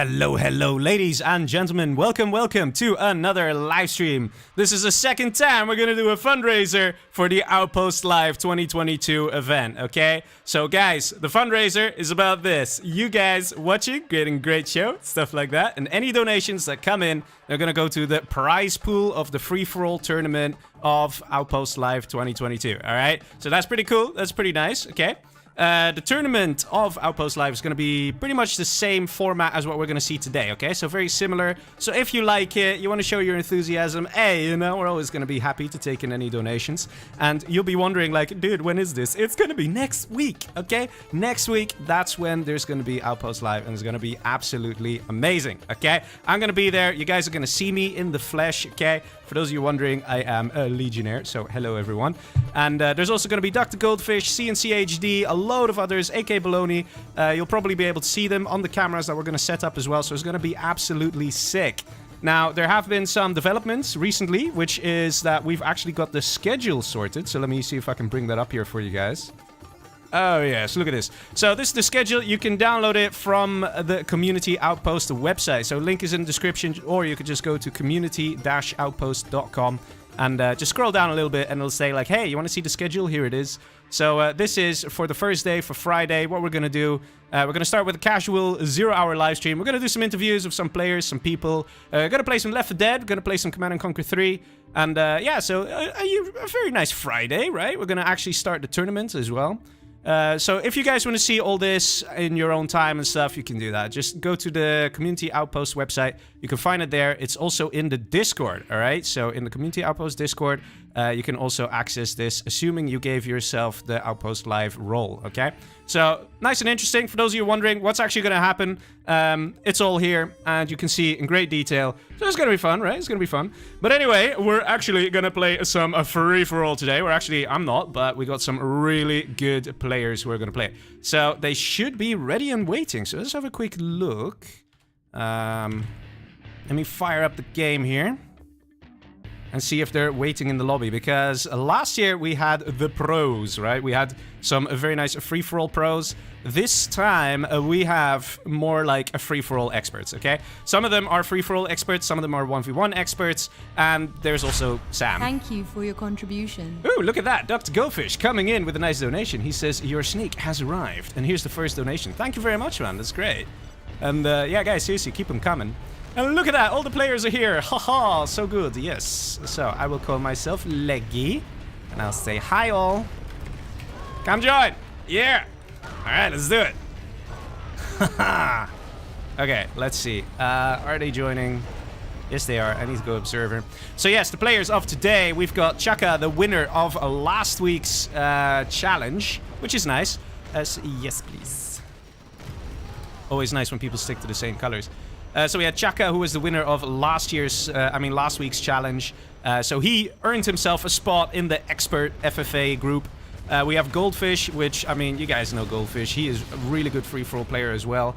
Hello, ladies and gentlemen. Welcome to another live stream. This is the second time we're gonna do a fundraiser for the Outpost Live 2022 event, okay? So guys, the fundraiser is about this. You guys watching, getting great show, stuff like that. And any donations that come in, they're gonna go to the prize pool of the free-for-all tournament of Outpost Live 2022, alright? So that's pretty cool, that's pretty nice, okay? The tournament of Outpost Live is going to be pretty much the same format as what we're going to see today, okay? So very similar. So if you like it, you want to show your enthusiasm, hey, you know, we're always going to be happy to take in any donations. And you'll be wondering, like, dude, when is this? It's going to be next week, okay? Next week, that's when there's going to be Outpost Live, and it's going to be absolutely amazing, okay? I'm going to be there. You guys are going to see me in the flesh, okay? For those of you wondering, I am a Legionnaire, so hello everyone. And there's also going to be Dr. Goldfish, CNCHD, a load of others, AK Baloney. You'll probably be able to see them on the cameras that we're going to set up as well, so it's going to be absolutely sick. Now, there have been some developments recently, which is that we've actually got the schedule sorted. So let me see if I can bring that up here for you guys. Oh yes, look at this. So this is the schedule. You can download it from the Community Outpost website. So link is in the description, or you could just go to community-outpost.com and just scroll down a little bit and it'll say like, hey, you want to see the schedule? Here it is. So this is for the first day, for Friday. What we're going to do, we're going to start with a casual 0-hour live stream. We're going to do some interviews with some players, some people. Going to play some Left 4 Dead. We're going to play some Command and Conquer 3. And yeah, so a very nice Friday, right? We're going to actually start the tournament as well. So if you guys want to see all this in your own time and stuff, you can do that. Just go to the Community Outpost website. You can find it there. It's also in the Discord, all right? So in the Community Outpost Discord, you can also access this, assuming you gave yourself the Outpost Live role, okay? So nice and interesting. For those of you wondering what's actually going to happen, it's all here, and you can see in great detail. So it's going to be fun, right? It's going to be fun. But anyway, we're actually going to play some free-for-all today. I'm not, but we got some really good players who are going to play. So they should be ready and waiting. So let's have a quick look. Let me fire up the game here and see if they're waiting in the lobby, because last year we had the pros, right? We had some very nice free-for-all pros. This time we have more like a free-for-all experts, okay? Some of them are free-for-all experts, some of them are 1v1 experts, and there's also Sam. Thank you for your contribution. Ooh, look at that, Dr. Goldfish coming in with a nice donation. He says, your sneak has arrived, and here's the first donation. Thank you very much, man, that's great. And yeah, guys, seriously, keep them coming. And look at that, all the players are here. Haha, so good, yes. So I will call myself Leggy, and I'll say hi all. Come join. Yeah. All right, let's do it. Okay, let's see. Are they joining? Yes, they are. I need to go observer. So yes, the players of today, we've got ChaKa, the winner of last week's challenge, which is nice. Yes, please. Always nice when people stick to the same colors. So we had ChaKa, who was the winner of last week's challenge. So he earned himself a spot in the expert FFA group. We have Goldfish, which, I mean, you guys know Goldfish. He is a really good free-for-all player as well.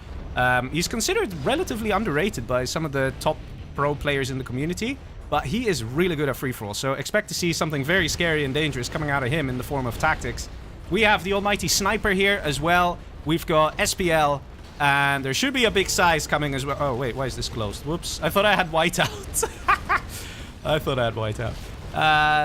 He's considered relatively underrated by some of the top pro players in the community, but he is really good at free-for-all. So expect to see something very scary and dangerous coming out of him in the form of tactics. We have the almighty Sniper here as well. We've got SPL. And there should be a big size coming as well. Oh, wait, why is this closed? Whoops. I thought I had whiteout. I thought I had whiteout.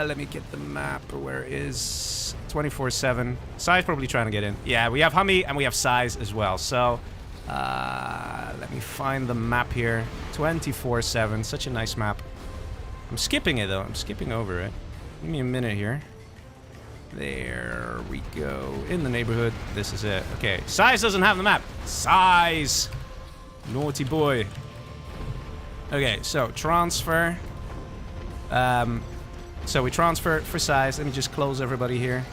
Let me get the map. Where is 24/7? Size probably trying to get in. Yeah, we have HuMMi and we have Size as well. So, let me find the map here. 24/7. Such a nice map. I'm skipping it, though. I'm skipping over it. Give me a minute here. There we go. In the neighborhood. This is it. Okay. Size doesn't have the map. Size. Naughty boy. Okay, so transfer. So we transfer for Size. Let me just close everybody here.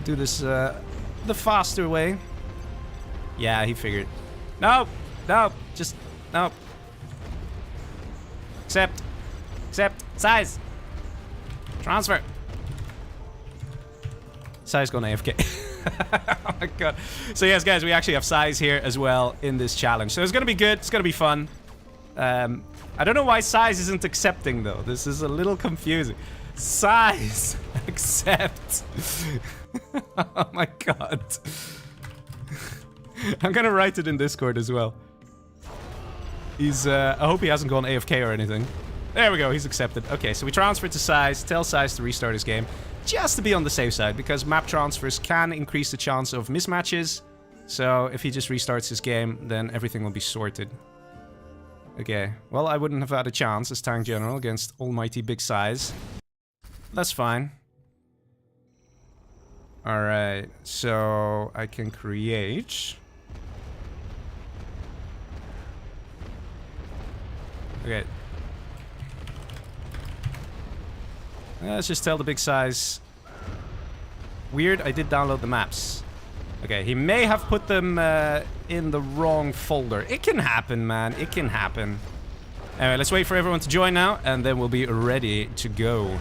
Do this the faster way. Yeah, he figured. No. No. Just no. Accept. Size. Transfer. Size gone AFK. Oh my god. So yes, guys, we actually have Size here as well in this challenge. So it's gonna be good. It's gonna be fun. I don't know why Size isn't accepting though. This is a little confusing. Size accept. Oh my god. I'm gonna write it in Discord as well. He's, I hope he hasn't gone AFK or anything. There we go, he's accepted. Okay, so we transfer to Size, tell Size to restart his game. Just to be on the safe side, because map transfers can increase the chance of mismatches. So if he just restarts his game, then everything will be sorted. Okay, well, I wouldn't have had a chance as tank general against almighty big Size. That's fine. Alright, so I can create... Okay. Let's just tell the big Size. Weird, I did download the maps. Okay, he may have put them in the wrong folder. It can happen, man. It can happen. Anyway, let's wait for everyone to join now, and then we'll be ready to go.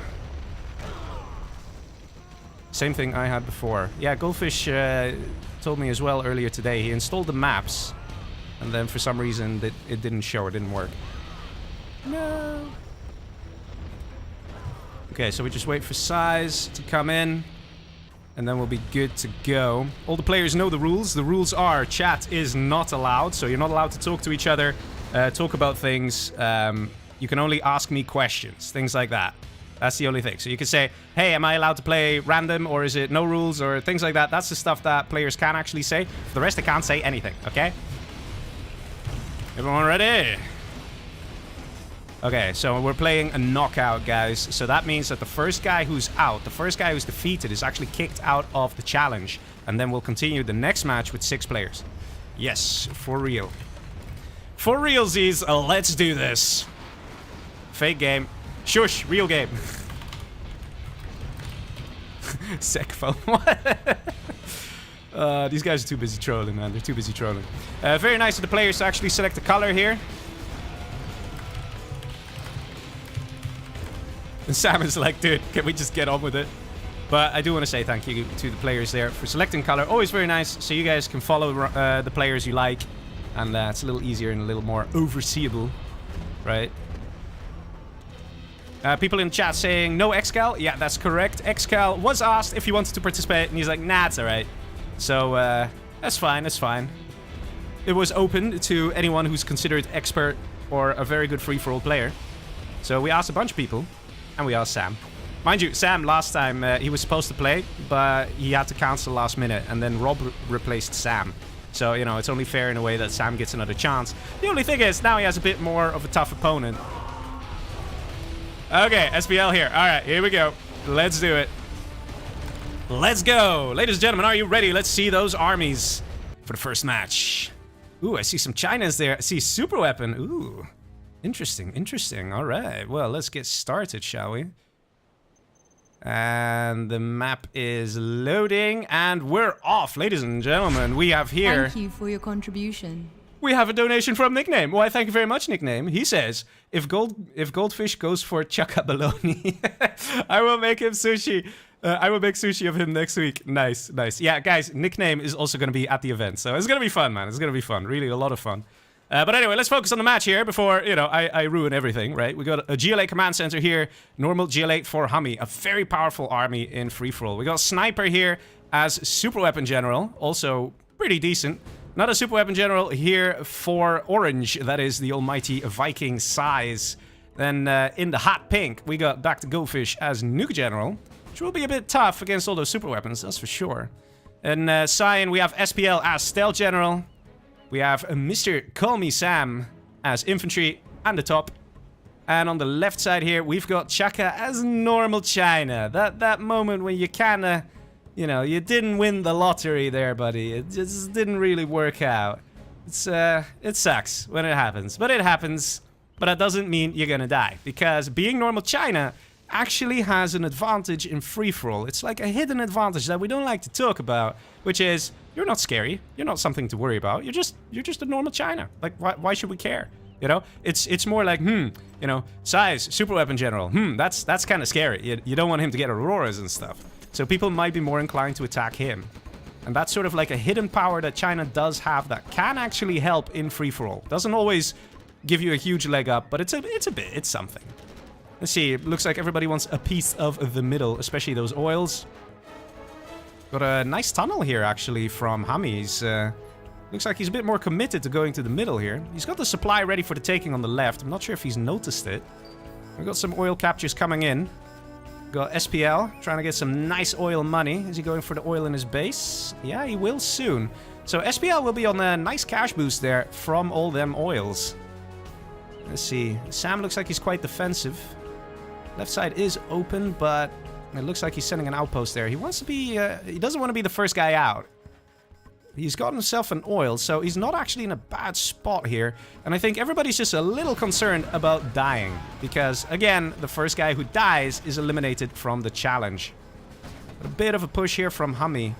Same thing I had before. Yeah, Goldfish told me as well earlier today. He installed the maps, and then for some reason it didn't show. It didn't work. No. Okay, so we just wait for Size to come in, and then we'll be good to go. All the players know the rules. The rules are chat is not allowed, so you're not allowed to talk to each other, talk about things. You can only ask me questions, things like that. That's the only thing. So you can say, hey, am I allowed to play random, or is it no rules, or things like that. That's the stuff that players can actually say. For the rest, they can't say anything, okay? Everyone ready? Okay, so we're playing a knockout, guys. So that means that the first guy who's out, the first guy who's defeated, is actually kicked out of the challenge. And then we'll continue the next match with 6 players. Yes, for real. For realsies, let's do this. Fake game. Shush, real game. Sec phone. These guys are too busy trolling, man. They're too busy trolling. Very nice of the players to actually select the color here. And Sam is like, dude, can we just get on with it? But I do want to say thank you to the players there for selecting color. Always very nice, so you guys can follow the players you like. And it's a little easier and a little more overseeable, right? People in the chat saying, no XCal? Yeah, that's correct. XCal was asked if he wanted to participate, and he's like, nah, it's alright. So, that's fine, that's fine. It was open to anyone who's considered expert or a very good free-for-all player. So we asked a bunch of people. And we asked Sam. Mind you, Sam, last time, he was supposed to play, but he had to cancel last minute, and then Rob replaced Sam. So, you know, it's only fair in a way that Sam gets another chance. The only thing is, now he has a bit more of a tough opponent. Okay, SPL here. Alright, here we go. Let's do it. Let's go! Ladies and gentlemen, are you ready? Let's see those armies for the first match. Ooh, I see some Chinas there. I see super weapon. Ooh. Interesting, interesting. All right, well, let's get started, shall we? And the map is loading, and we're off, ladies and gentlemen. We have here... Thank you for your contribution. We have a donation from Nickname. Why, thank you very much, Nickname. He says, if Goldfish goes for ChaKa bologna, I will make him sushi. I will make sushi of him next week. Nice, nice. Yeah, guys, Nickname is also going to be at the event, so it's going to be fun, man. It's going to be fun. Really, a lot of fun. But anyway, let's focus on the match here before, you know, I ruin everything, right? We got a GLA command center here, normal GLA for HuMMi, a very powerful army in free-for-all. We got Sniper here as super weapon general, also pretty decent. Not a super weapon general here for Orange, that is the almighty Viking Size. Then in the hot pink, we got Dr. Goldfish as nuke general, which will be a bit tough against all those super weapons, that's for sure. And Cyan, we have SPL as stealth general. We have Mr. CallMeSam as infantry and the top. And on the left side here, we've got ChaKa as normal China. That moment when you kinda, you know, you didn't win the lottery there, buddy. It just didn't really work out. It sucks when it happens. But it happens. But that doesn't mean you're gonna die. Because being normal China actually has an advantage in free-for-all. It's like a hidden advantage that we don't like to talk about, which is you're not scary. You're not something to worry about. You're just a normal China. Like, why should we care? You know, it's more like, you know, Size, super weapon general. That's kind of scary. You don't want him to get auroras and stuff. So people might be more inclined to attack him. And that's sort of like a hidden power that China does have that can actually help in free-for-all. Doesn't always give you a huge leg up, but it's something. Let's see, it looks like everybody wants a piece of the middle, especially those oils. Got a nice tunnel here, actually, from HuMMi's. Looks like he's a bit more committed to going to the middle here. He's got the supply ready for the taking on the left. I'm not sure if he's noticed it. We've got some oil captures coming in. Got SPL trying to get some nice oil money. Is he going for the oil in his base? Yeah, he will soon. So SPL will be on a nice cash boost there from all them oils. Let's see. Sam looks like he's quite defensive. Left side is open, but it looks like he's sending an outpost there. He wants to be... he doesn't want to be the first guy out. He's got himself an oil, so he's not actually in a bad spot here. And I think everybody's just a little concerned about dying. Because, again, the first guy who dies is eliminated from the challenge. A bit of a push here from HuMMi.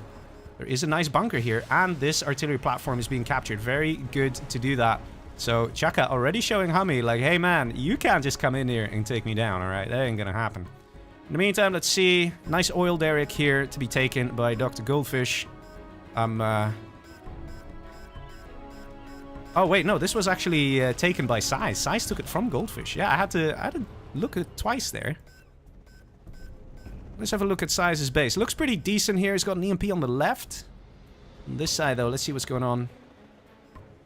There is a nice bunker here, and this artillery platform is being captured. Very good to do that. So, ChaKa already showing HuMMi, like, hey man, you can't just come in here and take me down, alright? That ain't gonna happen. In the meantime, let's see. Nice oil derrick here to be taken by Dr. Goldfish. Oh, wait, no, this was actually taken by Size. Size took it from Goldfish. Yeah, I had to look at it twice there. Let's have a look at Size's base. Looks pretty decent here. He's got an EMP on the left. On this side, though, let's see what's going on.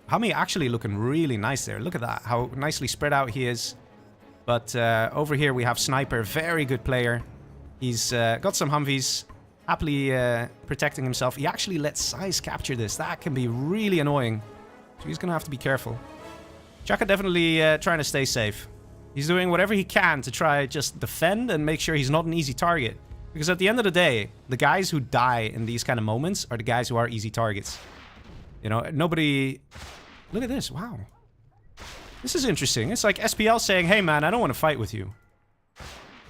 HuMMi actually looking really nice there. Look at that, how nicely spread out he is. But over here we have Sniper, very good player. He's got some Humvees, happily protecting himself. He actually let Size capture this. That can be really annoying. So he's going to have to be careful. ChaKa definitely trying to stay safe. He's doing whatever he can to try just defend and make sure he's not an easy target. Because at the end of the day, the guys who die in these kind of moments are the guys who are easy targets. You know, nobody... Look at this, wow. This is interesting. It's like SPL saying, hey man, I don't want to fight with you.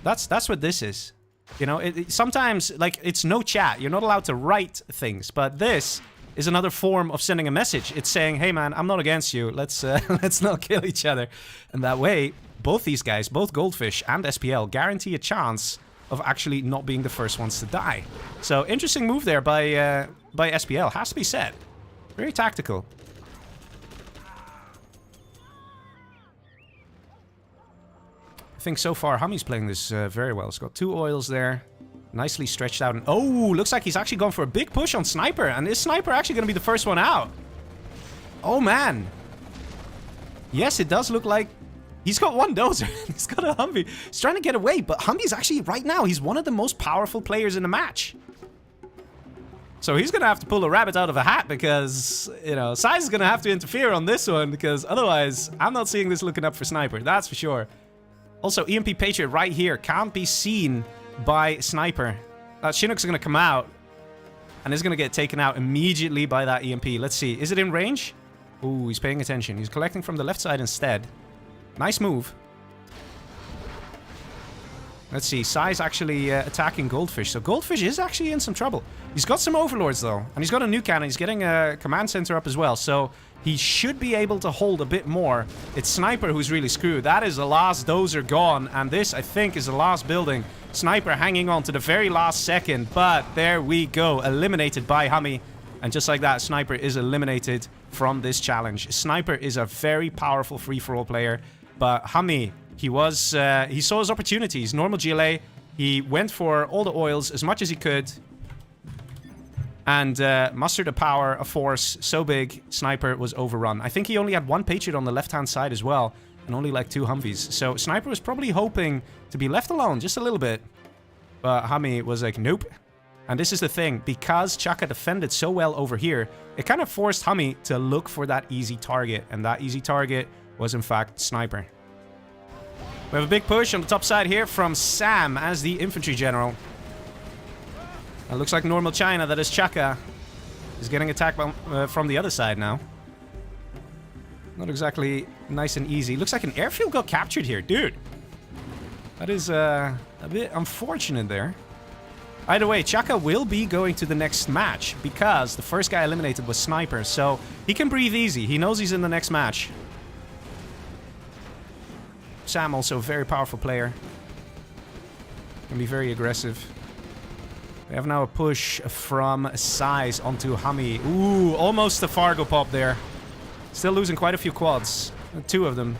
That's what this is. You know, sometimes, like, it's no chat. You're not allowed to write things. But this is another form of sending a message. It's saying, hey man, I'm not against you. Let's not kill each other. And that way, both these guys, both Goldfish and SPL, guarantee a chance of actually not being the first ones to die. So, interesting move there by SPL, has to be said. Very tactical. I think so far HuMMi's playing this very well. He's got 2 oils there. Nicely stretched out. And oh, looks like he's actually gone for a big push on Sniper. And is Sniper actually going to be the first one out? Oh, man. Yes, it does look like he's got one dozer. He's got a HuMMi. He's trying to get away. But HuMMi's actually, right now, he's one of the most powerful players in the match. So he's going to have to pull a rabbit out of a hat because, you know, Size is going to have to interfere on this one because otherwise I'm not seeing this looking up for Sniper. That's for sure. Also, EMP Patriot right here can't be seen by Sniper. Chinook's going to come out and is going to get taken out immediately by that EMP. Let's see. Is it in range? Ooh, he's paying attention. He's collecting from the left side instead. Nice move. Let's see. Size actually attacking Goldfish. So Goldfish is actually in some trouble. He's got some Overlords, though. And he's got a new cannon. He's getting a command center up as well. So he should be able to hold a bit more. It's Sniper who's really screwed. That is the last dozer gone. And this, I think, is the last building. Sniper hanging on to the very last second. But there we go. Eliminated by HuMMi. And just like that, Sniper is eliminated from this challenge. Sniper is a very powerful free-for-all player. But HuMMi, he saw his opportunities. Normal GLA. He went for all the oils as much as he could. And mustered a power, a force so big, Sniper was overrun. I think he only had 1 Patriot on the left-hand side as well. And only like 2 Humvees. So Sniper was probably hoping to be left alone just a little bit. But HuMMi was like, nope. And this is the thing. Because ChaKa defended so well over here, it kind of forced HuMMi to look for that easy target. And that easy target was, in fact, Sniper. We have a big push on the top side here from Sam as the infantry general. It looks like normal China, that is ChaKa, is getting attacked from the other side now. Not exactly nice and easy. Looks like an airfield got captured here. Dude, that is a bit unfortunate there. Either way, ChaKa will be going to the next match because the first guy eliminated was Sniper. So he can breathe easy. He knows he's in the next match. Sam also a very powerful player. Can be very aggressive. We have now a push from Size onto HuMMi. Ooh, almost a Fargo pop there. Still losing quite a few quads. 2 of them.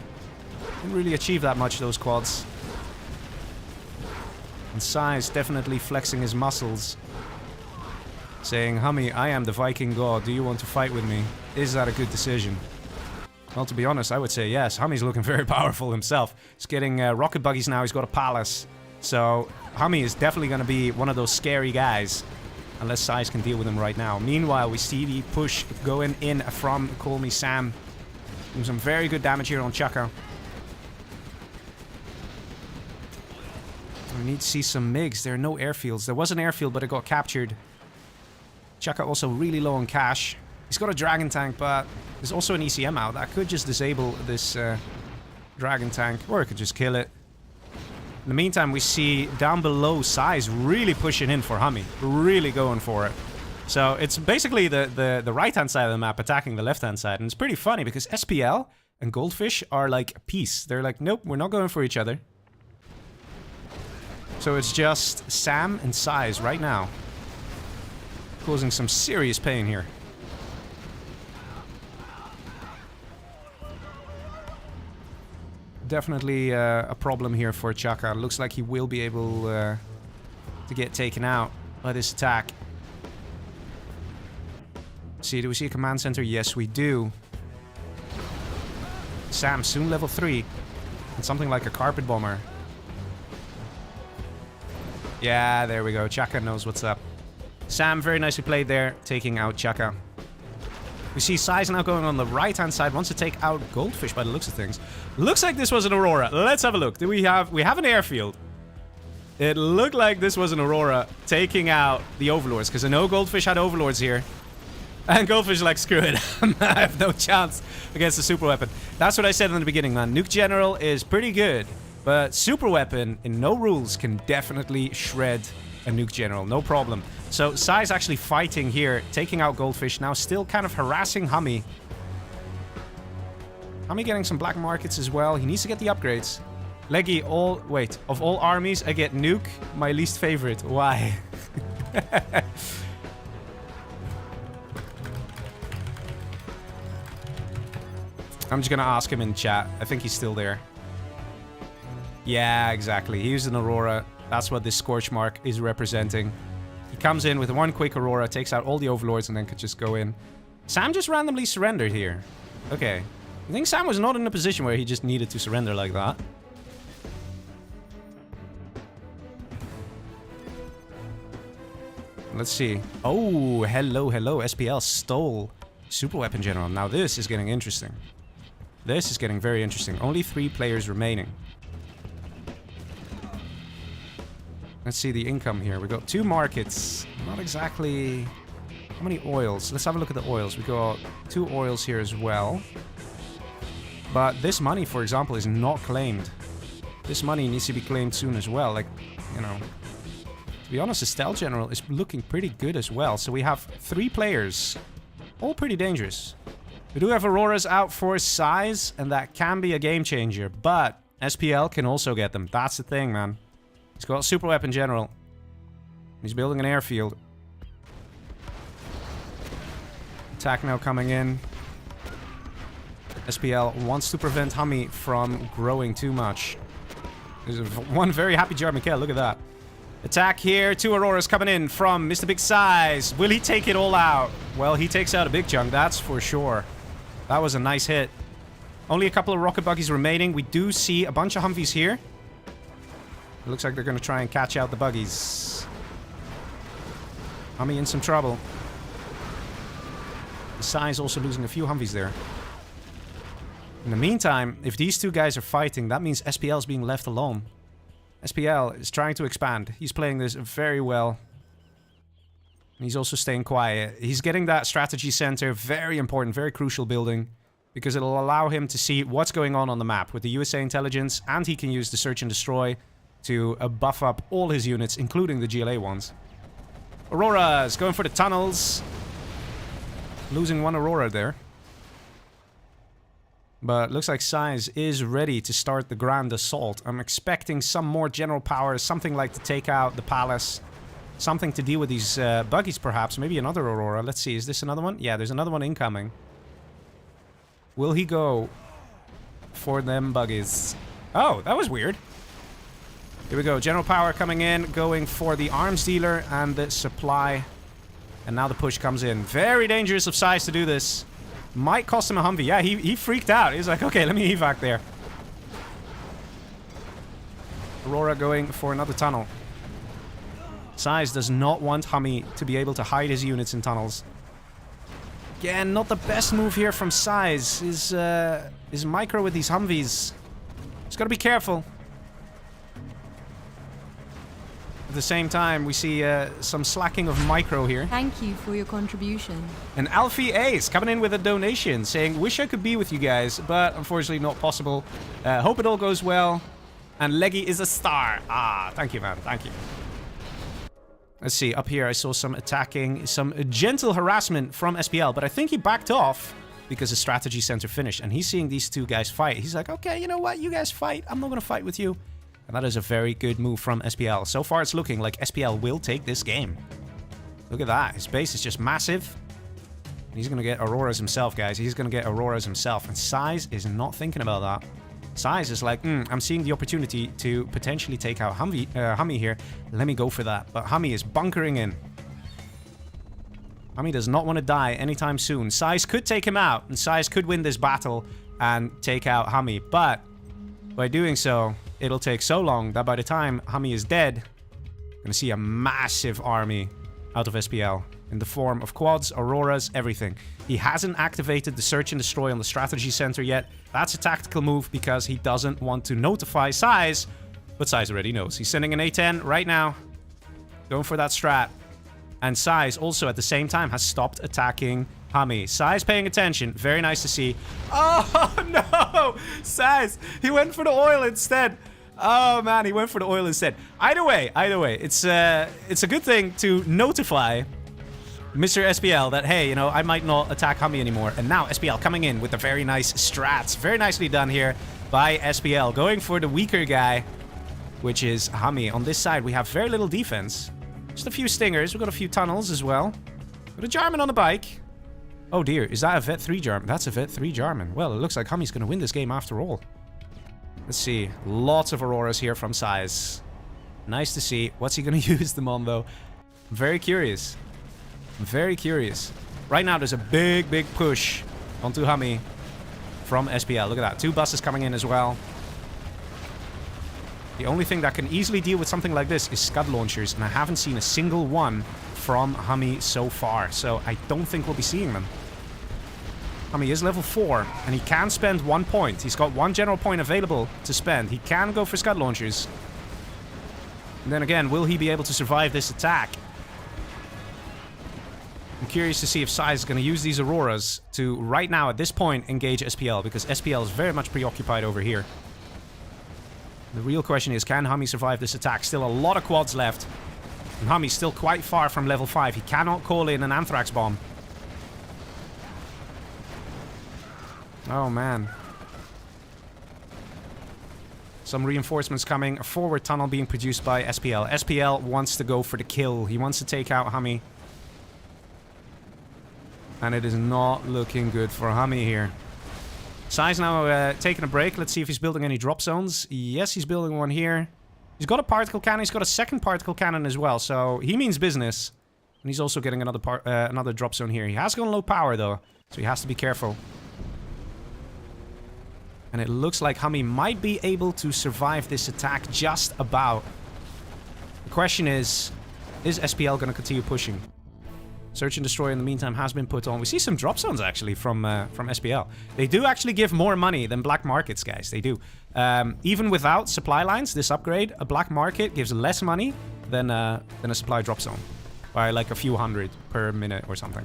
Didn't really achieve that much, those quads. And Size definitely flexing his muscles. saying, HuMMi, I am the Viking god. Do you want to fight with me? Is that a good decision? Well, to be honest, I would say yes. HuMMi's looking very powerful himself. He's getting rocket buggies now. He's got a palace. So HuMMi is definitely going to be one of those scary guys. Unless Size can deal with him right now. Meanwhile, we see the push going in from CallMeSam. Doing some very good damage here on ChaKa. We need to see some MiGs. There are no airfields. There was an airfield, but it got captured. ChaKa also really low on cash. He's got a dragon tank, but there's also an ECM out. That could just disable this dragon tank, or it could just kill it. In the meantime, we see down below Size really pushing in for HuMMi. Really going for it. So it's basically the right-hand side of the map attacking the left-hand side. And it's pretty funny because SPL and Goldfish are like peace. They're like, nope, we're not going for each other. So it's just Sam and Size right now. Causing some serious pain here. Definitely a problem here for ChaKa. Looks like he will be able to get taken out by this attack. See, do we see a command center? Yes, we do. Sam, soon level 3. And something like a carpet bomber. Yeah, there we go. ChaKa knows what's up. Sam, very nicely played there, taking out ChaKa. We see Size now going on the right-hand side, wants to take out Goldfish by the looks of things. Looks like this was an Aurora. Let's have a look. Do we have an airfield. It looked like this was an Aurora taking out the Overlords, because I know Goldfish had Overlords here. And Goldfish is like, screw it. I have no chance against the super weapon. That's what I said in the beginning, man. Nuke General is pretty good, but super weapon, in no rules, can definitely shred a Nuke General. No problem. So Size actually fighting here, taking out Goldfish, now still kind of harassing HuMMi. HuMMi getting some black markets as well. He needs to get the upgrades. Leggy, of all armies, I get Nuke, my least favorite. Why? I'm just gonna ask him in chat. I think he's still there. Yeah, exactly. He used an Aurora. That's what this Scorch Mark is representing. He comes in with one quick Aurora, takes out all the Overlords, and then could just go in. Sam just randomly surrendered here. Okay. I think Sam was not in a position where he just needed to surrender like that. Let's see. Oh, hello, hello. SPL stole Super Weapon General. Now this is getting interesting. This is getting very interesting. Only 3 players remaining. Let's see the income here. We got 2 markets. Not exactly... How many oils? Let's have a look at the oils. We got 2 oils here as well. But this money, for example, is not claimed. This money needs to be claimed soon as well. Like, you know... To be honest, the Stealth General is looking pretty good as well. So we have 3 players. All pretty dangerous. We do have Auroras out for Size, and that can be a game changer. But SPL can also get them. That's the thing, man. He's got a Super Weapon General. He's building an airfield. Attack now coming in. SPL wants to prevent HuMMi from growing too much. There's one very happy Jar Mikhail. Look at that. Attack here. 2 Auroras coming in from Mr. Big Size. Will he take it all out? Well, he takes out a big chunk, that's for sure. That was a nice hit. Only a couple of rocket buggies remaining. We do see a bunch of Humvees here. It looks like they're going to try and catch out the buggies. HuMMi in some trouble. Size also losing a few Humvees there. In the meantime, if these 2 guys are fighting, that means SPL is being left alone. SPL is trying to expand. He's playing this very well. He's also staying quiet. He's getting that strategy center. Very important, very crucial building. Because it'll allow him to see what's going on the map with the USA intelligence. And he can use the search and destroy to buff up all his units, including the GLA ones. Aurora's going for the tunnels. Losing 1 Aurora there. But looks like Size is ready to start the grand assault. I'm expecting some more general power, something like to take out the palace. Something to deal with these buggies perhaps. Maybe another Aurora. Let's see, is this another one? Yeah, there's another one incoming. Will he go for them buggies? Oh, that was weird. Here we go, general power coming in, going for the arms dealer and the supply And now the push comes in. Very dangerous of Size to do this. Might cost him a HuMMi. Yeah, he freaked out. He's like, okay, let me evac there. Aurora going for another tunnel. Size does not want HuMMi to be able to hide his units in tunnels. Again, not the best move here from Size. Is micro with these Humvees. Just gotta be careful. At the same time, we see some slacking of micro here. Thank you for your contribution. And Alfie Ace coming in with a donation saying, wish I could be with you guys, but unfortunately not possible. Hope it all goes well. And Leggy is a star. Ah, thank you, man. Thank you. Let's see. Up here, I saw some attacking, some gentle harassment from SPL, but I think he backed off because the strategy center finished. And he's seeing these two guys fight. He's like, okay, you know what? You guys fight. I'm not going to fight with you. And that is a very good move from SPL. So far, it's looking like SPL will take this game. Look at that. His base is just massive. He's going to get Auroras himself, guys. He's going to get Auroras himself. And Size is not thinking about that. Size is like, I'm seeing the opportunity to potentially take out HuMMi here. Let me go for that. But HuMMi is bunkering in. HuMMi does not want to die anytime soon. Size could take him out. And Size could win this battle and take out HuMMi. But by doing so, it'll take so long that by the time HuMMi is dead, we're going to see a massive army out of SPL in the form of quads, auroras, everything. He hasn't activated the search and destroy on the strategy center yet. That's a tactical move because he doesn't want to notify Size, but Size already knows. He's sending an A10 right now, going for that strat. And Size also at the same time has stopped attacking HuMMi. Size paying attention. Very nice to see. Oh, no! Size! He went for the oil instead. Oh, man, he went for the oil instead. Either way, it's a good thing to notify Mr. SPL that, hey, you know, I might not attack HuMMi anymore. And now SPL coming in with a very nice strats. Very nicely done here by SPL. Going for the weaker guy, which is HuMMi. On this side, we have very little defense. Just a few stingers. We've got a few tunnels as well. Got a Jarman on the bike. Oh dear, is that a Vet 3 Jarman? That's a Vet 3 Jarman. Well, it looks like HuMMi's going to win this game after all. Let's see. Lots of Auroras here from Size. Nice to see. What's he going to use them on, though? I'm very curious. I'm very curious. Right now, there's a big, big push onto HuMMi from SPL. Look at that. 2 buses coming in as well. The only thing that can easily deal with something like this is Scud launchers, and I haven't seen a single one from HuMMi so far, so I don't think we'll be seeing them. HuMMi is level 4, and he can spend 1 point. He's got 1 general point available to spend. He can go for Scud launchers. And then again, will he be able to survive this attack? I'm curious to see if Size is going to use these Auroras to, right now, at this point, engage SPL, because SPL is very much preoccupied over here. The real question is, can HuMMi survive this attack? Still a lot of quads left. And HuMMi's still quite far from level 5. He cannot call in an Anthrax bomb. Oh, man. Some reinforcements coming. A forward tunnel being produced by SPL. SPL wants to go for the kill. He wants to take out HuMMi. And it is not looking good for HuMMi here. Size now taking a break. Let's see if he's building any drop zones. Yes, he's building one here. He's got a particle cannon. He's got a second particle cannon as well. So he means business. And he's also getting another drop zone here. He has gone low power though. So he has to be careful. And it looks like HuMMi might be able to survive this attack just about. The question is SPL going to continue pushing? Search and destroy in the meantime has been put on. We see some drop zones actually from SPL. They do actually give more money than black markets, guys. They do. Even without supply lines, this upgrade, a black market gives less money than a supply drop zone. By like a few hundred per minute or something.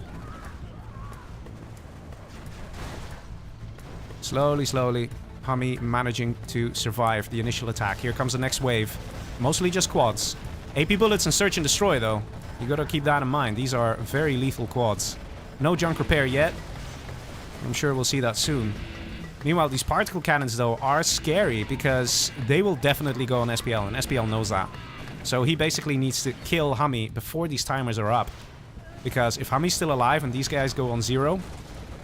Slowly, slowly, HuMMi managing to survive the initial attack. Here comes the next wave. Mostly just quads. AP bullets and search and destroy though. You gotta keep that in mind. These are very lethal quads. No junk repair yet. I'm sure we'll see that soon. Meanwhile, these particle cannons, though, are scary because they will definitely go on SPL, and SPL knows that. So he basically needs to kill HuMMi before these timers are up. Because if HuMMi's still alive and these guys go on 0,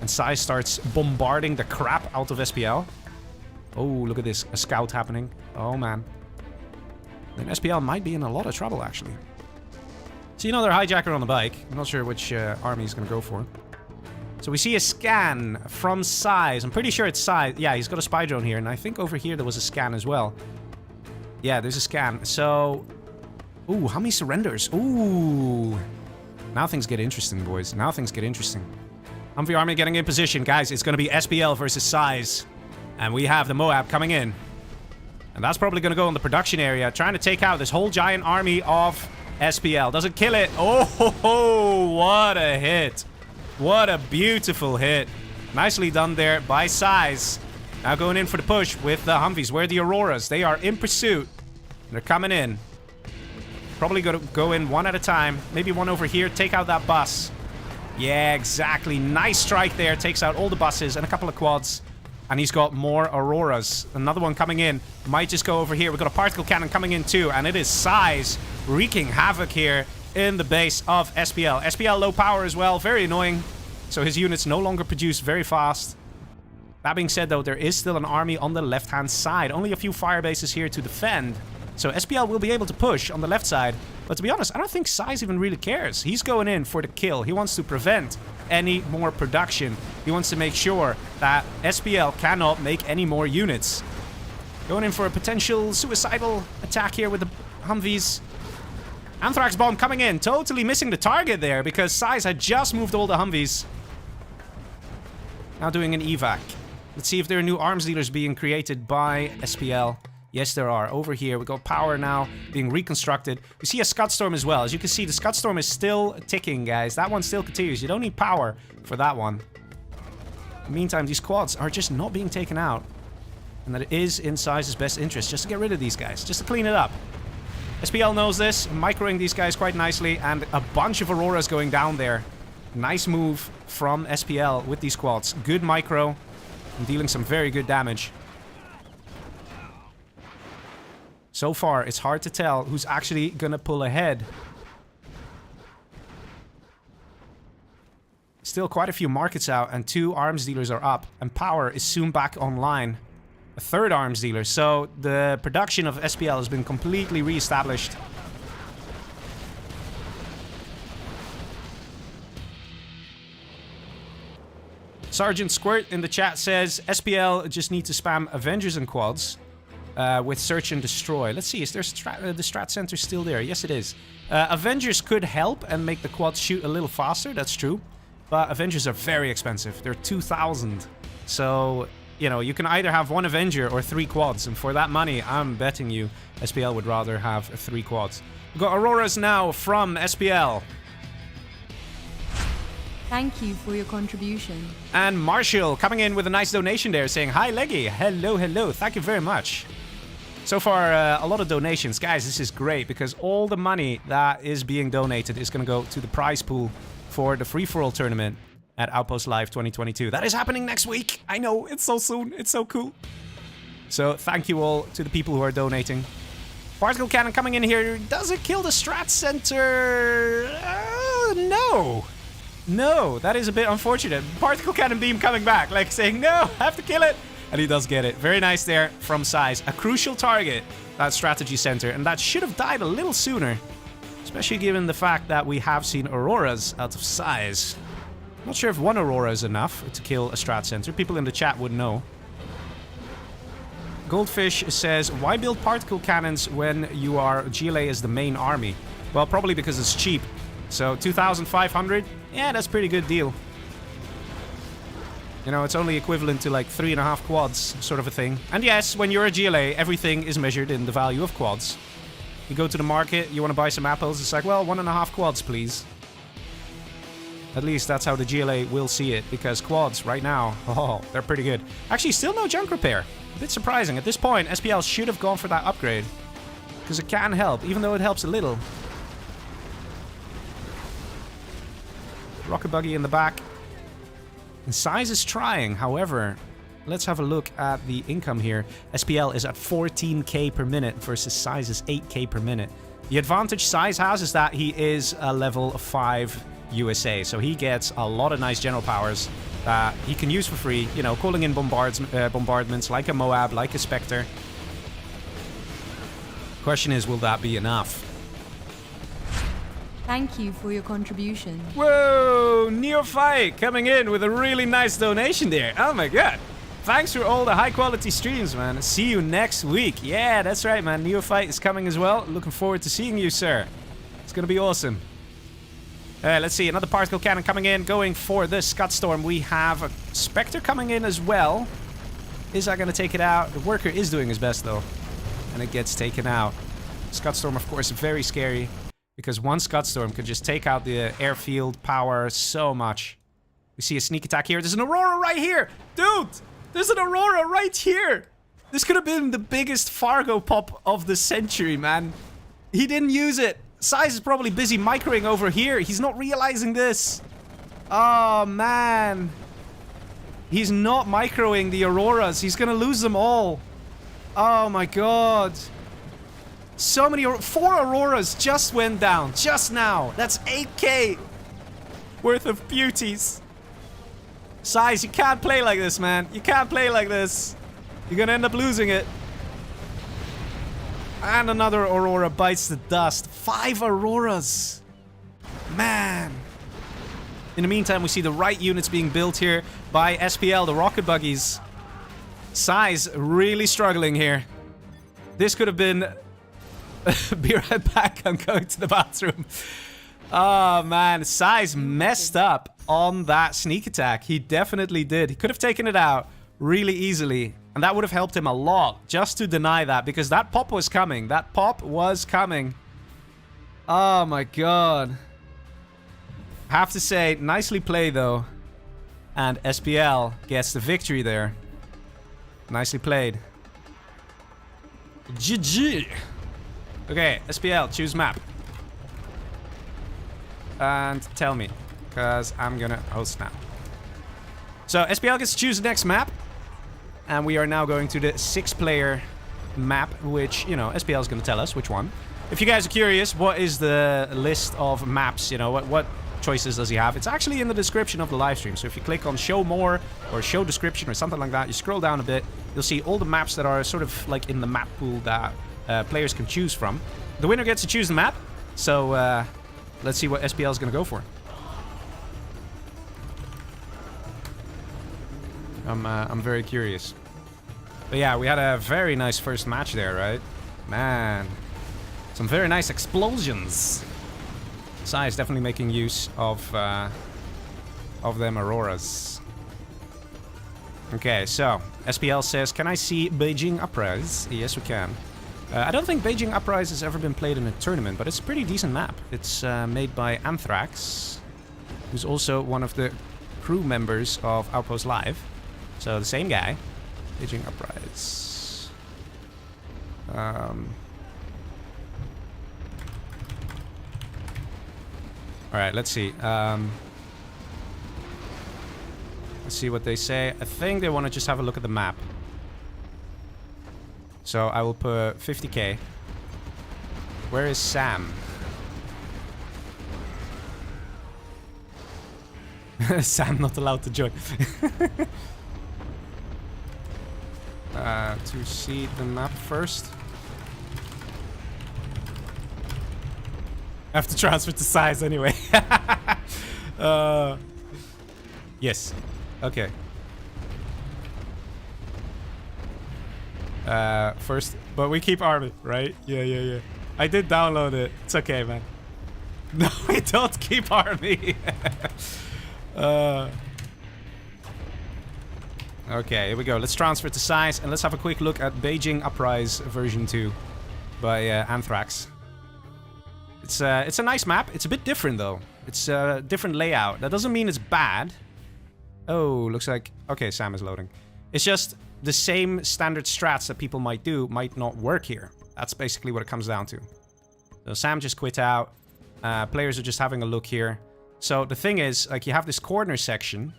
and Size starts bombarding the crap out of SPL... Oh, look at this. A scout happening. Oh, man. Then SPL might be in a lot of trouble, actually. See another hijacker on the bike. I'm not sure which army he's going to go for. So we see a scan from Size. I'm pretty sure it's Size. Yeah, he's got a spy drone here. And I think over here there was a scan as well. Yeah, there's a scan. So... Ooh, HuMMi surrenders. Ooh. Now things get interesting, boys. Now things get interesting. Humvee army getting in position. Guys, it's going to be SPL versus Size. And we have the Moab coming in. And that's probably going to go in the production area. Trying to take out this whole giant army of SPL. Doesn't kill it. Oh, what a hit. What a beautiful hit. Nicely done there by Size. Now going in for the push with the Humvees. Where are the Auroras? They are in pursuit. They're coming in. Probably going to go in one at a time. Maybe one over here. Take out that bus. Yeah, exactly. Nice strike there. Takes out all the buses and a couple of quads. And he's got more Auroras. Another one coming in. Might just go over here. We've got a particle cannon coming in too. And it is Size wreaking havoc here in the base of SPL. SPL low power as well. Very annoying. So his units no longer produce very fast. That being said though, there is still an army on the left-hand side. Only a few fire bases here to defend. So SPL will be able to push on the left side. But to be honest, I don't think Size even really cares. He's going in for the kill. He wants to prevent any more production. He wants to make sure that SPL cannot make any more units. Going in for a potential suicidal attack here with the Humvees. Anthrax bomb coming in. Totally missing the target there because Size had just moved all the Humvees. Now doing an evac. Let's see if there are new arms dealers being created by SPL. Yes, there are. Over here, we got power now being reconstructed. We see a Scud Storm as well. As you can see, the Scud Storm is still ticking, guys. That one still continues. You don't need power for that one. In the meantime, these quads are just not being taken out. And that it is in Size's best interest just to get rid of these guys, just to clean it up. SPL knows this, microing these guys quite nicely, and a bunch of Auroras going down there. Nice move from SPL with these quads. Good micro, and dealing some very good damage. So far, it's hard to tell who's actually gonna pull ahead. Still quite a few markets out, and 2 arms dealers are up, and power is soon back online. A 3rd arms dealer, so the production of SPL has been completely re-established. Sergeant Squirt in the chat says SPL just need to spam Avengers and quads. With search and destroy. Let's see, is there the strat center still there? Yes, it is. Avengers could help and make the quads shoot a little faster, that's true. But Avengers are very expensive. They're 2,000. So, you know, you can either have 1 Avenger or 3 quads. And for that money, I'm betting you SPL would rather have 3 quads. We've got Auroras now from SPL. Thank you for your contribution. And Marshall coming in with a nice donation there saying, "Hi Leggy, hello, hello, thank you very much." So far, a lot of donations. Guys, this is great because all the money that is being donated is going to go to the prize pool for the free-for-all tournament at Outpost Live 2022. That is happening next week. I know, it's so soon. It's so cool. So thank you all to the people who are donating. Particle cannon coming in here. Does it kill the strat center? No. No, that is a bit unfortunate. Particle cannon beam coming back, like saying, no, I have to kill it. And he does get it. Very nice there from Size. A crucial target, that strategy center. And that should have died a little sooner. Especially given the fact that we have seen Auroras out of Size. Not sure if 1 Aurora is enough to kill a strat center. People in the chat would know. Goldfish says, why build particle cannons when you are GLA as the main army? Well, probably because it's cheap. So 2,500? Yeah, that's a pretty good deal. You know, it's only equivalent to like 3.5 quads, sort of a thing. And yes, when you're a GLA, everything is measured in the value of quads. You go to the market, you want to buy some apples, it's like, well, 1.5 quads, please. At least that's how the GLA will see it, because quads, right now, oh, they're pretty good. Actually, still no junk repair. A bit surprising. At this point, SPL should have gone for that upgrade. Because it can help, even though it helps a little. Rocket buggy in the back. And Size is trying, however, let's have a look at the income here. SPL is at 14k per minute versus Size's 8k per minute. The advantage Size has is that he is a level 5 USA, so he gets a lot of nice general powers that he can use for free, you know, calling in bombardments like a Moab, like a Spectre. Question is, will that be enough? Thank you for your contribution. Whoa, Neophyte coming in with a really nice donation there. Oh my god. Thanks for all the high quality streams, man. See you next week. Yeah, that's right, man. Neophyte is coming as well. Looking forward to seeing you, sir. It's gonna be awesome. Let's see, another particle cannon coming in, going for the Scud Storm. We have a Spectre coming in as well. Is that gonna take it out? The Worker is doing his best though. And it gets taken out. Scud Storm, of course, very scary. Because one Scud Storm could just take out the airfield power so much. We see a sneak attack here. There's an Aurora right here! Dude! There's an Aurora right here! This could have been the biggest Fargo pop of the century, man. He didn't use it. Size is probably busy microing over here. He's not realizing this. Oh, man. He's not microing the Auroras. He's gonna lose them all. Oh, my God. So many... 4 Auroras just went down. Just now. That's 8k worth of beauties. Size, you can't play like this, man. You can't play like this. You're gonna end up losing it. And another Aurora bites the dust. 5 Auroras. Man. In the meantime, we see the right units being built here by SPL, the rocket buggies. Size really struggling here. This could have been... Be right back, I'm going to the bathroom. Oh man, Size messed up on that sneak attack. He definitely did. He could have taken it out really easily. And that would have helped him a lot just to deny that. Because that pop was coming. That pop was coming. Oh my god. Have to say, nicely played though. And SPL gets the victory there. Nicely played. GG. Okay, SPL, choose map. And tell me, because I'm gonna host now. So, SPL gets to choose the next map. And we are now going to the 6-player map, which, you know, SPL is gonna tell us which one. If you guys are curious, what is the list of maps, you know, what choices does he have? It's actually in the description of the live stream. So if you click on show more or show description or something like that, you scroll down a bit, you'll see all the maps that are sort of like in the map pool that players can choose from. The winner gets to choose the map. So let's see what SPL is going to go for. I'm very curious. But yeah, we had a very nice first match there, right? Man. Some very nice explosions. Sai is definitely making use of them Auroras. Okay, so SPL says, can I see Beijing Uprise? Yes, we can. I don't think Beijing Uprise has ever been played in a tournament, but it's a pretty decent map. It's made by Anthrax, who's also one of the crew members of Outpost Live. So the same guy. Beijing Uprise. Alright, let's see. Let's see what they say. I think they want to just have a look at the map. So I will put 50k. Where is Sam? Sam not allowed to join. To see the map first. I have to transfer to size anyway. Yes. Okay. First, but we keep army, right? Yeah. I did download it. It's okay, man. No, we don't keep army. Okay, here we go. Let's transfer to size and let's have a quick look at Beijing Uprise version 2 by Anthrax. It's a nice map. It's a bit different though. It's a different layout. That doesn't mean it's bad. Oh, looks like... Okay, Sam is loading. It's just the same standard strats that people might do might not work here. That's basically what it comes down to. So Sam just quit out. Players are just having a look here. So the thing is, like, you have this corner section,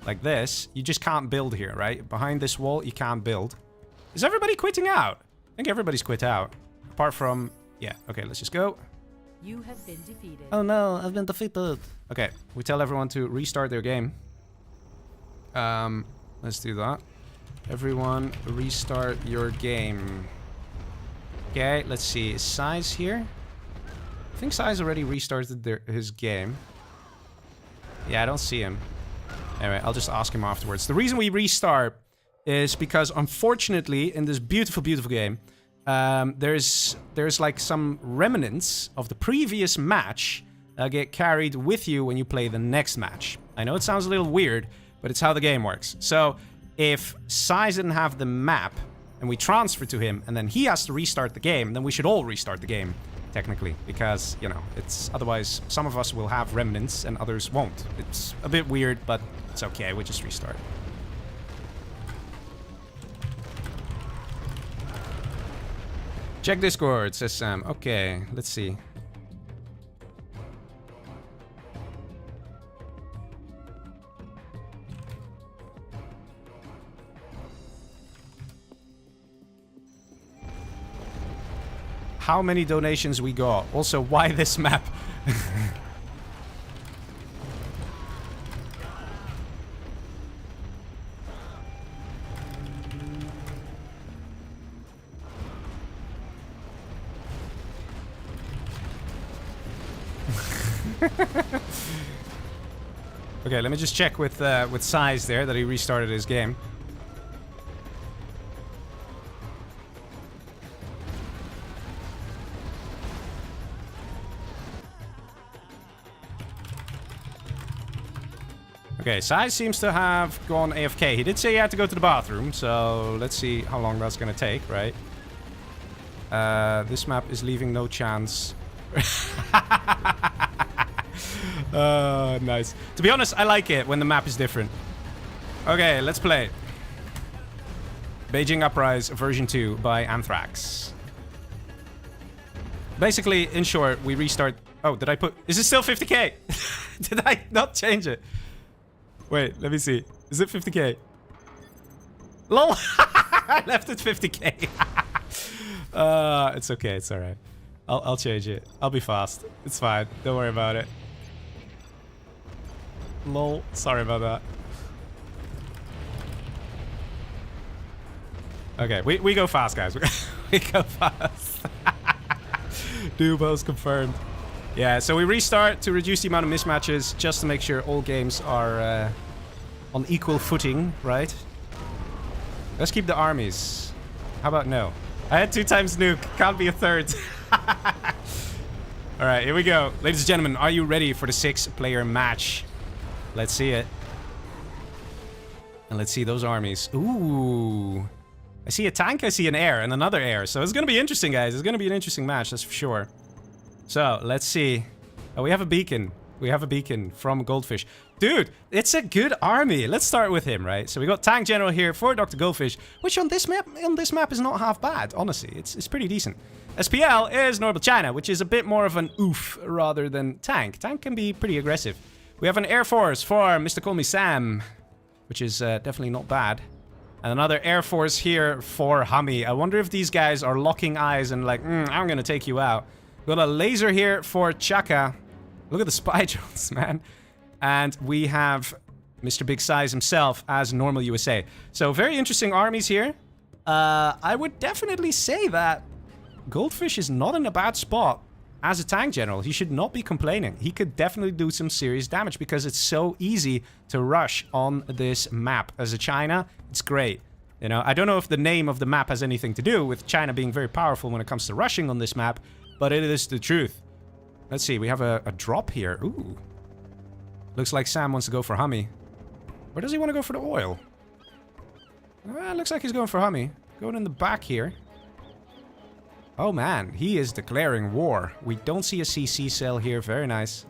like this. You just can't build here, right? Behind this wall, you can't build. Is everybody quitting out? I think everybody's quit out. Apart from... Yeah, okay, let's just go. You have been defeated. Oh no, I've been defeated. Okay, we tell everyone to restart their game. Let's do that. Everyone, restart your game. Okay, let's see. Is size here? I think Sai's already restarted his game. Yeah, I don't see him. Anyway, I'll just ask him afterwards. The reason we restart is because, unfortunately, in this beautiful, beautiful game, there's like some remnants of the previous match get carried with you when you play the next match. I know it sounds a little weird, but it's how the game works. So, if Sai didn't have the map, and we transfer to him, and then he has to restart the game, then we should all restart the game, technically. Because, you know, it's otherwise some of us will have remnants and others won't. It's a bit weird, but it's okay, we just restart. Check Discord, says Sam. Okay, let's see. How many donations we got? Also, why this map? Okay, let me just check with Size there that he restarted his game. Okay, Sai seems to have gone AFK. He did say he had to go to the bathroom, so let's see how long that's gonna take, right? This map is leaving no chance. Nice. To be honest, I like it when the map is different. Okay, let's play. Beijing Uprise version 2 by Anthrax. Basically, in short, we restart... Oh, did I put... Is it still 50k? Did I not change it? Wait, let me see. Is it 50k? LOL! I left it 50k. It's okay, it's alright. I'll change it. I'll be fast. It's fine. Don't worry about it. LOL. Sorry about that. Okay, we go fast, guys. We go fast. Duos confirmed. Yeah, so we restart to reduce the amount of mismatches, just to make sure all games are on equal footing, right? Let's keep the armies. How about no? I had 2 times nuke. Can't be a third. Alright, here we go. Ladies and gentlemen, are you ready for the 6-player match? Let's see it. And let's see those armies. Ooh. I see a tank, I see an air, and another air. So it's gonna be interesting, guys. It's gonna be an interesting match, that's for sure. So, let's see. Oh, we have a beacon. We have a beacon from Goldfish. Dude, it's a good army. Let's start with him, right? So we got Tank General here for Dr. Goldfish, which on this map is not half bad, honestly. It's pretty decent. SPL is Normal China, which is a bit more of an oof rather than tank. Tank can be pretty aggressive. We have an Air Force for Mr. CallMeSam, which is definitely not bad. And another Air Force here for HuMMi. I wonder if these guys are locking eyes and like, I'm gonna take you out. We got a laser here for ChaKa. Look at the spy drones, man. And we have Mr. Big Size himself as Normal USA. So very interesting armies here. I would definitely say that Goldfish is not in a bad spot as a tank general. He should not be complaining. He could definitely do some serious damage because it's so easy to rush on this map. As a China, it's great. You know, I don't know if the name of the map has anything to do with China being very powerful when it comes to rushing on this map, but it is the truth. Let's see, we have a drop here. Ooh. Looks like Sam wants to go for HuMMi. Or does he want to go for the oil? Looks like he's going for HuMMi. Going in the back here. Oh man, he is declaring war. We don't see a CC cell here. Very nice.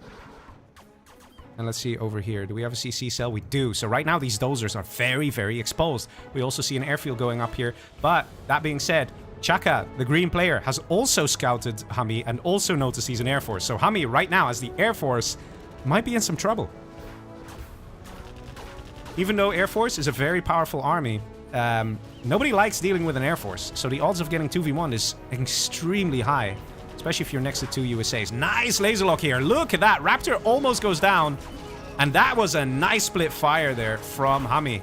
And let's see over here. Do we have a CC cell? We do. So right now these dozers are very, very exposed. We also see an airfield going up here. But that being said, ChaKa, the green player, has also scouted HuMMi and also noticed he's an Air Force. So HuMMi right now as the Air Force might be in some trouble. Even though Air Force is a very powerful army, nobody likes dealing with an Air Force. So the odds of getting 2v1 is extremely high. Especially if you're next to 2 USAs. Nice laser lock here. Look at that. Raptor almost goes down. And that was a nice split fire there from HuMMi.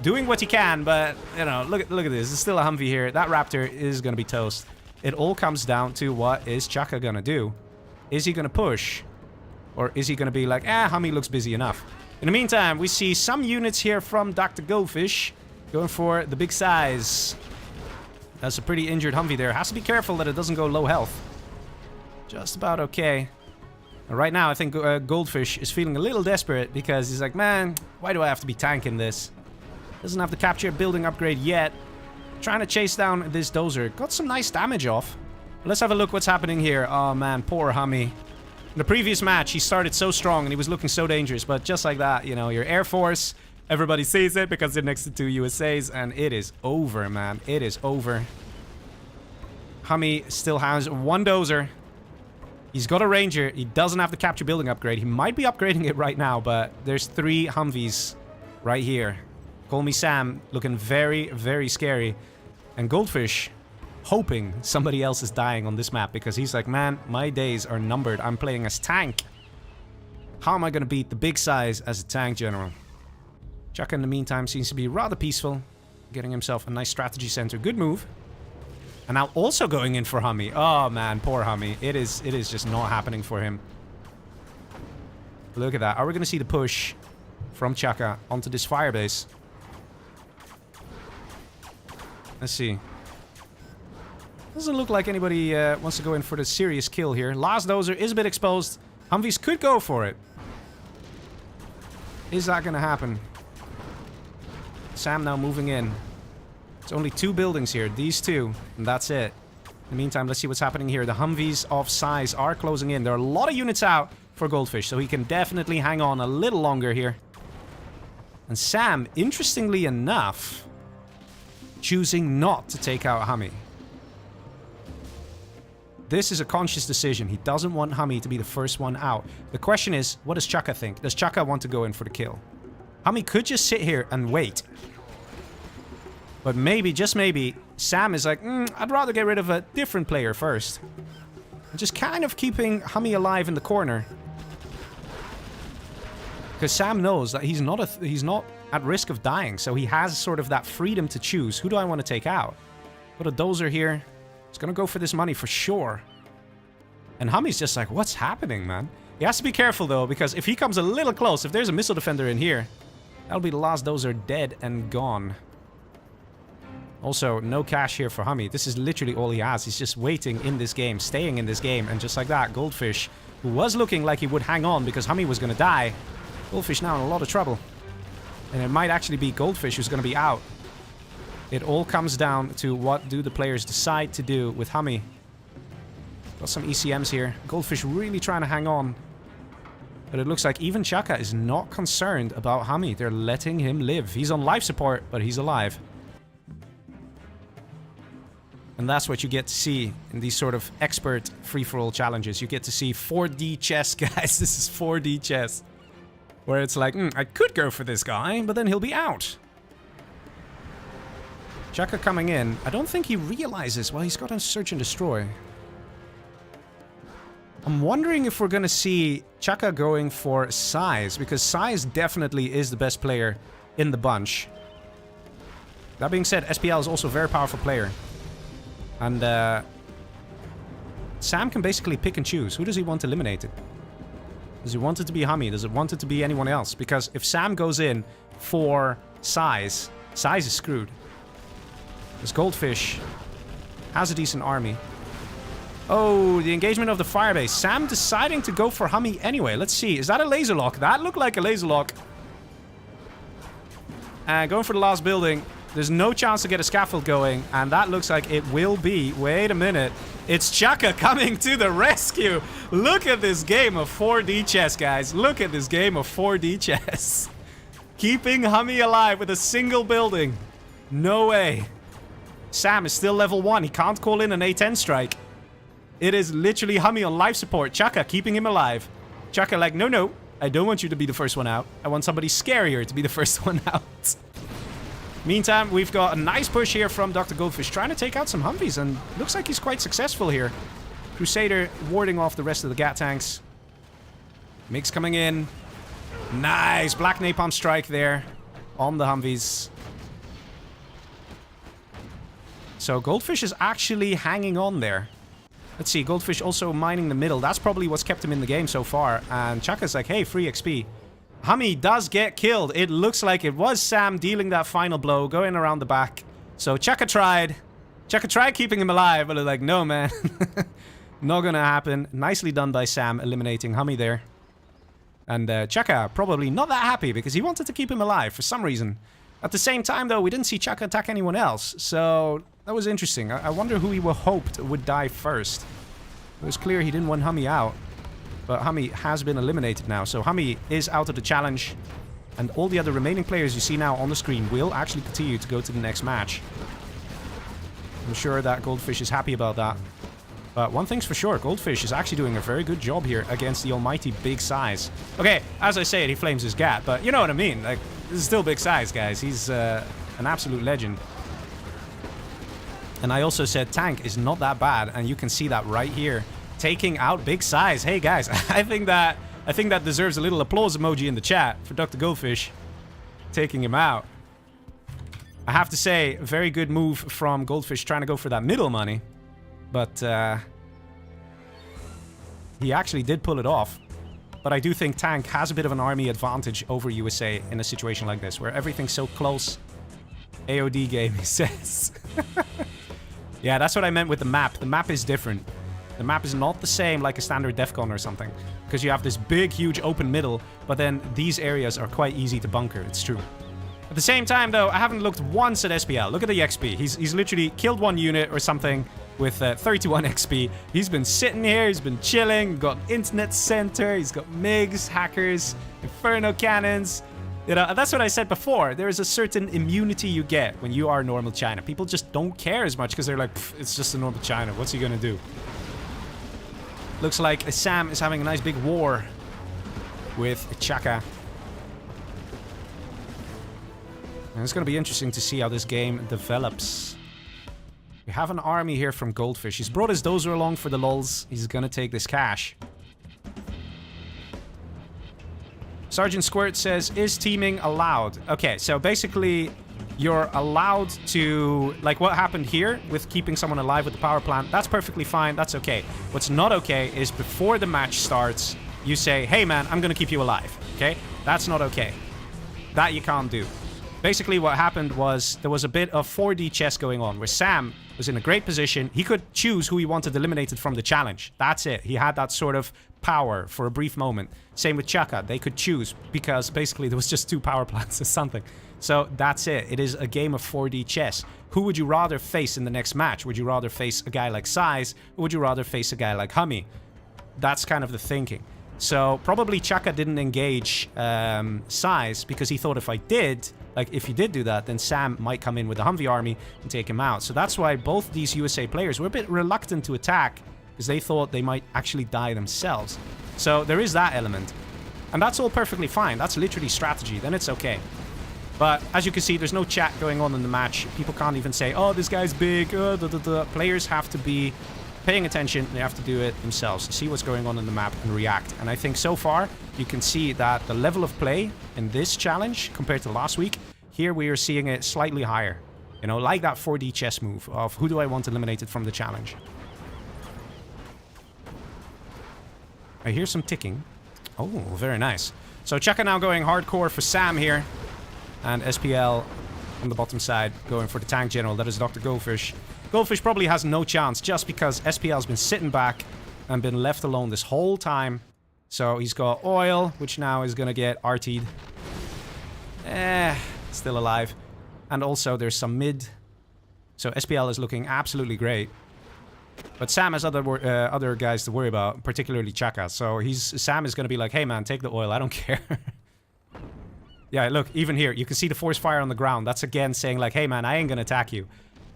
Doing what he can, but, you know, look at this. It's still a Humvee here. That Raptor is going to be toast. It all comes down to what is ChaKa going to do. Is he going to push? Or is he going to be like, HuMMi looks busy enough? In the meantime, we see some units here from Dr. Goldfish going for the big size. That's a pretty injured Humvee there. Has to be careful that it doesn't go low health. Just about okay. And right now, I think Goldfish is feeling a little desperate because he's like, man, why do I have to be tanking this? Doesn't have the capture building upgrade yet. Trying to chase down this dozer. Got some nice damage off. Let's have a look what's happening here. Oh man, poor HuMMi. In the previous match, he started so strong and he was looking so dangerous. But just like that, you know, your Air Force, everybody sees it because they're next to 2 USAs. And it is over, man. It is over. HuMMi still has 1 dozer. He's got a Ranger. He doesn't have the capture building upgrade. He might be upgrading it right now, but there's 3 Humvees right here. CallMeSam looking very, very scary. And Goldfish hoping somebody else is dying on this map because he's like, man, my days are numbered. I'm playing as tank. How am I going to beat the big size as a tank general? ChaKa in the meantime seems to be rather peaceful. Getting himself a nice strategy center. Good move. And now also going in for HuMMi. Oh man, poor HuMMi. It is just not happening for him. Look at that. Are we going to see the push from ChaKa onto this firebase? Let's see. Doesn't look like anybody wants to go in for the serious kill here. Last dozer is a bit exposed. Humvees could go for it. Is that going to happen? Sam now moving in. It's only 2 buildings here. These 2. And that's it. In the meantime, let's see what's happening here. The Humvees of size are closing in. There are a lot of units out for Goldfish. So he can definitely hang on a little longer here. And Sam, interestingly enough, choosing not to take out HuMMi. This is a conscious decision. He doesn't want HuMMi to be the first one out. The question is, what does ChaKa think? Does ChaKa want to go in for the kill? HuMMi could just sit here and wait. But maybe, just maybe, Sam is like, I'd rather get rid of a different player first. And just kind of keeping HuMMi alive in the corner. Because Sam knows that he's not at risk of dying. So he has sort of that freedom to choose. Who do I want to take out? Got a dozer here. He's gonna go for this money for sure. And HuMMi's just like, what's happening, man? He has to be careful, though, because if he comes a little close, if there's a missile defender in here, that'll be the last dozer dead and gone. Also, no cash here for HuMMi. This is literally all he has. He's just waiting in this game, staying in this game. And just like that, Goldfish, who was looking like he would hang on because HuMMi was gonna die. Goldfish now in a lot of trouble. And it might actually be Goldfish who's gonna be out. It all comes down to what do the players decide to do with HuMMi. Got some ECMs here. Goldfish really trying to hang on. But it looks like even ChaKa is not concerned about HuMMi. They're letting him live. He's on life support, but he's alive. And that's what you get to see in these sort of expert free-for-all challenges. You get to see 4D chess, guys. This is 4D chess. Where it's like, I could go for this guy, but then he'll be out. ChaKa coming in. I don't think he realizes. Well, he's got a search and destroy. I'm wondering if we're going to see ChaKa going for size. Because size definitely is the best player in the bunch. That being said, SPL is also a very powerful player. And Sam can basically pick and choose. Who does he want eliminated? Does he want it to be HuMMi? Does it want it to be anyone else? Because if Sam goes in for size, size is screwed. This Goldfish has a decent army. Oh, the engagement of the firebase. Sam deciding to go for HuMMi anyway. Let's see. Is that a laser lock? That looked like a laser lock. And going for the last building. There's no chance to get a scaffold going. And that looks like it will be. Wait a minute. It's ChaKa coming to the rescue. Look at this game of 4D chess, guys. Look at this game of 4D chess. Keeping HuMMi alive with a single building. No way. Sam is still level 1. He can't call in an A10 strike. It is literally HuMMi on life support. ChaKa keeping him alive. ChaKa like, no. I don't want you to be the first one out. I want somebody scarier to be the first one out. Meantime, we've got a nice push here from Dr. Goldfish. Trying to take out some Humvees. And looks like he's quite successful here. Crusader warding off the rest of the Gat tanks. Mix coming in. Nice. Black Napalm strike there. On the Humvees. So Goldfish is actually hanging on there. Let's see, Goldfish also mining the middle. That's probably what's kept him in the game so far. And ChaKa's like, hey, free XP. HuMMi does get killed. It looks like it was Sam dealing that final blow, going around the back. So ChaKa tried. ChaKa tried keeping him alive, but they're like, no, man. Not gonna happen. Nicely done by Sam, eliminating HuMMi there. And ChaKa probably not that happy because he wanted to keep him alive for some reason. At the same time, though, we didn't see ChaKa attack anyone else. So that was interesting. I wonder who he hoped would die first. It was clear he didn't want HuMMi out. But HuMMi has been eliminated now. So HuMMi is out of the challenge. And all the other remaining players you see now on the screen will actually continue to go to the next match. I'm sure that Goldfish is happy about that. But one thing's for sure, Goldfish is actually doing a very good job here against the almighty big size. Okay, as I say it, he flames his gat, but you know what I mean. Like, this is still big size, guys. He's an absolute legend. And I also said tank is not that bad, and you can see that right here. Taking out big size. Hey, guys, I think that deserves a little applause emoji in the chat for Dr. Goldfish taking him out. I have to say, very good move from Goldfish trying to go for that middle money. But he actually did pull it off. But I do think Tank has a bit of an army advantage over USA in a situation like this, where everything's so close. AOD game, he says. Yeah, that's what I meant with the map. The map is different. The map is not the same like a standard DEFCON or something. Because you have this big, huge open middle, but then these areas are quite easy to bunker. It's true. At the same time, though, I haven't looked once at SPL. Look at the XP. He's literally killed one unit or something with 31 XP. He's been sitting here. He's been chilling. Got internet center. He's got MiGs, hackers, inferno cannons. You know, that's what I said before. There is a certain immunity you get when you are normal China. People just don't care as much because they're like, it's just a normal China. What's he gonna do? Looks like Sam is having a nice big war with ChaKa. And it's going to be interesting to see how this game develops. We have an army here from Goldfish. He's brought his dozer along for the lulz. He's going to take this cash. Sergeant Squirt says, is teaming allowed? Okay, so basically, you're allowed to... Like what happened here with keeping someone alive with the power plant, that's perfectly fine. That's okay. What's not okay is before the match starts, you say, hey man, I'm going to keep you alive. Okay? That's not okay. That you can't do. Basically, what happened was there was a bit of 4D chess going on where Sam was in a great position. He could choose who he wanted eliminated from the challenge. That's it. He had that sort of power for a brief moment. Same with ChaKa. They could choose because basically there was just 2 power plants or something. So that's it. It is a game of 4D chess. Who would you rather face in the next match? Would you rather face a guy like Size, or would you rather face a guy like HuMMi? That's kind of the thinking. So probably ChaKa didn't engage Size because he thought if I did... Like, if he did do that, then Sam might come in with the Humvee army and take him out. So that's why both these USA players were a bit reluctant to attack, because they thought they might actually die themselves. So there is that element. And that's all perfectly fine. That's literally strategy. Then it's okay. But as you can see, there's no chat going on in the match. People can't even say, oh, this guy's big. Players have to be paying attention. They have to do it themselves. See what's going on in the map and react. And I think so far, you can see that the level of play in this challenge compared to last week, here we are seeing it slightly higher. You know, like that 4D chess move of who do I want eliminated from the challenge. I hear some ticking. Oh, very nice. So ChaKa now going hardcore for Sam here. And SPL on the bottom side going for the tank general. That is Dr. Goldfish. Goldfish probably has no chance just because SPL's been sitting back and been left alone this whole time. So he's got oil, which now is going to get RT'd. Still alive. And also there's some mid. So SPL is looking absolutely great. But Sam has other guys to worry about, particularly ChaKa. So Sam is going to be like, hey man, take the oil, I don't care. Yeah, look, even here, you can see the force fire on the ground. That's again saying like, hey man, I ain't going to attack you.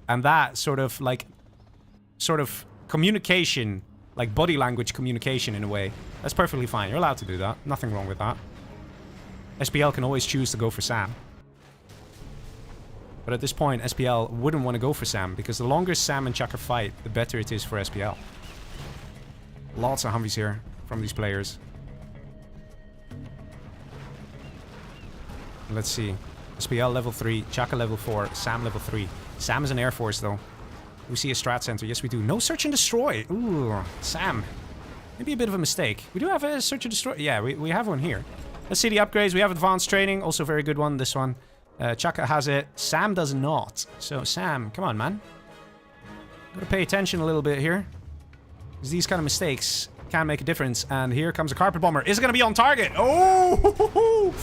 And that sort of communication, like body language communication in a way, that's perfectly fine. You're allowed to do that. Nothing wrong with that. SPL can always choose to go for Sam. But at this point, SPL wouldn't want to go for Sam, because the longer Sam and ChaKa fight, the better it is for SPL. Lots of Humvees here from these players. Let's see. SPL level 3, ChaKa level 4, Sam level 3. Sam is an Air Force though. We see a strat center. Yes, we do. No search and destroy. Ooh, Sam. Maybe a bit of a mistake. We do have a search and destroy. Yeah, we have one here. Let's see the upgrades. We have advanced training. Also a very good one, this one. ChaKa has it. Sam does not. So, Sam, come on, man. Gotta pay attention a little bit here. Because these kind of mistakes can make a difference. And here comes a carpet bomber. Is it gonna be on target? Oh!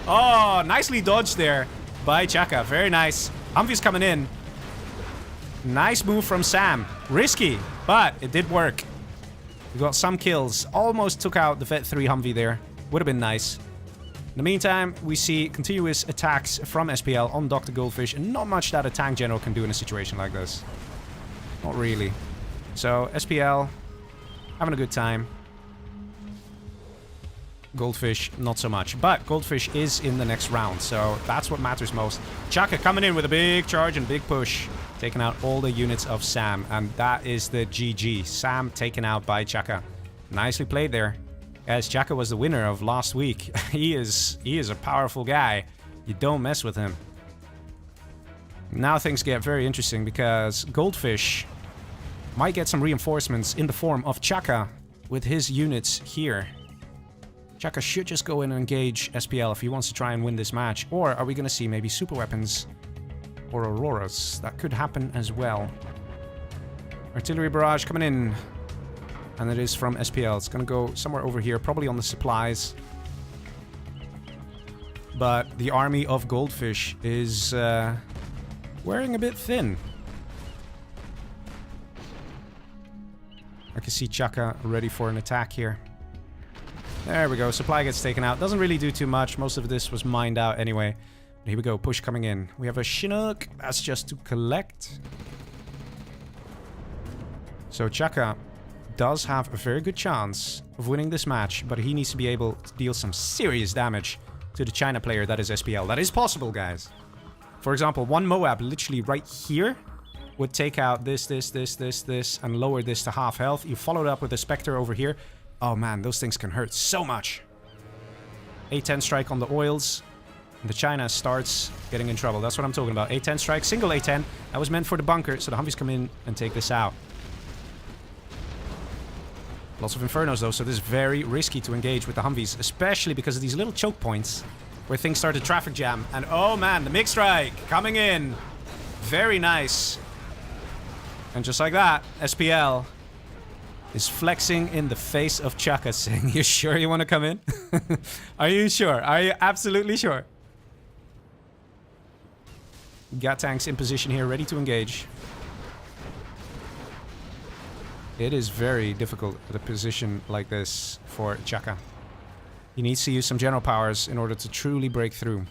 Oh, nicely dodged there by ChaKa. Very nice. HuMMi's coming in. Nice move from Sam. Risky, but it did work. We got some kills. Almost took out the Vet 3 HuMMi there. Would have been nice. In the meantime, we see continuous attacks from SPL on Dr. Goldfish, and not much that a tank general can do in a situation like this. Not really. So, SPL, having a good time. Goldfish, not so much. But Goldfish is in the next round, so that's what matters most. ChaKa coming in with a big charge and big push. Taking out all the units of Sam, and that is the GG. Sam taken out by ChaKa. Nicely played there. As ChaKa was the winner of last week. He is a powerful guy. You don't mess with him. Now things get very interesting because Goldfish might get some reinforcements in the form of ChaKa with his units here. ChaKa should just go in and engage SPL if he wants to try and win this match. Or are we going to see maybe super weapons or Auroras? That could happen as well. Artillery barrage coming in. And it is from SPL. It's going to go somewhere over here, probably on the supplies. But the army of Goldfish is wearing a bit thin. I can see ChaKa ready for an attack here. There we go. Supply gets taken out. Doesn't really do too much. Most of this was mined out anyway. Here we go. Push coming in. We have a Chinook. That's just to collect. So ChaKa does have a very good chance of winning this match, but he needs to be able to deal some serious damage to the China player that is SPL. That is possible, guys. For example, one Moab literally right here would take out this, and lower this to half health. You follow it up with a Spectre over here. Oh man, those things can hurt so much. A10 strike on the oils. And the China starts getting in trouble. That's what I'm talking about. A10 strike, single A10. That was meant for the bunker, so the HuMMis come in and take this out. Lots of Infernos though, so this is very risky to engage with the HuMMis, especially because of these little choke points where things start to traffic jam. And oh man, the MiG strike coming in. Very nice. And just like that, SPL is flexing in the face of ChaKa, saying, "You sure you want to come in?" Are you sure? Are you absolutely sure? Got tanks in position here, ready to engage. It is very difficult at a position like this for ChaKa. He needs to use some general powers in order to truly break through.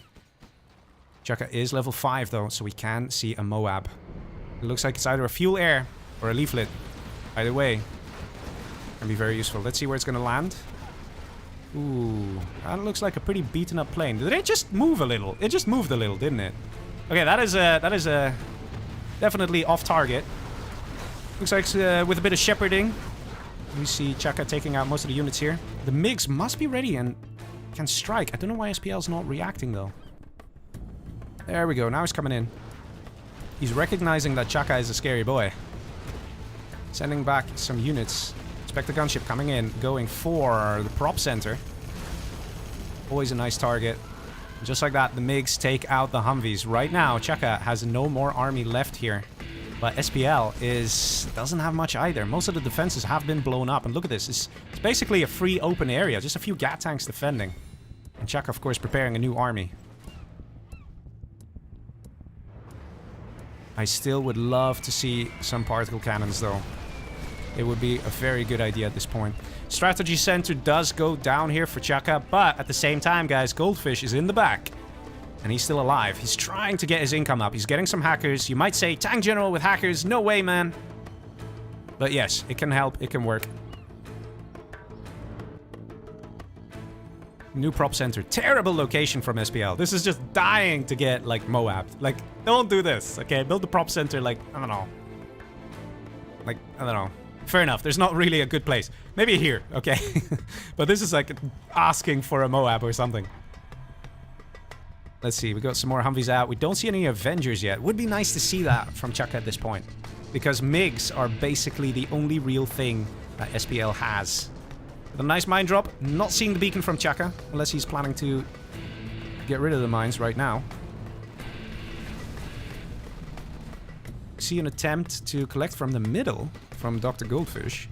ChaKa is level 5 though, so we can see a Moab. It looks like it's either a fuel air or a leaflet. Either way, can be very useful. Let's see where it's going to land. Ooh, that looks like a pretty beaten up plane. Did it just move a little? It just moved a little, didn't it? Okay, that is definitely off target. Looks like with a bit of shepherding, we see ChaKa taking out most of the units here. The MiGs must be ready and can strike. I don't know why SPL's not reacting though. There we go. Now he's coming in. He's recognizing that ChaKa is a scary boy. Sending back some units. Expect the gunship coming in, going for the prop center. Always a nice target. Just like that, the MiGs take out the HuMMis. Right now, ChaKa has no more army left here. But SPL doesn't have much either. Most of the defenses have been blown up. And look at this. It's basically a free open area. Just a few GAT tanks defending. And ChaKa, of course, preparing a new army. I still would love to see some particle cannons, though. It would be a very good idea at this point. Strategy center does go down here for ChaKa. But at the same time, guys, Goldfish is in the back. And he's still alive. He's trying to get his income up. He's getting some hackers. You might say, tank general with hackers. No way, man. But yes, it can help. It can work. New prop center. Terrible location from SPL. This is just dying to get, like, Moab. Like, don't do this, okay? Build the prop center, like, I don't know. Like, I don't know. Fair enough. There's not really a good place. Maybe here, okay? But this is, like, asking for a Moab or something. Let's see, we got some more HuMMis out. We don't see any Avengers yet. Would be nice to see that from ChaKa at this point. because MiGs are basically the only real thing that SPL has. With a nice mine drop. Not seeing the beacon from ChaKa, unless he's planning to get rid of the mines right now. See an attempt to collect from the middle from Dr. Goldfish.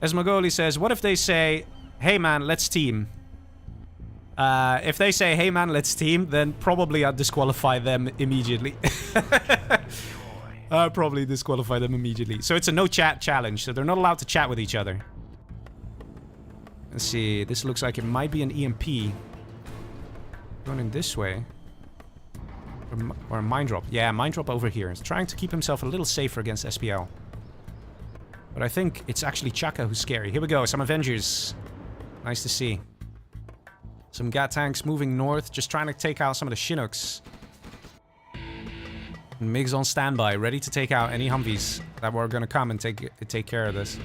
Esmagoli says, what if they say, hey man, let's team? If they say, hey man, let's team, then probably I'll disqualify them immediately. I'll probably disqualify them immediately. So it's a no chat challenge, so they're not allowed to chat with each other. Let's see, this looks like it might be an EMP. Going in this way. Or a mine drop. Yeah, mine drop over here. He's trying to keep himself a little safer against SPL. But I think it's actually ChaKa who's scary. Here we go, some Avengers. Nice to see. Some Gat tanks moving north, just trying to take out some of the Chinooks. And MiGs on standby, ready to take out any Humvees that were gonna come and take care of this.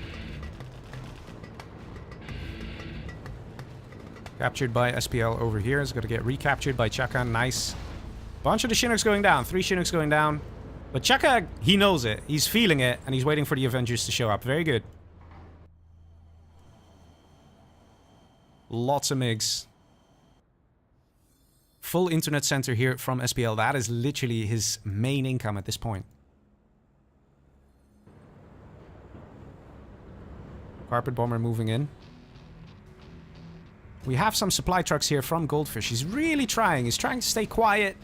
Captured by SPL over here. Is going to get recaptured by ChaKa. Nice. Bunch of the Chinooks going down. 3 Chinooks going down. But ChaKa, he knows it. He's feeling it. And he's waiting for the Avengers to show up. Very good. Lots of MiGs. Full internet center here from SPL. That is literally his main income at this point. Carpet bomber moving in. We have some supply trucks here from Goldfish. He's really trying. He's trying to stay quiet.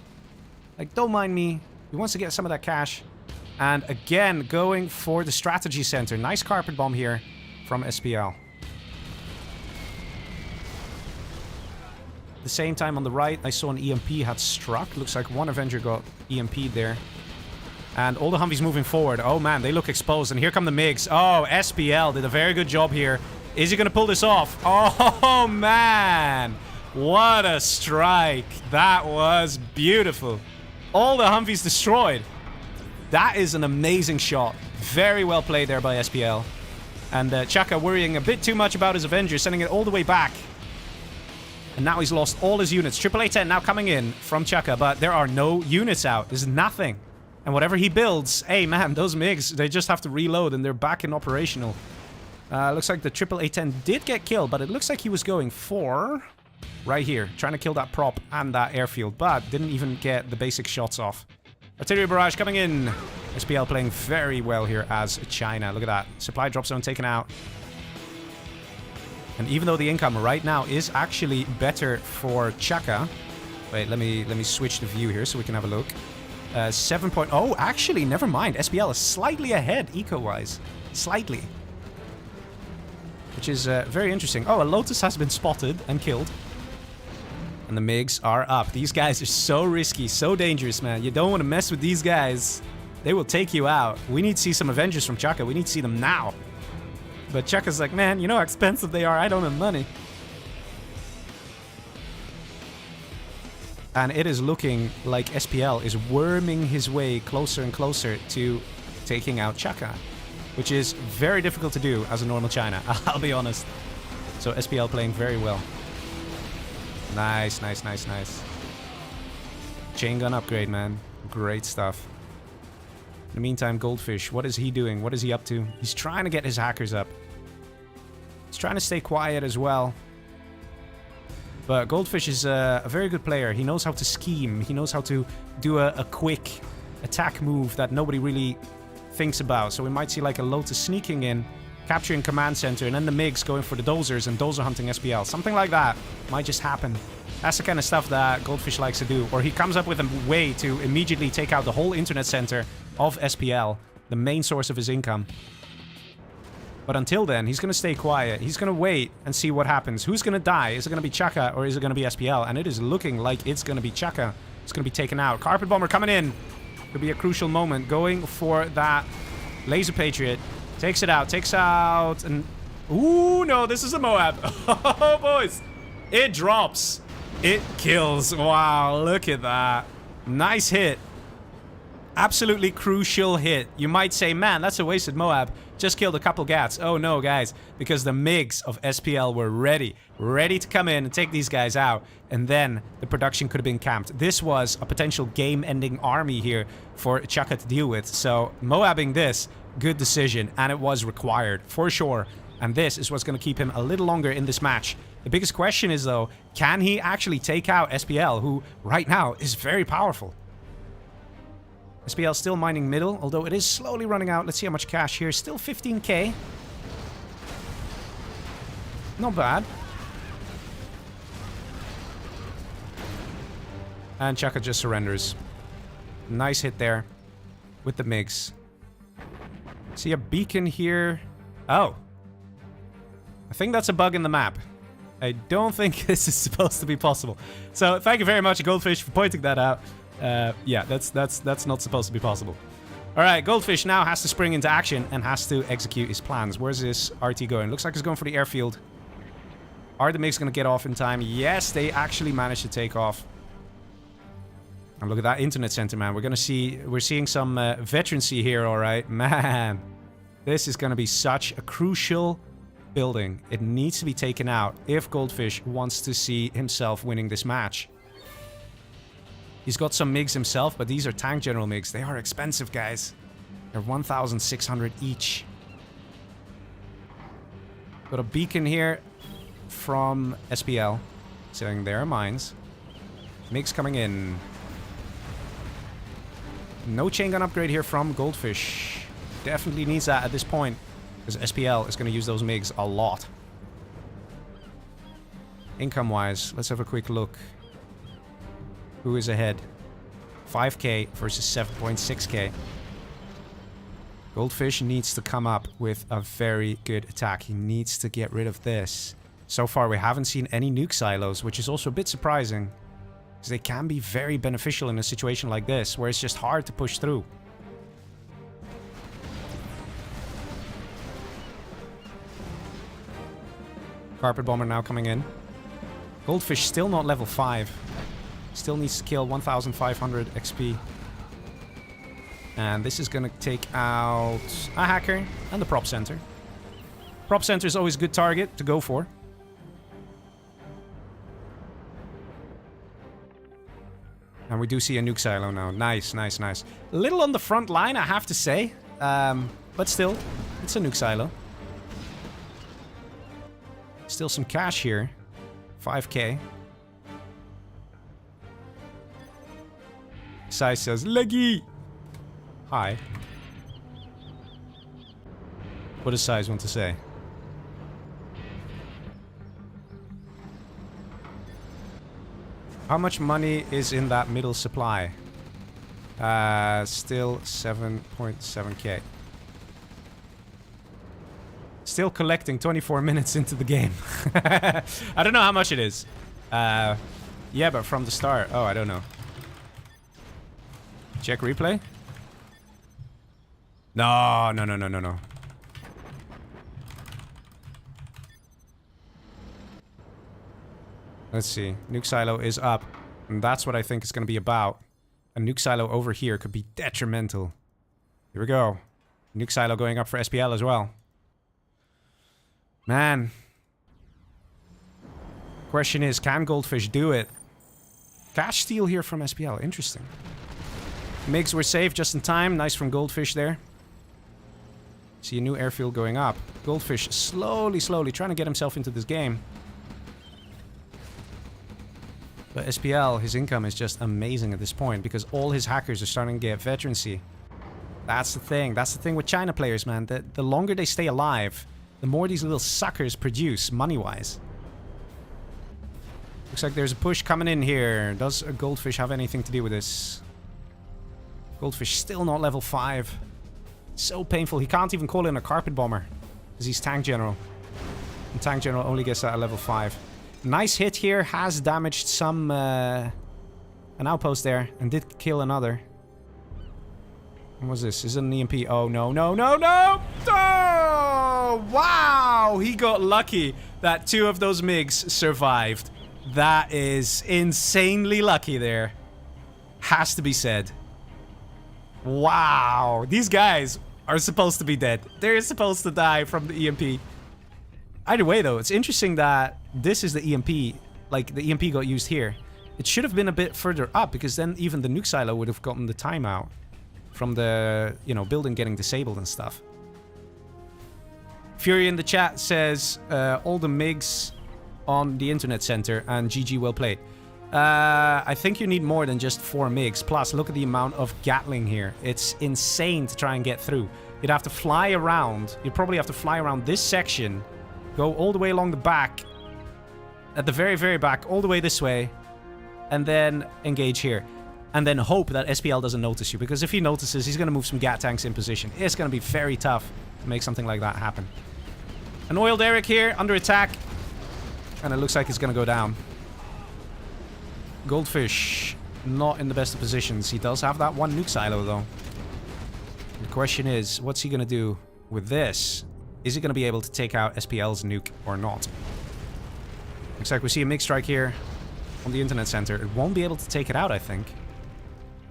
Like, don't mind me. He wants to get some of that cash. And again, going for the strategy center. Nice carpet bomb here from SPL. At the same time on the right, I saw an EMP had struck. Looks like one Avenger got EMP'd there. And all the Humvees moving forward. Oh man, they look exposed. And here come the MiGs. Oh, SPL did a very good job here. Is he going to pull this off? Oh, man. What a strike. That was beautiful. All the Humvees destroyed. That is an amazing shot. Very well played there by SPL. And ChaKa worrying a bit too much about his Avengers, sending it all the way back. And now he's lost all his units. AAA-10 now coming in from ChaKa, but there are no units out. There's nothing. And whatever he builds, hey, man, those MiGs, they just have to reload and they're back in operational. Looks like the AAA-10 did get killed, but it looks like he was going for... right here, trying to kill that prop and that airfield, but didn't even get the basic shots off. Artillery barrage coming in. SPL playing very well here as China. Look at that. Supply drop zone taken out. And even though the income right now is actually better for ChaKa... Wait, let me switch the view here so we can have a look. 7.0. Oh, actually, never mind. SPL is slightly ahead eco-wise. Slightly. Which is very interesting. Oh, a Lotus has been spotted and killed. And the MiGs are up. These guys are so risky, so dangerous, man. You don't want to mess with these guys. They will take you out. We need to see some Avengers from ChaKa. We need to see them now. But ChaKa's like, man, you know how expensive they are. I don't have money. And it is looking like SPL is worming his way closer and closer to taking out ChaKa. Which is very difficult to do as a normal China, I'll be honest. So SPL playing very well. Nice, nice, nice, nice. Chain gun upgrade, man. Great stuff. In the meantime, Goldfish, what is he doing? What is he up to? He's trying to get his hackers up. He's trying to stay quiet as well. But Goldfish is a very good player. He knows how to scheme. He knows how to do a quick attack move that nobody really thinks about. So we might see like a Lotus sneaking in, capturing command center, and then the MiGs going for the dozers and dozer hunting SPL. Something like that might just happen. That's the kind of stuff that Goldfish likes to do. Or he comes up with a way to immediately take out the whole internet center of SPL, the main source of his income. But until then, he's going to stay quiet. He's going to wait and see what happens. Who's going to die? Is it going to be ChaKa or is it going to be SPL? And it is looking like it's going to be ChaKa. It's going to be taken out. Carpet bomber coming in. Could be a crucial moment. Going for that laser patriot. Takes it out. Takes out. And ooh, no, this is a Moab. Oh, boys. It drops. It kills. Wow, look at that. Nice hit. Absolutely crucial hit. You might say, man, that's a wasted Moab. Just killed a couple gats. Oh no, guys. Because the MiGs of SPL were ready. Ready to come in and take these guys out. And then the production could have been camped. This was a potential game-ending army here for ChaKa to deal with. So Moabbing this, good decision. And it was required, for sure. And this is what's going to keep him a little longer in this match. The biggest question is, though, can he actually take out SPL, who right now is very powerful? SPL still mining middle, although it is slowly running out. Let's see how much cash here. Still 15k. Not bad. And ChaKa just surrenders. Nice hit there with the MiGs. See a beacon here. Oh. I think that's a bug in the map. I don't think this is supposed to be possible. So thank you very much, Goldfish, for pointing that out. Yeah, that's not supposed to be possible. Alright, Goldfish now has to spring into action and has to execute his plans. Where's this RT going? Looks like he's going for the airfield. Are the MiGs going to get off in time? Yes, they actually managed to take off. And look at that internet center, man. We're seeing some veterancy here, alright. Man, this is going to be such a crucial building. It needs to be taken out if Goldfish wants to see himself winning this match. He's got some MiGs himself, but these are tank general MiGs. They are expensive, guys. They're 1,600 each. Got a beacon here from SPL saying there are mines. MiGs coming in. No chain gun upgrade here from Goldfish. Definitely needs that at this point, because SPL is going to use those MiGs a lot. Income-wise, let's have a quick look. Who is ahead? 5k versus 7.6k. Goldfish needs to come up with a very good attack. He needs to get rid of this. So far, we haven't seen any nuke silos, which is also a bit surprising, because they can be very beneficial in a situation like this, where it's just hard to push through. Carpet bomber now coming in. Goldfish still not level 5. Still needs to kill 1,500 XP. And this is going to take out a hacker and the prop center. Prop center is always a good target to go for. And we do see a nuke silo now. Nice, nice, nice. A little on the front line, I have to say. But still, it's a nuke silo. Still some cash here. 5k. Sai says, leggy! Hi. What does Sai want to say? How much money is in that middle supply? Still 7.7k. Still collecting 24 minutes into the game. I don't know how much it is. Yeah, but from the start. Oh, I don't know. Check replay? No, no, no, no, no, no. Let's see. Nuke silo is up. And that's what I think it's going to be about. A nuke silo over here could be detrimental. Here we go. Nuke silo going up for SPL as well. Man. Question is, can Goldfish do it? Cash steal here from SPL. Interesting. MiGs were safe just in time. Nice from Goldfish there. See a new airfield going up. Goldfish slowly, slowly trying to get himself into this game. But SPL, his income is just amazing at this point, because all his hackers are starting to get veterancy. That's the thing. That's the thing with China players, man. The longer they stay alive, the more these little suckers produce money-wise. Looks like there's a push coming in here. Does a Goldfish have anything to do with this? Goldfish still not level 5. So painful. He can't even call in a carpet bomber, because he's tank general. And tank general only gets that at level 5. Nice hit here. Has damaged some... an outpost there. And did kill another. What was this? Is it an EMP? Oh, no, no, no, no! Oh! Wow! He got lucky that 2 of those MiGs survived. That is insanely lucky there. Has to be said. Wow. These guys are supposed to be dead. They're supposed to die from the EMP. Either way, though, it's interesting that this is the EMP. Like, the EMP got used here. It should have been a bit further up, because then even the nuke silo would have gotten the timeout from the, you know, building getting disabled and stuff. Fury in the chat says, all the MiGs on the internet center, and GG, well played. I think you need more than just 4 MiGs. Plus, look at the amount of Gatling here. It's insane to try and get through. You'd have to fly around. You'd probably have to fly around this section, go all the way along the back, at the very, very back, all the way this way, and then engage here. And then hope that SPL doesn't notice you, because if he notices, he's going to move some Gat tanks in position. It's going to be very tough to make something like that happen. An oil derrick here, under attack, and it looks like it's going to go down. Goldfish, not in the best of positions. He does have that one nuke silo, though. The question is, what's he going to do with this? Is he going to be able to take out SPL's nuke or not? Looks like we see a MiG strike here on the internet center. It won't be able to take it out, I think.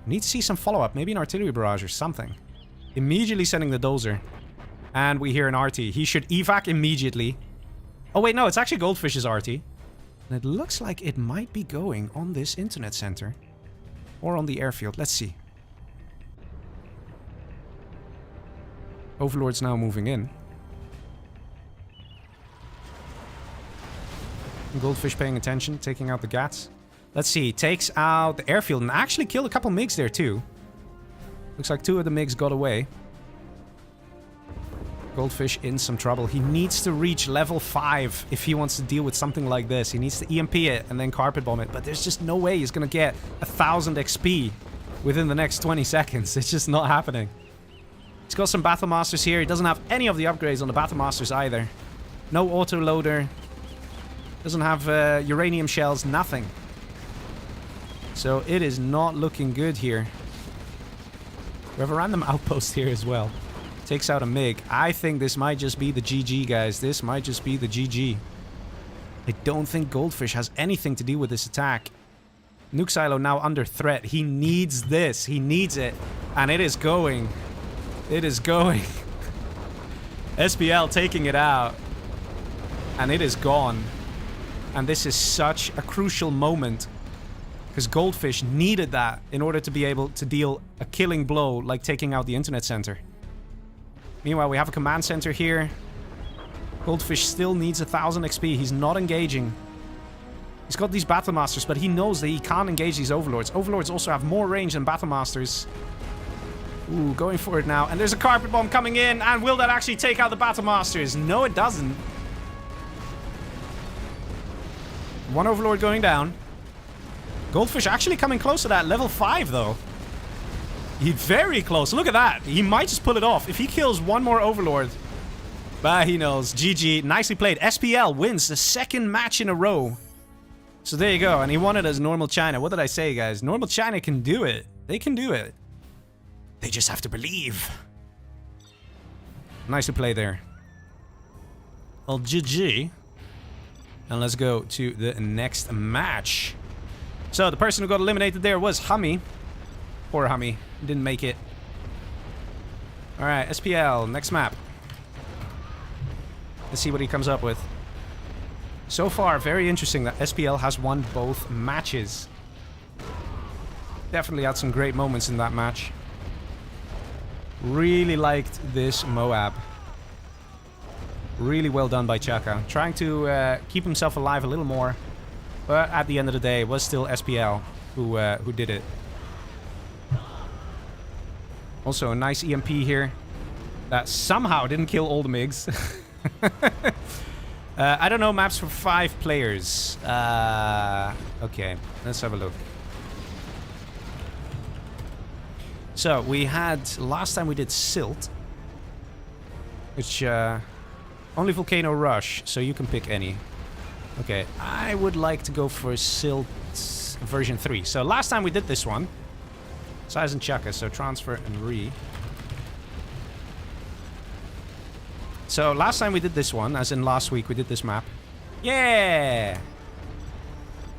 Need to see some follow-up. Maybe an artillery barrage or something. Immediately sending the dozer. And we hear an RT. He should evac immediately. Oh, wait, no. It's actually Goldfish's RT. And it looks like it might be going on this internet center. Or on the airfield. Let's see. Overlord's now moving in. Goldfish paying attention, taking out the Gats. Let's see, takes out the airfield and actually killed a couple MiGs there too. Looks like 2 of the MiGs got away. Goldfish in some trouble. He needs to reach level 5 if he wants to deal with something like this. He needs to EMP it and then carpet bomb it. But there's just no way he's going to get 1,000 XP within the next 20 seconds. It's just not happening. He's got some Battle Masters here. He doesn't have any of the upgrades on the Battle Masters either. No autoloader. Doesn't have uranium shells, nothing. So it is not looking good here. We have a random outpost here as well. Takes out a MiG. I think this might just be the GG, guys. This might just be the GG. I don't think Goldfish has anything to do with this attack. Nuke silo now under threat. He needs this. He needs it. And it is going. It is going. SPL taking it out. And it is gone. And this is such a crucial moment. Because Goldfish needed that in order to be able to deal a killing blow like taking out the internet center. Meanwhile, we have a command center here. Goldfish still needs 1,000 XP. He's not engaging. He's got these Battle Masters, but he knows that he can't engage these Overlords. Overlords also have more range than Battle Masters. Ooh, going for it now. And there's a carpet bomb coming in. And will that actually take out the Battle Masters? No, it doesn't. One Overlord going down. Goldfish actually coming close to that. Level 5, though. He's very close. Look at that. He might just pull it off. If he kills one more Overlord. But he knows. GG. Nicely played. SPL wins the 2nd match in a row. So there you go. And he won it as normal China. What did I say, guys? Normal China can do it. They can do it. They just have to believe. Nicely played there. Well, GG. And let's go to the next match. So the person who got eliminated there was HuMMi. Poor HuMMi. Didn't make it. Alright, SPL. Next map. Let's see what he comes up with. So far, very interesting that SPL has won both matches. Definitely had some great moments in that match. Really liked this Moab. Really well done by ChaKa. Trying to keep himself alive a little more. But at the end of the day, it was still SPL who did it. Also, a nice EMP here. That somehow didn't kill all the MiGs. I don't know, maps for 5 players. Okay, let's have a look. So, we had... Last time we did Sylt. Which... only Volcano Rush, so you can pick any. Okay, I would like to go for Sylt version 3. So last time we did this one. Size and ChaKa, so transfer and re. So last time we did this one, as in last week we did this map. Yeah!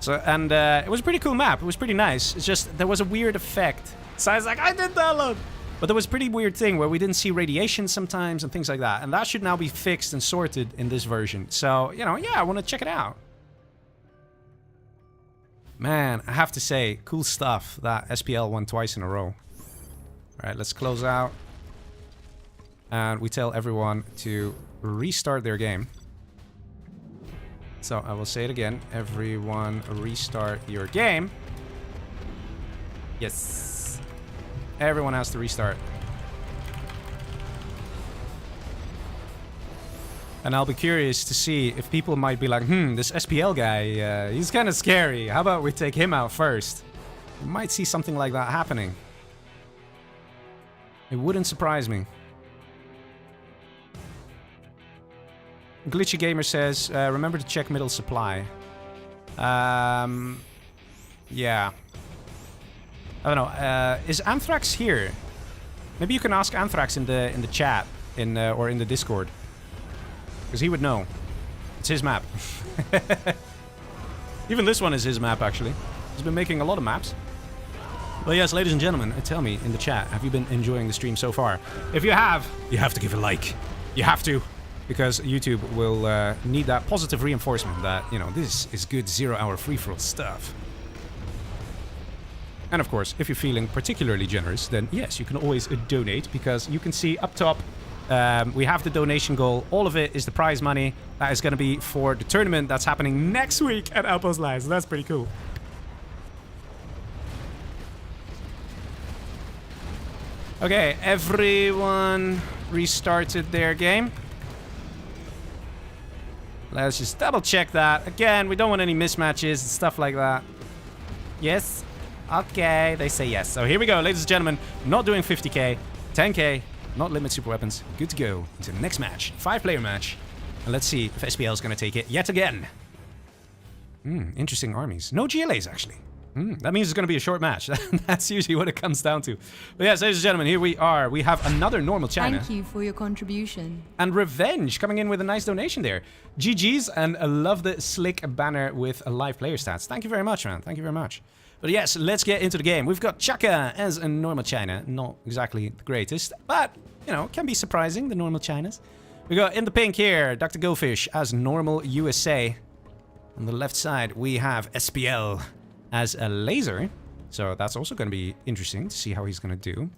So, and it was a pretty cool map. It was pretty nice. It's just, there was a weird effect. So I was like, I did download! But there was a pretty weird thing where we didn't see radiation sometimes and things like that. And that should now be fixed and sorted in this version. So, you know, yeah, I want to check it out. Man, I have to say, cool stuff that SPL won twice in a row. Alright, let's close out. And we tell everyone to restart their game. So I will say it again. Everyone restart your game. Yes. Everyone has to restart. And I'll be curious to see if people might be like, this SPL guy, he's kind of scary. How about we take him out first? You might see something like that happening. It wouldn't surprise me. Glitchy Gamer says, remember to check middle supply. Yeah. I don't know. Is Anthrax here? Maybe you can ask Anthrax in the chat or in the Discord. Because he would know. It's his map. Even this one is his map, actually. He's been making a lot of maps. Well, yes, ladies and gentlemen, tell me in the chat, have you been enjoying the stream so far? If you have to give a like. You have to. Because YouTube will need that positive reinforcement that, you know, this is good 0-hour free-for-all stuff. And of course, if you're feeling particularly generous, then yes, you can always donate, because you can see up top, we have the donation goal. All of it is the prize money. That is going to be for the tournament that's happening next week at Outpost Live. So that's pretty cool. Okay, everyone restarted their game. Let's just double check that. Again, we don't want any mismatches and stuff like that. Yes? Okay, they say yes. So here we go, ladies and gentlemen. Not doing 50k, 10k, not limit super weapons. Good to go into the next match. 5-player match. And let's see if SPL is going to take it yet again. Interesting armies. No GLAs, actually. That means it's going to be a short match. That's usually what it comes down to. But yes, ladies and gentlemen, here we are. We have another normal China. Thank you for your contribution. And Revenge coming in with a nice donation there. GG's, and I love the slick banner with a live player stats. Thank you very much, man. Thank you very much. But yes, let's get into the game. We've got ChaKa as a normal China. Not exactly the greatest, but, you know, can be surprising, the normal Chinas. We got in the pink here, Dr. Goldfish as normal USA. On the left side, we have SPL as a laser. So that's also going to be interesting to see how he's going to do.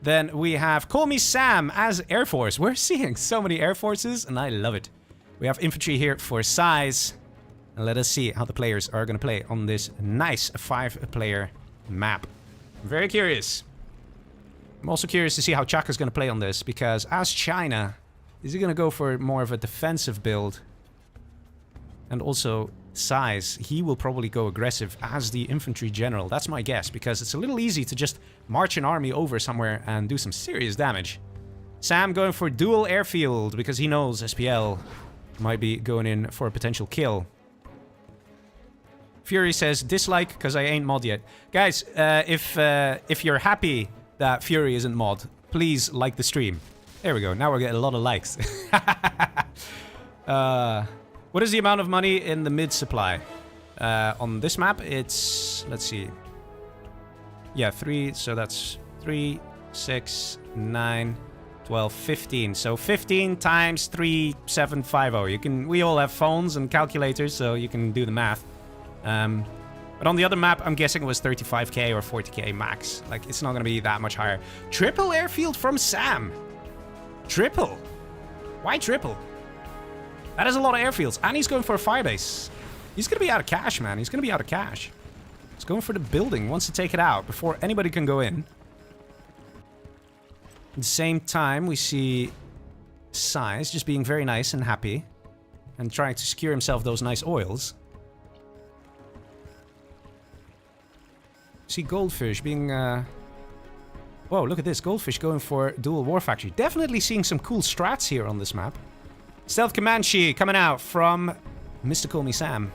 Then we have CallMeSam as Air Force. We're seeing so many Air Forces, and I love it. We have infantry here for size. And let us see how the players are going to play on this nice 5-player map. I'm very curious. I'm also curious to see how ChaKa is going to play on this, because as China, is he going to go for more of a defensive build? And also size, he will probably go aggressive as the infantry general. That's my guess, because it's a little easy to just march an army over somewhere and do some serious damage. Sam going for dual airfield, because he knows SPL might be going in for a potential kill. Fury says, dislike, because I ain't mod yet. Guys, if you're happy that Fury isn't mod, please like the stream. There we go, now we're getting a lot of likes. What is the amount of money in the mid supply? On this map, it's, let's see. Yeah, 3, so that's 3, 6, 9, 12, 15. So 15 times 3750. You can, we all have phones and calculators, so you can do the math. But on the other map, I'm guessing it was 35k or 40k max. Like, it's not going to be that much higher. Triple airfield from Sam. Triple. Why triple? That is a lot of airfields. And he's going for a firebase. He's going to be out of cash, man. He's going to be out of cash. He's going for the building. Wants to take it out before anybody can go in. At the same time, we see Size just being very nice and happy. And trying to secure himself those nice oils. See Goldfish being... Whoa, look at this. Goldfish going for dual war factory. Definitely seeing some cool strats here on this map. Stealth Comanche coming out from Mr. CallMeSam.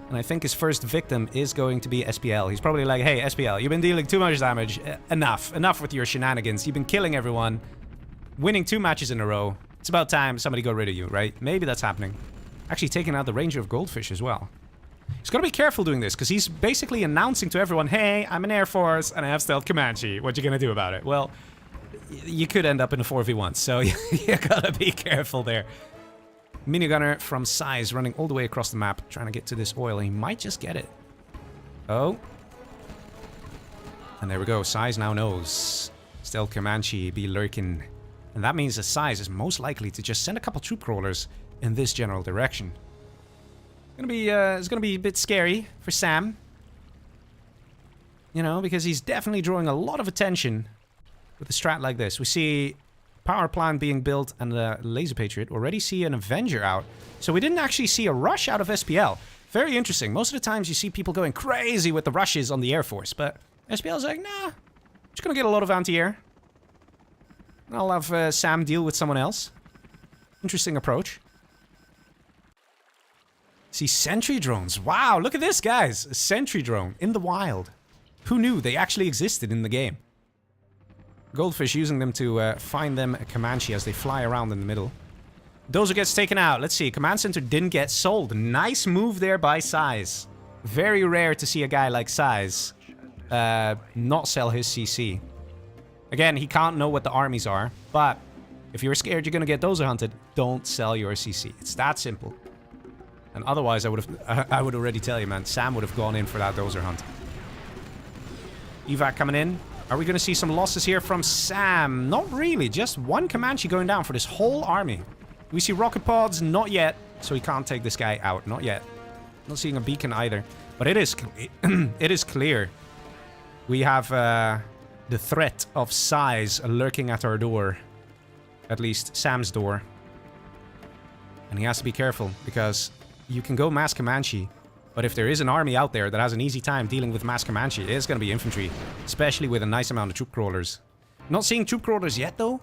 And I think his first victim is going to be SPL. He's probably like, hey, SPL, you've been dealing too much damage. Enough. Enough with your shenanigans. You've been killing everyone. Winning 2 matches in a row. It's about time somebody got rid of you, right? Maybe that's happening. Actually taking out the Ranger of Goldfish as well. He's got to be careful doing this, because he's basically announcing to everyone, hey, I'm an Air Force, and I have Stealth Comanche. What you gonna do about it? Well, you could end up in a 4v1, so you gotta be careful there. Minigunner from Size running all the way across the map, trying to get to this oil. He might just get it. Oh. And there we go. Size now knows. Stealth Comanche be lurking. And that means that Size is most likely to just send a couple troop crawlers in this general direction. It's gonna be a bit scary for Sam. You know, because he's definitely drawing a lot of attention with a strat like this. We see power plant being built and the Laser Patriot. Already see an Avenger out. So we didn't actually see a rush out of SPL. Very interesting. Most of the times you see people going crazy with the rushes on the Air Force, but SPL's like, nah, just gonna get a lot of anti-air. I'll have Sam deal with someone else. Interesting approach. See, sentry drones. Wow, look at this, guys. A sentry drone in the wild. Who knew they actually existed in the game? Goldfish using them to find them a Comanche as they fly around in the middle. Dozer gets taken out. Let's see. Command Center didn't get sold. Nice move there by Size. Very rare to see a guy like Size not sell his CC. Again, he can't know what the armies are, but if you're scared you're gonna get Dozer hunted, don't sell your CC. It's that simple. And otherwise, I would already tell you, man, Sam would have gone in for that Dozer hunt. Evac coming in. Are we gonna see some losses here from Sam? Not really. Just one Comanche going down for this whole army. We see rocket pods, not yet, so he can't take this guy out, not yet. Not seeing a beacon either, but it is it is clear. We have the threat of Size lurking at our door, at least Sam's door, and he has to be careful because you can go mass Comanche, but if there is an army out there that has an easy time dealing with mass Comanche, it's going to be infantry, especially with a nice amount of troop crawlers. Not seeing troop crawlers yet though.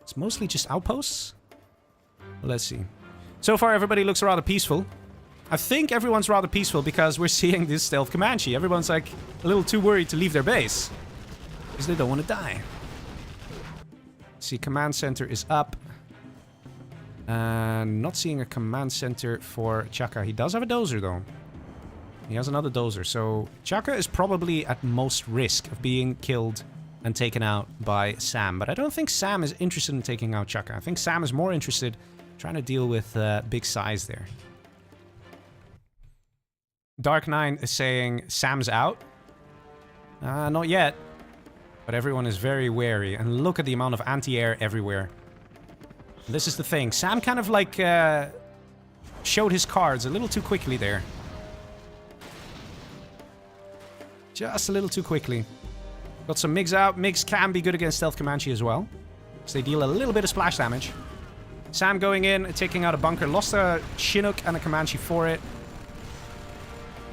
It's mostly just outposts. Let's see. So far, everybody looks rather peaceful. I think everyone's rather peaceful because we're seeing this stealth Comanche. Everyone's like a little too worried to leave their base because they don't want to die. See, command center is up. Not seeing a command center for ChaKa. He does have a dozer though. He has another dozer. So ChaKa is probably at most risk of being killed and taken out by Sam. But I don't think Sam is interested in taking out ChaKa. I think Sam is more interested trying to deal with big Size there. Dark9 is saying Sam's out. Not yet. But everyone is very wary. And look at the amount of anti-air everywhere. This is the thing. Sam kind of like showed his cards a little too quickly there. Just a little too quickly. Got some MiGs out. MiGs can be good against Stealth Comanche as well. So they deal a little bit of splash damage. Sam going in, taking out a bunker. Lost a Chinook and a Comanche for it.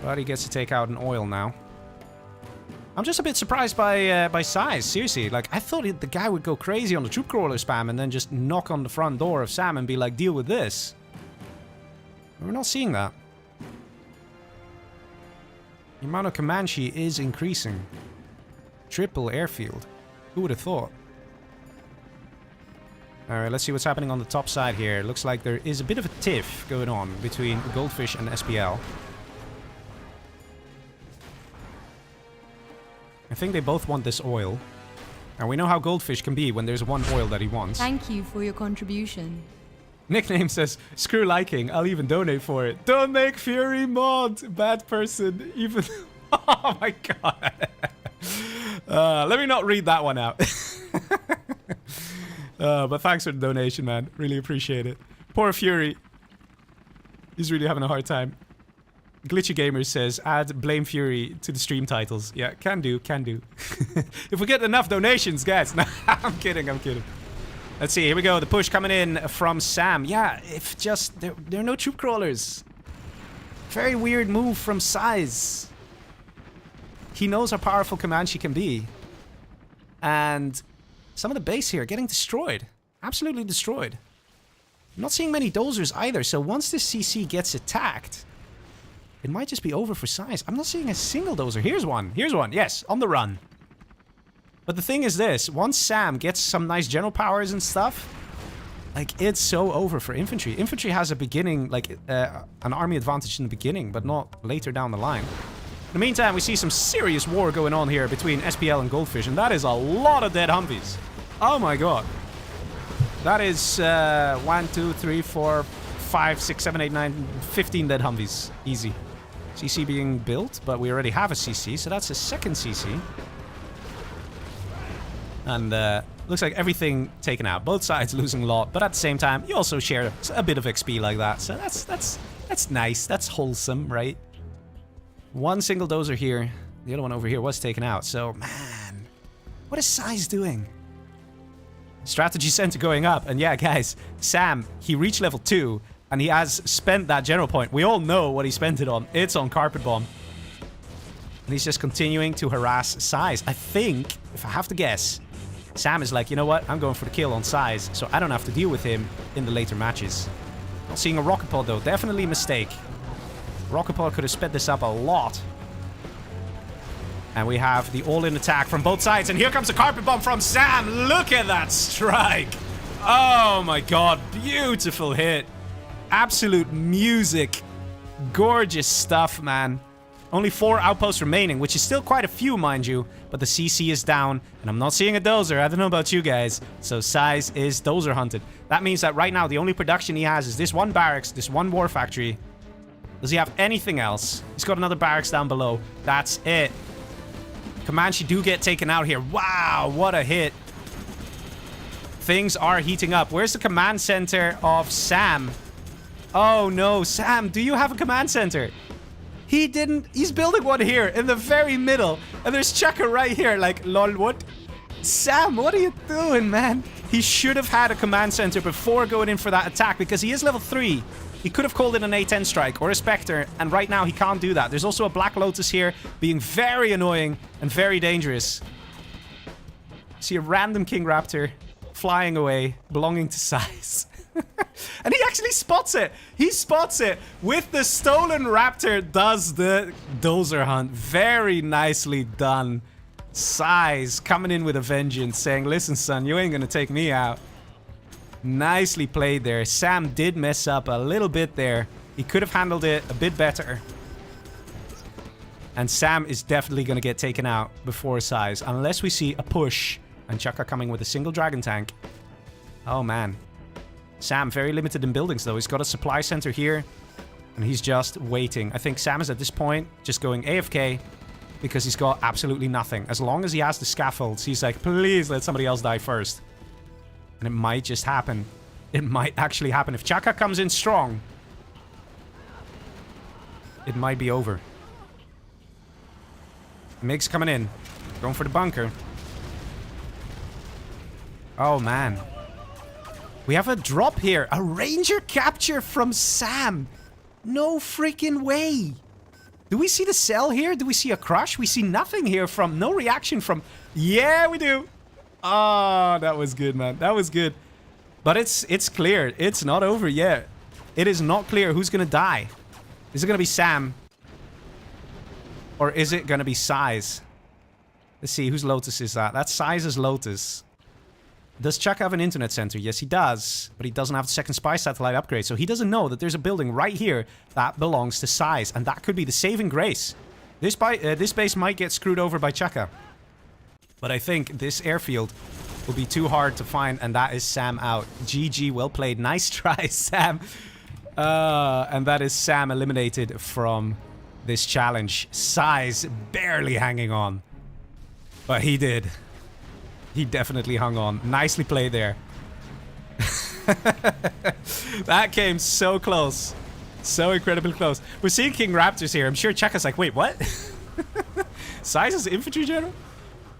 But he gets to take out an oil now. I'm just a bit surprised by Size, seriously. Like, I thought the guy would go crazy on the troop crawler spam and then just knock on the front door of Sam and be like, deal with this. We're not seeing that. The amount of Comanche is increasing. Triple airfield. Who would have thought? Alright, let's see what's happening on the top side here. Looks like there is a bit of a tiff going on between Goldfish and SPL. I think they both want this oil. And we know how Goldfish can be when there's one oil that he wants. Thank you for your contribution. Nickname says, screw liking, I'll even donate for it. Don't make Fury mod, bad person, even... Oh my god. Let me not read that one out. But thanks for the donation, man. Really appreciate it. Poor Fury. He's really having a hard time. Glitchy Gamer says, add Blame Fury to the stream titles. Yeah, can do, can do. If we get enough donations, guys. No, I'm kidding, I'm kidding. Let's see, here we go. The push coming in from Sam. Yeah, if just... There are no troop crawlers. Very weird move from Size. He knows how powerful Comanche can be. And some of the base here getting destroyed. Absolutely destroyed. I'm not seeing many dozers either, so once this CC gets attacked... It might just be over for Size. I'm not seeing a single dozer. Here's one. Here's one. Yes, on the run. But the thing is this. Once Sam gets some nice general powers and stuff, Like, it's so over for infantry. Infantry has a beginning, like, an army advantage in the beginning, but not later down the line. In the meantime, we see some serious war going on here between SPL and Goldfish, and that is a lot of dead Humvees. Oh my god. That is 1, 2, 3, 4, 5, 6, 7, 8, 9, 15 dead Humvees. Easy. CC being built, but we already have a CC, so that's a second CC. And looks like everything taken out. Both sides losing a lot, but at the same time, you also share a bit of XP like that. So that's nice. That's wholesome, right? One single dozer here. The other one over here was taken out. So, man, what is Size doing? Strategy center going up. And yeah, guys, Sam, he reached level 2, and he has spent that general point. We all know what he spent it on. It's on Carpet Bomb. And he's just continuing to harass Size. I think, if I have to guess, Sam is like, you know what? I'm going for the kill on Size, so I don't have to deal with him in the later matches. Not seeing a Rocket Pod, though. Definitely a mistake. Rocket Pod could have sped this up a lot. And we have the all-in attack from both sides. And here comes a Carpet Bomb from Sam. Look at that strike. Oh, my God. Beautiful hit. Absolute music. Gorgeous stuff, man. Only 4 outposts remaining, which is still quite a few, mind you. But the CC is down, and I'm not seeing a dozer. I don't know about you guys. So Size is dozer hunted. That means that right now, the only production he has is this one barracks, this one war factory. Does he have anything else? He's got another barracks down below. That's it. Comanche do get taken out here. Wow, what a hit. Things are heating up. Where's the command center of Sam? Oh, no. Sam, do you have a command center? He didn't. He's building one here in the very middle. And there's ChaKa right here. Like, lol, what? Sam, what are you doing, man? He should have had a command center before going in for that attack because he is level 3. He could have called in an A10 strike or a Spectre. And right now, he can't do that. There's also a Black Lotus here being very annoying and very dangerous. See a random King Raptor flying away, belonging to Size. And he actually spots it. He spots it with the stolen Raptor. Does the dozer hunt. Very nicely done. Size coming in with a vengeance, saying, listen, son, you ain't gonna take me out. Nicely played there. Sam did mess up a little bit there. He could have handled it a bit better. And Sam is definitely gonna get taken out before Size, unless we see a push. And ChaKa coming with a single dragon tank. Oh, man. Sam, very limited in buildings, though. He's got a supply center here. And he's just waiting. I think Sam is, at this point, just going AFK. Because he's got absolutely nothing. As long as he has the scaffolds, he's like, please let somebody else die first. And it might just happen. It might actually happen. If ChaKa comes in strong, it might be over. Mix coming in. Going for the bunker. Oh, man. We have a drop here. A ranger capture from Sam. No freaking way. Do we see the cell here? Do we see a crush? We see nothing here from... No reaction from... Yeah, we do. Oh, that was good, man. That was good. But it's clear. It's not over yet. It is not clear who's going to die. Is it going to be Sam? Or is it going to be Size? Let's see. Whose Lotus is that? That's Size's Lotus. Does ChaKa have an internet center? Yes, he does. But he doesn't have the second spy satellite upgrade. So he doesn't know that there's a building right here that belongs to Size. And that could be the saving grace. This base might get screwed over by ChaKa. But I think this airfield will be too hard to find. And that is Sam out. GG, well played. Nice try, Sam. And that is Sam eliminated from this challenge. Size barely hanging on. But he did. He definitely hung on. Nicely played there. That came so close. So incredibly close. We're seeing King Raptors here. I'm sure ChaKa's like, wait, what? Size is infantry general?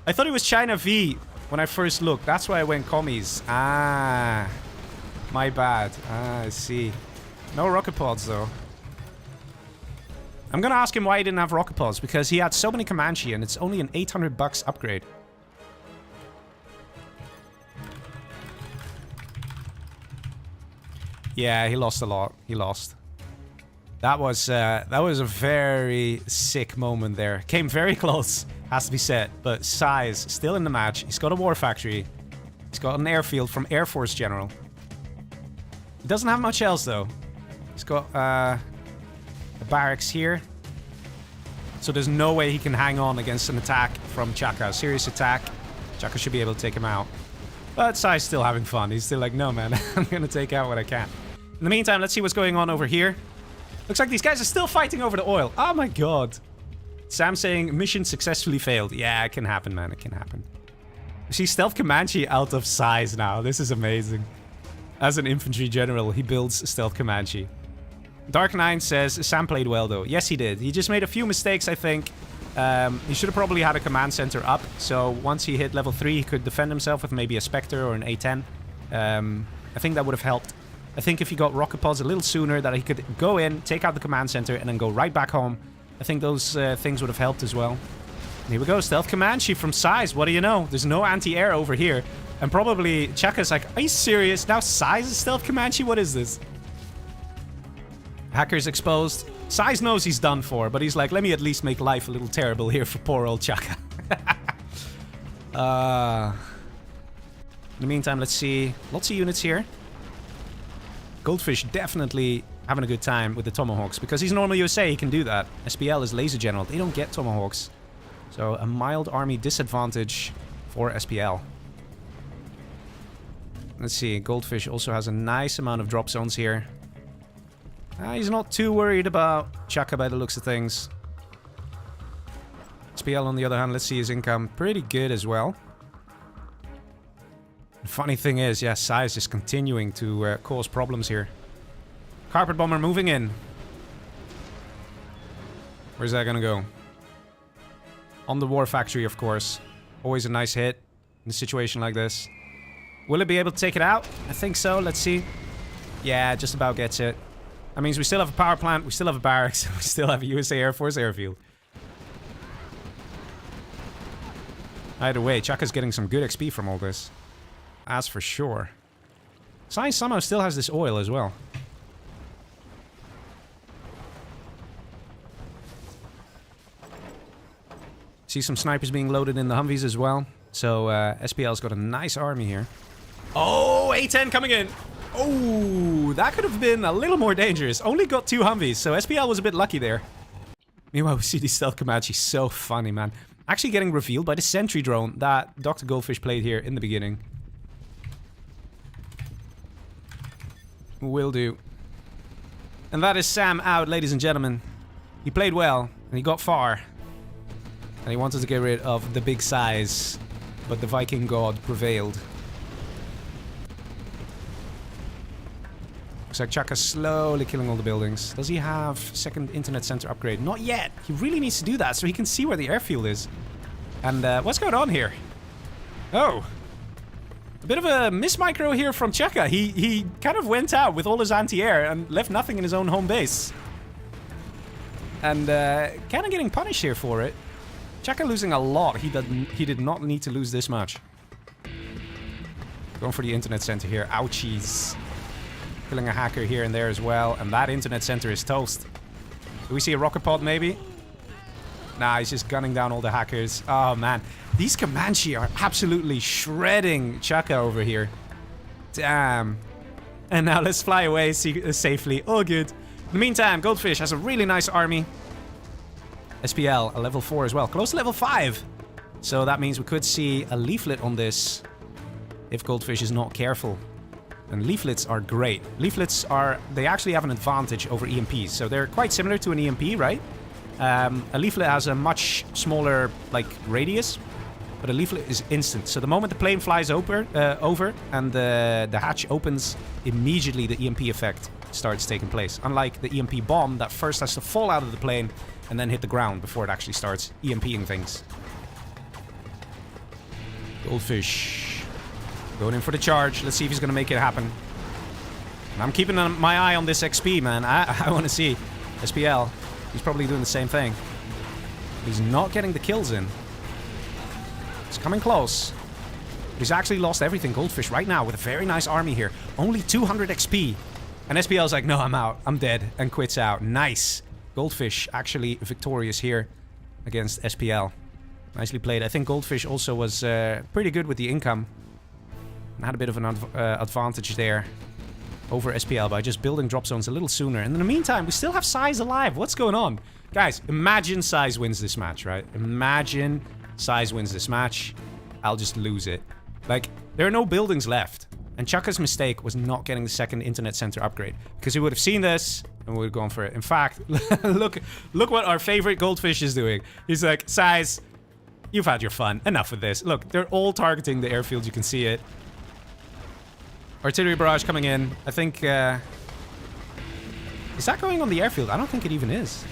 I thought it was China V when I first looked. That's why I went commies. Ah. My bad. Ah, I see. No rocket pods, though. I'm gonna ask him why he didn't have rocket pods. Because he had so many Comanche and it's only an $800 upgrade. Yeah, he lost a lot. He lost. That was a very sick moment there. Came very close, has to be said. But Size still in the match. He's got a war factory. He's got an airfield from Air Force General. He doesn't have much else, though. He's got a barracks here. So there's no way he can hang on against an attack from ChaKa. Serious attack. ChaKa should be able to take him out. But Sai's still having fun. He's still like, no, man. I'm going to take out what I can. In the meantime, let's see what's going on over here. Looks like these guys are still fighting over the oil. Oh, my God. Sam saying, mission successfully failed. Yeah, it can happen, man. It can happen. You see Stealth Comanche out of size now. This is amazing. As an infantry general, he builds Stealth Comanche. Dark Nine says, Sam played well, though. Yes, he did. He just made a few mistakes, I think. He should have probably had a command center up. So once he hit level 3, he could defend himself with maybe a Spectre or an A10. I think that would have helped. I think if he got rocket pods a little sooner, that he could go in, take out the command center, and then go right back home. I think those things would have helped as well. And here we go, Stealth Comanche from Size. What do you know? There's no anti-air over here. And probably ChaKa's like, are you serious? Now Size is Stealth Comanche? What is this? Hackers exposed. Size knows he's done for, but he's like, let me at least make life a little terrible here for poor old ChaKa. In the meantime, let's see. Lots of units here. Goldfish definitely having a good time with the Tomahawks, because he's normal USA, he can do that. SPL is Laser General. They don't get Tomahawks. So a mild army disadvantage for SPL. Let's see. Goldfish also has a nice amount of drop zones here. He's not too worried about ChaKa by the looks of things. SPL, on the other hand, let's see his income. Pretty good as well. The funny thing is, yeah, Sai is just continuing to cause problems here. Carpet Bomber moving in. Where's that gonna go? On the War Factory, of course. Always a nice hit in a situation like this. Will it be able to take it out? I think so. Let's see. Yeah, just about gets it. That means we still have a power plant, we still have a barracks, we still have a USA Air Force airfield. Either way, ChaKa's getting some good XP from all this. As for sure. Sai somehow still has this oil as well. See some snipers being loaded in the Humvees as well. So SPL's got a nice army here. Oh, A10 coming in! Oh, that could have been a little more dangerous. Only got 2 Humvees, so SPL was a bit lucky there. Meanwhile, we see these Stealth Comanche. So funny, man. Actually getting revealed by the sentry drone that Dr. Goldfish played here in the beginning. Will do. And that is Sam out, ladies and gentlemen. He played well, and he got far. And he wanted to get rid of the big size, but the Viking god prevailed. Looks like ChaKa's slowly killing all the buildings. Does he have second internet center upgrade? Not yet. He really needs to do that so he can see where the airfield is. And what's going on here? Oh. A bit of a mismicro here from ChaKa. He kind of went out with all his anti-air and left nothing in his own home base. And kind of getting punished here for it. ChaKa losing a lot. He did not need to lose this much. Going for the internet center here. Ouchies. Killing a hacker here and there as well. And that internet center is toast. Do we see a rocket pod maybe? Nah, he's just gunning down all the hackers. Oh man. These Comanche are absolutely shredding ChaKa over here. Damn. And now let's fly away safely. All good. In the meantime, Goldfish has a really nice army. SPL, a level 4 as well. Close to level 5. So that means we could see a leaflet on this if Goldfish is not careful. And leaflets are great. Leaflets are... they actually have an advantage over EMPs. So they're quite similar to an EMP, right? A leaflet has a much smaller, like, radius. But a leaflet is instant. So the moment the plane flies over and the hatch opens, immediately the EMP effect starts taking place. Unlike the EMP bomb that first has to fall out of the plane and then hit the ground before it actually starts EMPing things. Goldfish. Going in for the charge. Let's see if he's going to make it happen. And I'm keeping my eye on this XP, man. I want to see. SPL. He's probably doing the same thing. He's not getting the kills in. He's coming close. But he's actually lost everything. Goldfish right now with a very nice army here. Only 200 XP. And SPL's like, no, I'm out. I'm dead. And quits out. Nice. Goldfish actually victorious here against SPL. Nicely played. I think Goldfish also was pretty good with the income. And had a bit of an advantage there. over SPL by just building drop zones a little sooner. And in the meantime, we still have Size alive. What's going on? Guys, imagine Size wins this match, right? Imagine Size wins this match. I'll just lose it. Like, there are no buildings left. And ChaKa's mistake was not getting the second internet center upgrade. Because he would have seen this and would have gone for it. In fact, look what our favorite goldfish is doing. He's like, Size, you've had your fun. Enough of this. Look, they're all targeting the airfield. You can see it. Artillery barrage coming in. I think, is that going on the airfield? I don't think it even is.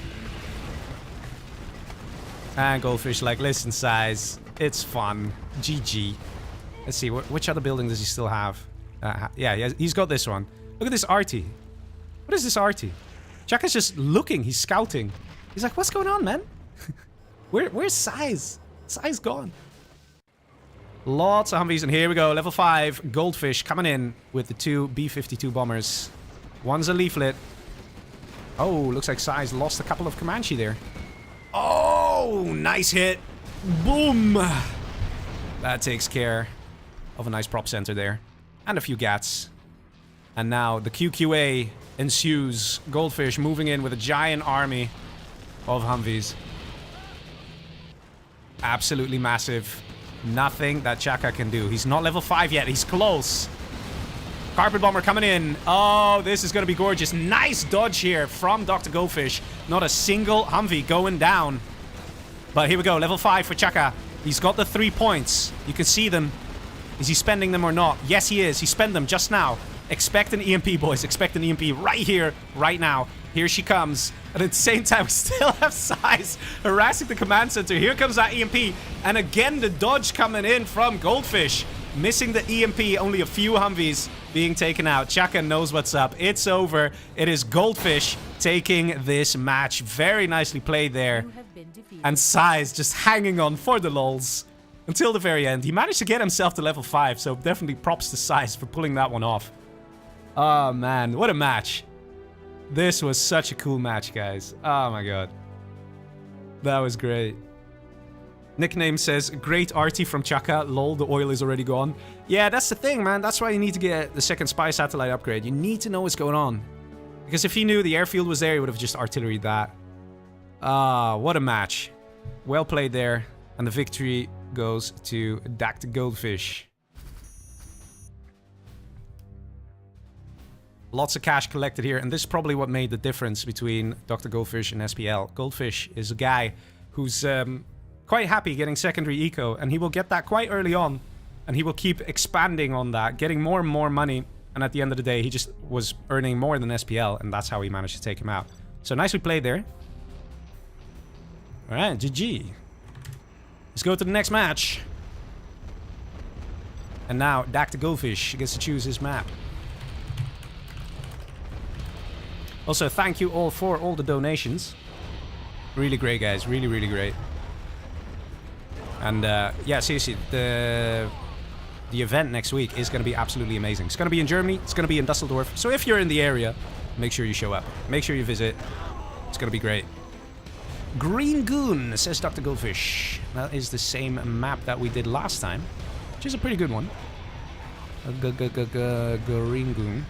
And Goldfish like, listen, Size, it's fun. GG. Let's see, which other building does he still have? Yeah, he's got this one. Look at this arty. What is this arty? ChaKa's just looking. He's scouting. He's like, what's going on, man? Where's Size? Size gone. Lots of Humvees, and here we go. Level 5, Goldfish coming in with the 2 B-52 bombers. One's a leaflet. Oh, looks like Size lost a couple of Comanche there. Oh, nice hit. Boom. That takes care of a nice prop center there. And a few gats. And now the QQA ensues. Goldfish moving in with a giant army of Humvees. Absolutely massive. Nothing that ChaKa can do. He's not level 5 yet. He's close. Carpet bomber coming in. Oh, this is going to be gorgeous. Nice dodge here from Dr. Goldfish. Not a single Humvee going down. But here we go. Level 5 for ChaKa. He's got the 3 points. You can see them. Is he spending them or not? Yes, he is. He spent them just now. Expect an EMP, boys. Expect an EMP right here, right now. Here she comes. And at the same time, we still have Size harassing the command center. Here comes that EMP. And again, the dodge coming in from Goldfish. Missing the EMP. Only a few Humvees being taken out. ChaKa knows what's up. It's over. It is Goldfish taking this match. Very nicely played there. And Size just hanging on for the lols until the very end. He managed to get himself to level 5. So definitely props to Size for pulling that one off. Oh, man. What a match. This was such a cool match, guys. Oh my god. That was great. Nickname says, great arty from ChaKa. Lol, the oil is already gone. Yeah, that's the thing, man. That's why you need to get the second spy satellite upgrade. You need to know what's going on. Because if he knew the airfield was there, he would have just artilleried that. Ah, what a match. Well played there. And the victory goes to Dr. Goldfish. Lots of cash collected here, and this is probably what made the difference between Dr. Goldfish and SPL. Goldfish is a guy who's quite happy getting secondary eco, and he will get that quite early on, and he will keep expanding on that, getting more and more money, and at the end of the day, he just was earning more than SPL, and that's how he managed to take him out. So nicely played there. Alright, GG. Let's go to the next match. And now, Dr. Goldfish gets to choose his map. Also, thank you all for all the donations. Really great, guys. Really, really great. And, yeah, seriously, the event next week is going to be absolutely amazing. It's going to be in Germany. It's going to be in Dusseldorf. So if you're in the area, make sure you show up. Make sure you visit. It's going to be great. Green Goon, says Dr. Goldfish. That is the same map that we did last time, which is a pretty good one. Green Goon.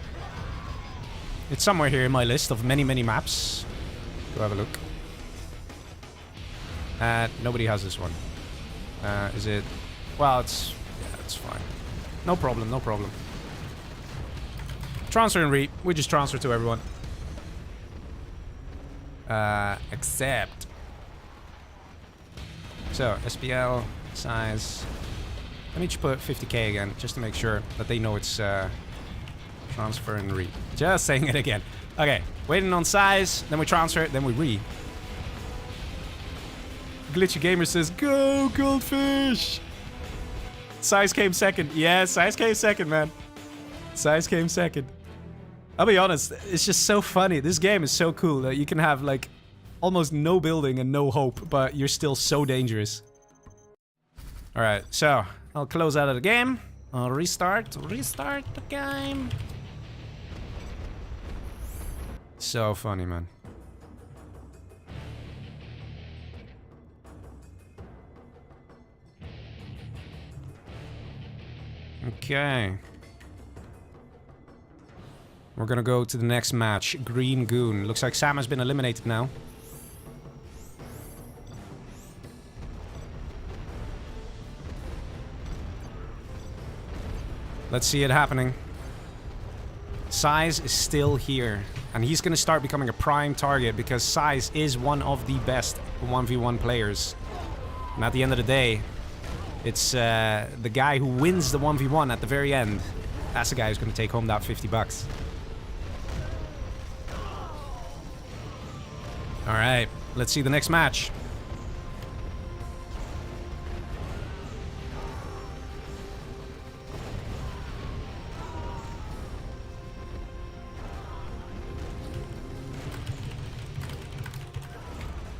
It's somewhere here in my list of many, many maps. Go have a look. Nobody has this one. Is it? Well, it's... yeah, it's fine. No problem, no problem. Transfer and re. We just transfer to everyone. Accept. So, SPL, size. Let me just put 50k again, just to make sure that they know it's transfer and re. Just saying it again. Okay, waiting on size, then we transfer, then we re. Glitchy Gamer says, go Goldfish! Size came second. Yeah, size came second, man. Size came second. I'll be honest, it's just so funny. This game is so cool that you can have, like, almost no building and no hope, but you're still so dangerous. Alright, so, I'll close out of the game. I'll restart the game. So funny, man. Okay. We're gonna go to the next match. Green Goon. Looks like Sam has been eliminated now. Let's see it happening. Size is still here. And he's gonna start becoming a prime target because Size is one of the best 1v1 players. And at the end of the day, it's the guy who wins the 1v1 at the very end. That's the guy who's gonna take home that 50 bucks. Alright, let's see the next match.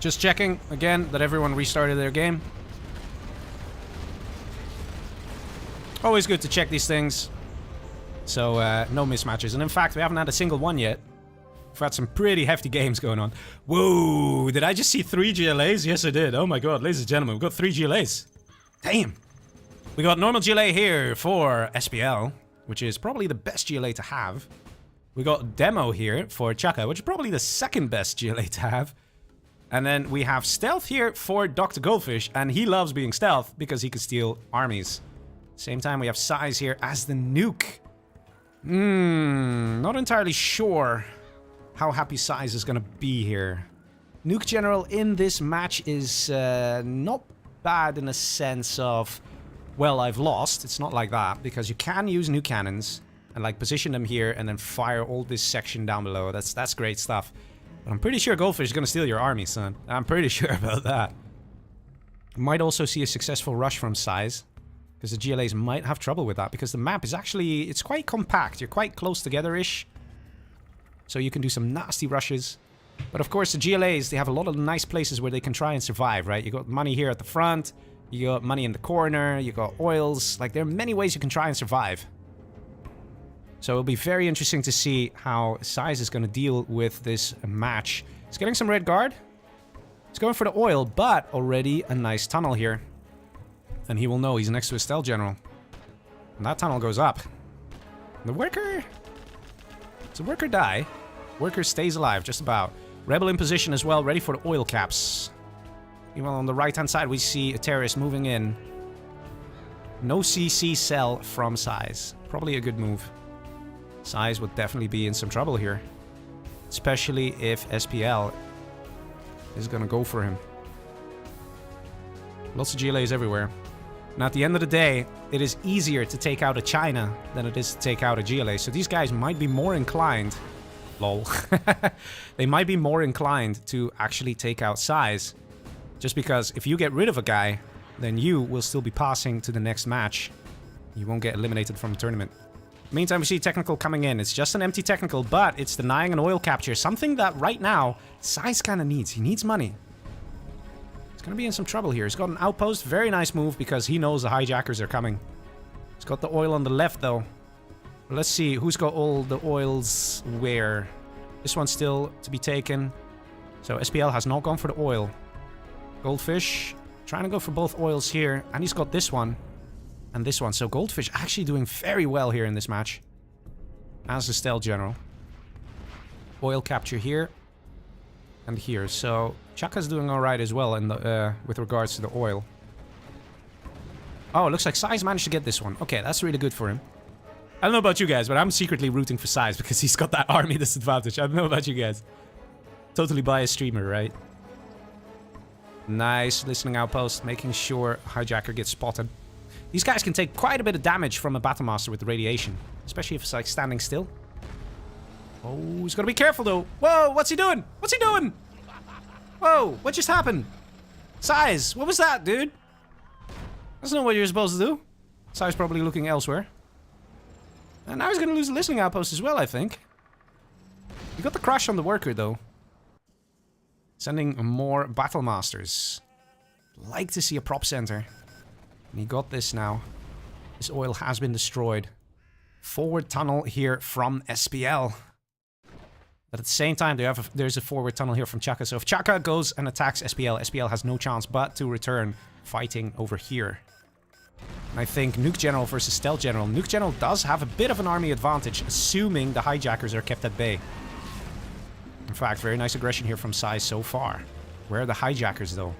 Just checking, again, that everyone restarted their game. Always good to check these things. So, no mismatches. And in fact, we haven't had a single one yet. We've had some pretty hefty games going on. Whoa, did I just see 3 GLAs? Yes, I did. Oh my god, ladies and gentlemen, we've got 3 GLAs. Damn. We got normal GLA here for SPL, which is probably the best GLA to have. We got demo here for ChaKa, which is probably the second best GLA to have. And then we have stealth here for Dr. Goldfish, and he loves being stealth because he can steal armies. Same time, we have Size here as the nuke. Not entirely sure how happy Size is gonna be here. Nuke General in this match is not bad in a sense of, well, I've lost. It's not like that, because you can use nuke cannons and like position them here and then fire all this section down below. That's great stuff. But I'm pretty sure Goldfish is gonna steal your army, son. I'm pretty sure about that. You might also see a successful rush from Size, because the GLAs might have trouble with that, because the map is actually, it's quite compact. You're quite close together-ish. So you can do some nasty rushes. But of course, the GLAs, they have a lot of nice places where they can try and survive, right? You got money here at the front, you got money in the corner, you got oils. Like, there are many ways you can try and survive. So it'll be very interesting to see how Size is going to deal with this match. He's getting some red guard. He's going for the oil, but already a nice tunnel here. And he will know he's next to a stealth general. And that tunnel goes up. The worker... Does the worker die? Worker stays alive, just about. Rebel in position as well, ready for the oil caps. Even on the right-hand side, we see a terrorist moving in. No CC cell from Size. Probably a good move. Size would definitely be in some trouble here. Especially if SPL is gonna go for him. Lots of GLAs everywhere. And at the end of the day, it is easier to take out a China than it is to take out a GLA. So these guys might be more inclined... Lol. They might be more inclined to actually take out Size. Just because if you get rid of a guy, then you will still be passing to the next match. You won't get eliminated from the tournament. Meantime, we see technical coming in. It's just an empty technical, but it's denying an oil capture. Something that right now, Size kind of needs. He needs money. He's going to be in some trouble here. He's got an outpost. Very nice move because he knows the hijackers are coming. He's got the oil on the left, though. Let's see who's got all the oils where. This one's still to be taken. So SPL has not gone for the oil. Goldfish trying to go for both oils here. And he's got this one. And this one. So Goldfish actually doing very well here in this match. As the stealth general. Oil capture here. And here. So ChaKa's doing alright as well in the, with regards to the oil. Oh, it looks like Size managed to get this one. Okay, that's really good for him. I don't know about you guys, but I'm secretly rooting for Size because he's got that army disadvantage. I don't know about you guys. Totally biased streamer, right? Nice listening outpost, making sure hijacker gets spotted. These guys can take quite a bit of damage from a Battlemaster with the radiation. Especially if it's like standing still. Oh, he's gotta be careful though. Whoa, what's he doing? What's he doing? Whoa, what just happened? Size, what was that, dude? That's not what you're supposed to do. Size probably looking elsewhere. And now he's gonna lose the listening outpost as well, I think. He got the crush on the worker, though. Sending more Battlemasters. Like to see a prop center. And he got this now. This oil has been destroyed. Forward tunnel here from SPL. But at the same time, there's a forward tunnel here from ChaKa. So if ChaKa goes and attacks SPL, SPL has no chance but to return fighting over here. And I think Nuke General versus Stealth General. Nuke General does have a bit of an army advantage, assuming the hijackers are kept at bay. In fact, very nice aggression here from Sai so far. Where are the hijackers, though?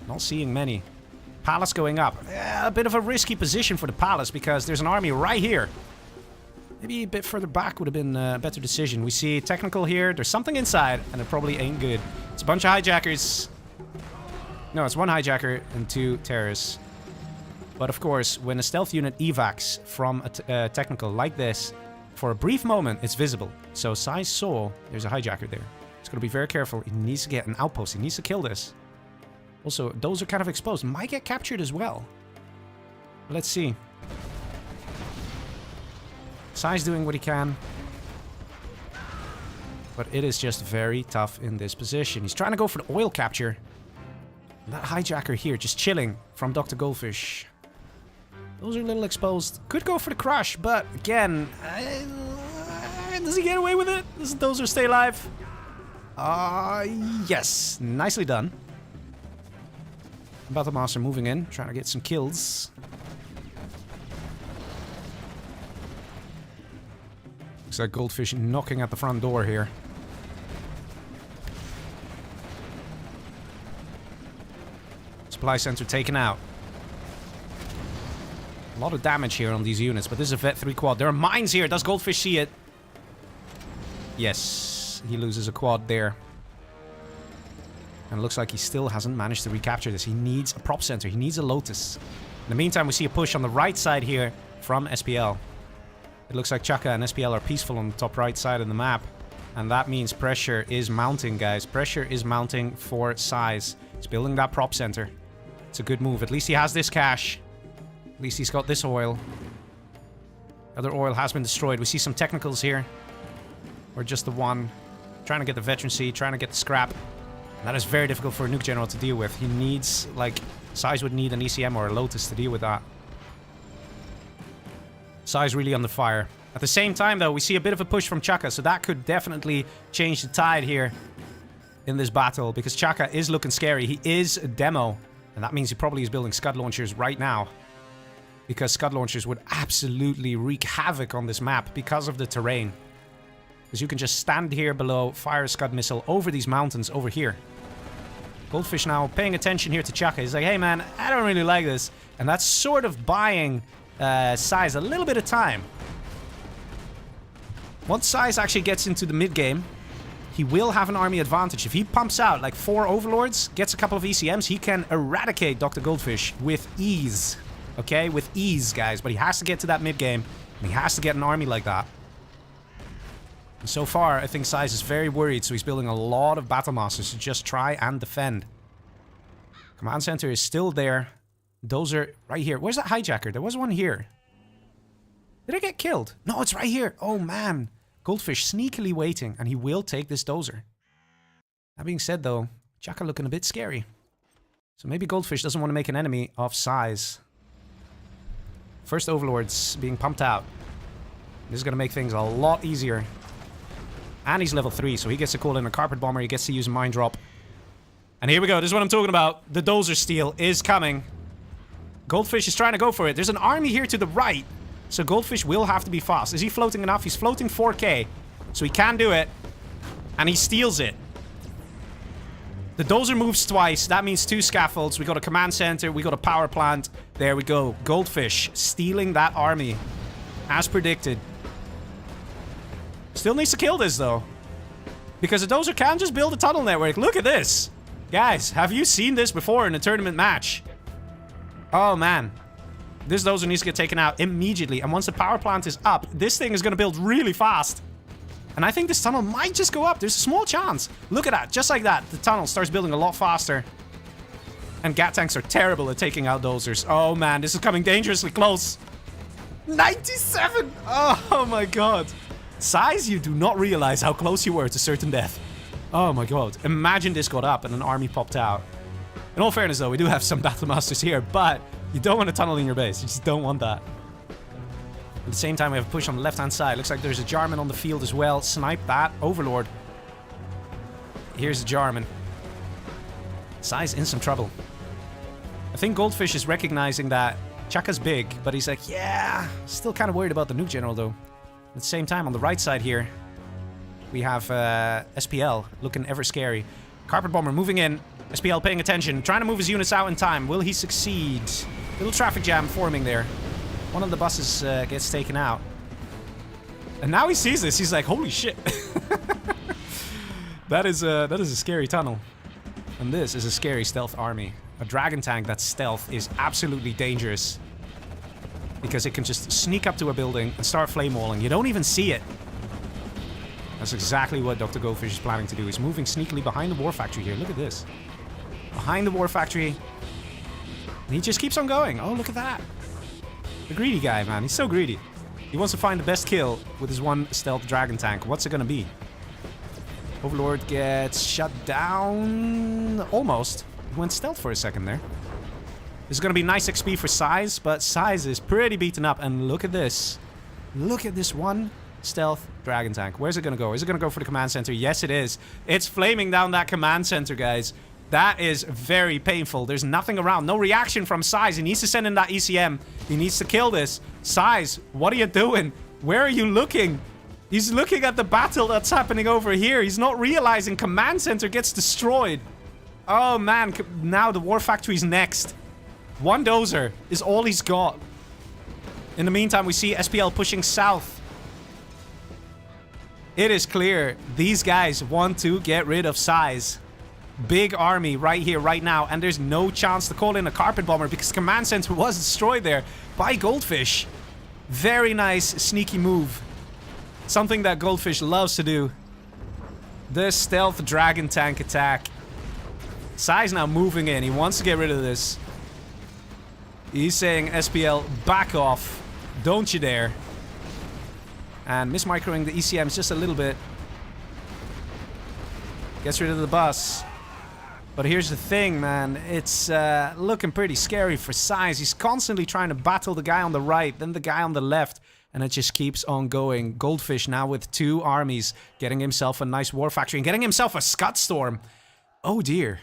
Not seeing many. Palace going up. A bit of a risky position for the Palace, because there's an army right here. Maybe a bit further back would have been a better decision. We see technical here. There's something inside, and it probably ain't good. It's a bunch of hijackers. No, it's one hijacker and 2 terrorists. But of course, when a stealth unit evacs from a technical like this, for a brief moment, it's visible. So Sai saw there's a hijacker there. He's got to be very careful. He needs to get an outpost. He needs to kill this. Also, those are kind of exposed. Might get captured as well. Let's see. Sai's doing what he can. But it is just very tough in this position. He's trying to go for the oil capture. That hijacker here just chilling from Dr. Goldfish. Those are a little exposed. Could go for the crush, but again... does he get away with it? Does the dozer stay alive? Yes. Nicely done. Battlemaster moving in, trying to get some kills. Looks like Goldfish knocking at the front door here. Supply center taken out. A lot of damage here on these units, but this is a Vet 3 quad. There are mines here. Does Goldfish see it? Yes, he loses a quad there. And it looks like he still hasn't managed to recapture this. He needs a prop center. He needs a Lotus. In the meantime, we see a push on the right side here from SPL. It looks like ChaKa and SPL are peaceful on the top right side of the map. And that means pressure is mounting, guys. Pressure is mounting for size. He's building that prop center. It's a good move. At least he has this cash. At least he's got this oil. Other oil has been destroyed. We see some technicals here. Or just the one. Trying to get the veterancy, trying to get the scrap. And that is very difficult for a Nuke General to deal with. He needs, like, Size would need an ECM or a Lotus to deal with that. Size really under fire. At the same time, though, we see a bit of a push from ChaKa, so that could definitely change the tide here in this battle, because ChaKa is looking scary. He is a demo, and that means he probably is building Scud launchers right now, because Scud launchers would absolutely wreak havoc on this map because of the terrain. Because you can just stand here below, fire a Scud missile over these mountains over here. Goldfish now paying attention here to ChaKa. He's like, hey man, I don't really like this. And that's sort of buying Size a little bit of time. Once Size actually gets into the mid-game, he will have an army advantage. If he pumps out like 4 Overlords, gets a couple of ECMs, he can eradicate Dr. Goldfish with ease. Okay? With ease, guys. But he has to get to that mid-game, and he has to get an army like that. And so far, I think Size is very worried, so he's building a lot of Battlemasters to just try and defend. Command Center is still there. Those are right here. Where's that hijacker? There was one here. Did I get killed? No, it's right here. Oh, man. Goldfish sneakily waiting, and he will take this dozer. That being said, though, ChaKa looking a bit scary. So maybe Goldfish doesn't want to make an enemy of Size. First Overlords being pumped out. This is going to make things a lot easier. And he's level 3, so he gets to call in a Carpet Bomber. He gets to use a Mine Drop. And here we go. This is what I'm talking about. The dozer steal is coming. Goldfish is trying to go for it. There's an army here to the right. So Goldfish will have to be fast. Is he floating enough? He's floating 4k. So he can do it. And he steals it. The dozer moves twice. That means 2 scaffolds. We got a command center. We got a power plant. There we go. Goldfish stealing that army. As predicted. Still needs to kill this, though. Because the dozer can just build a tunnel network. Look at this. Guys, have you seen this before in a tournament match? Oh, man. This dozer needs to get taken out immediately. And once the power plant is up, this thing is going to build really fast. And I think this tunnel might just go up. There's a small chance. Look at that. Just like that. The tunnel starts building a lot faster. And Gat tanks are terrible at taking out dozers. Oh, man. This is coming dangerously close. 97! Oh, my God. Size, you do not realize how close you were to certain death. Oh, my God. Imagine this got up and an army popped out. In all fairness, though, we do have some Battlemasters here, but you don't want to tunnel in your base. You just don't want that. At the same time, we have a push on the left-hand side. Looks like there's a Jarman on the field as well. Snipe that. Overlord. Here's a Jarman. Size in some trouble. I think Goldfish is recognizing that ChaKa's big, but he's like, yeah, still kind of worried about the nuke general, though. At the same time, on the right side here, we have SPL looking ever scary. Carpet Bomber moving in. SPL paying attention, trying to move his units out in time. Will he succeed? Little traffic jam forming there. One of the buses gets taken out. And now he sees this. He's like, holy shit. That is a scary tunnel. And this is a scary stealth army. A dragon tank that's stealth is absolutely dangerous. Because it can just sneak up to a building and start flame walling. You don't even see it. That's exactly what Dr. Goldfish is planning to do. He's moving sneakily behind the war factory here. Look at this. Behind the war factory. And he just keeps on going. Oh, look at that. The greedy guy, man. He's so greedy. He wants to find the best kill with his one stealth dragon tank. What's it gonna be? Overlord gets shut down. Almost. He went stealth for a second there. This is going to be nice XP for Size, but Size is pretty beaten up. And look at this. Look at this one stealth dragon tank. Where's it going to go? Is it going to go for the command center? Yes, it is. It's flaming down that command center, guys. That is very painful. There's nothing around. No reaction from Size. He needs to send in that ECM. He needs to kill this. Size, what are you doing? Where are you looking? He's looking at the battle that's happening over here. He's not realizing command center gets destroyed. Oh, man. Now the war factory's next. One dozer is all he's got. In the meantime, we see SPL pushing south. It is clear these guys want to get rid of Size. Big army right here, right now. And there's no chance to call in a carpet bomber because command center was destroyed there by Goldfish. Very nice, sneaky move. Something that Goldfish loves to do. The stealth dragon tank attack. Size now moving in. He wants to get rid of this. He's saying, SPL, back off. Don't you dare. And mismicroing the ECMs just a little bit. Gets rid of the bus. But here's the thing, man. It's looking pretty scary for Size. He's constantly trying to battle the guy on the right, then the guy on the left. And it just keeps on going. Goldfish now with 2 armies. Getting himself a nice war factory and getting himself a Scud Storm. Oh dear.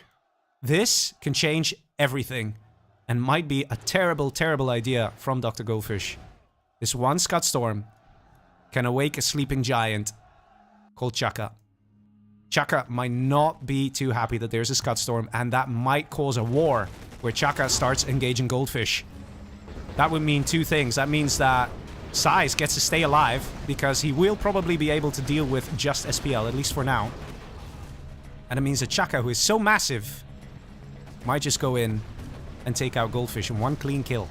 This can change everything. And might be a terrible, terrible idea from Dr. Goldfish. This one Scud Storm can awake a sleeping giant called ChaKa. ChaKa might not be too happy that there's a Scud Storm, and that might cause a war where ChaKa starts engaging Goldfish. That would mean 2 things. That means that Size gets to stay alive, because he will probably be able to deal with just SPL, at least for now. And it means that ChaKa, who is so massive, might just go in and take out Goldfish in one clean kill.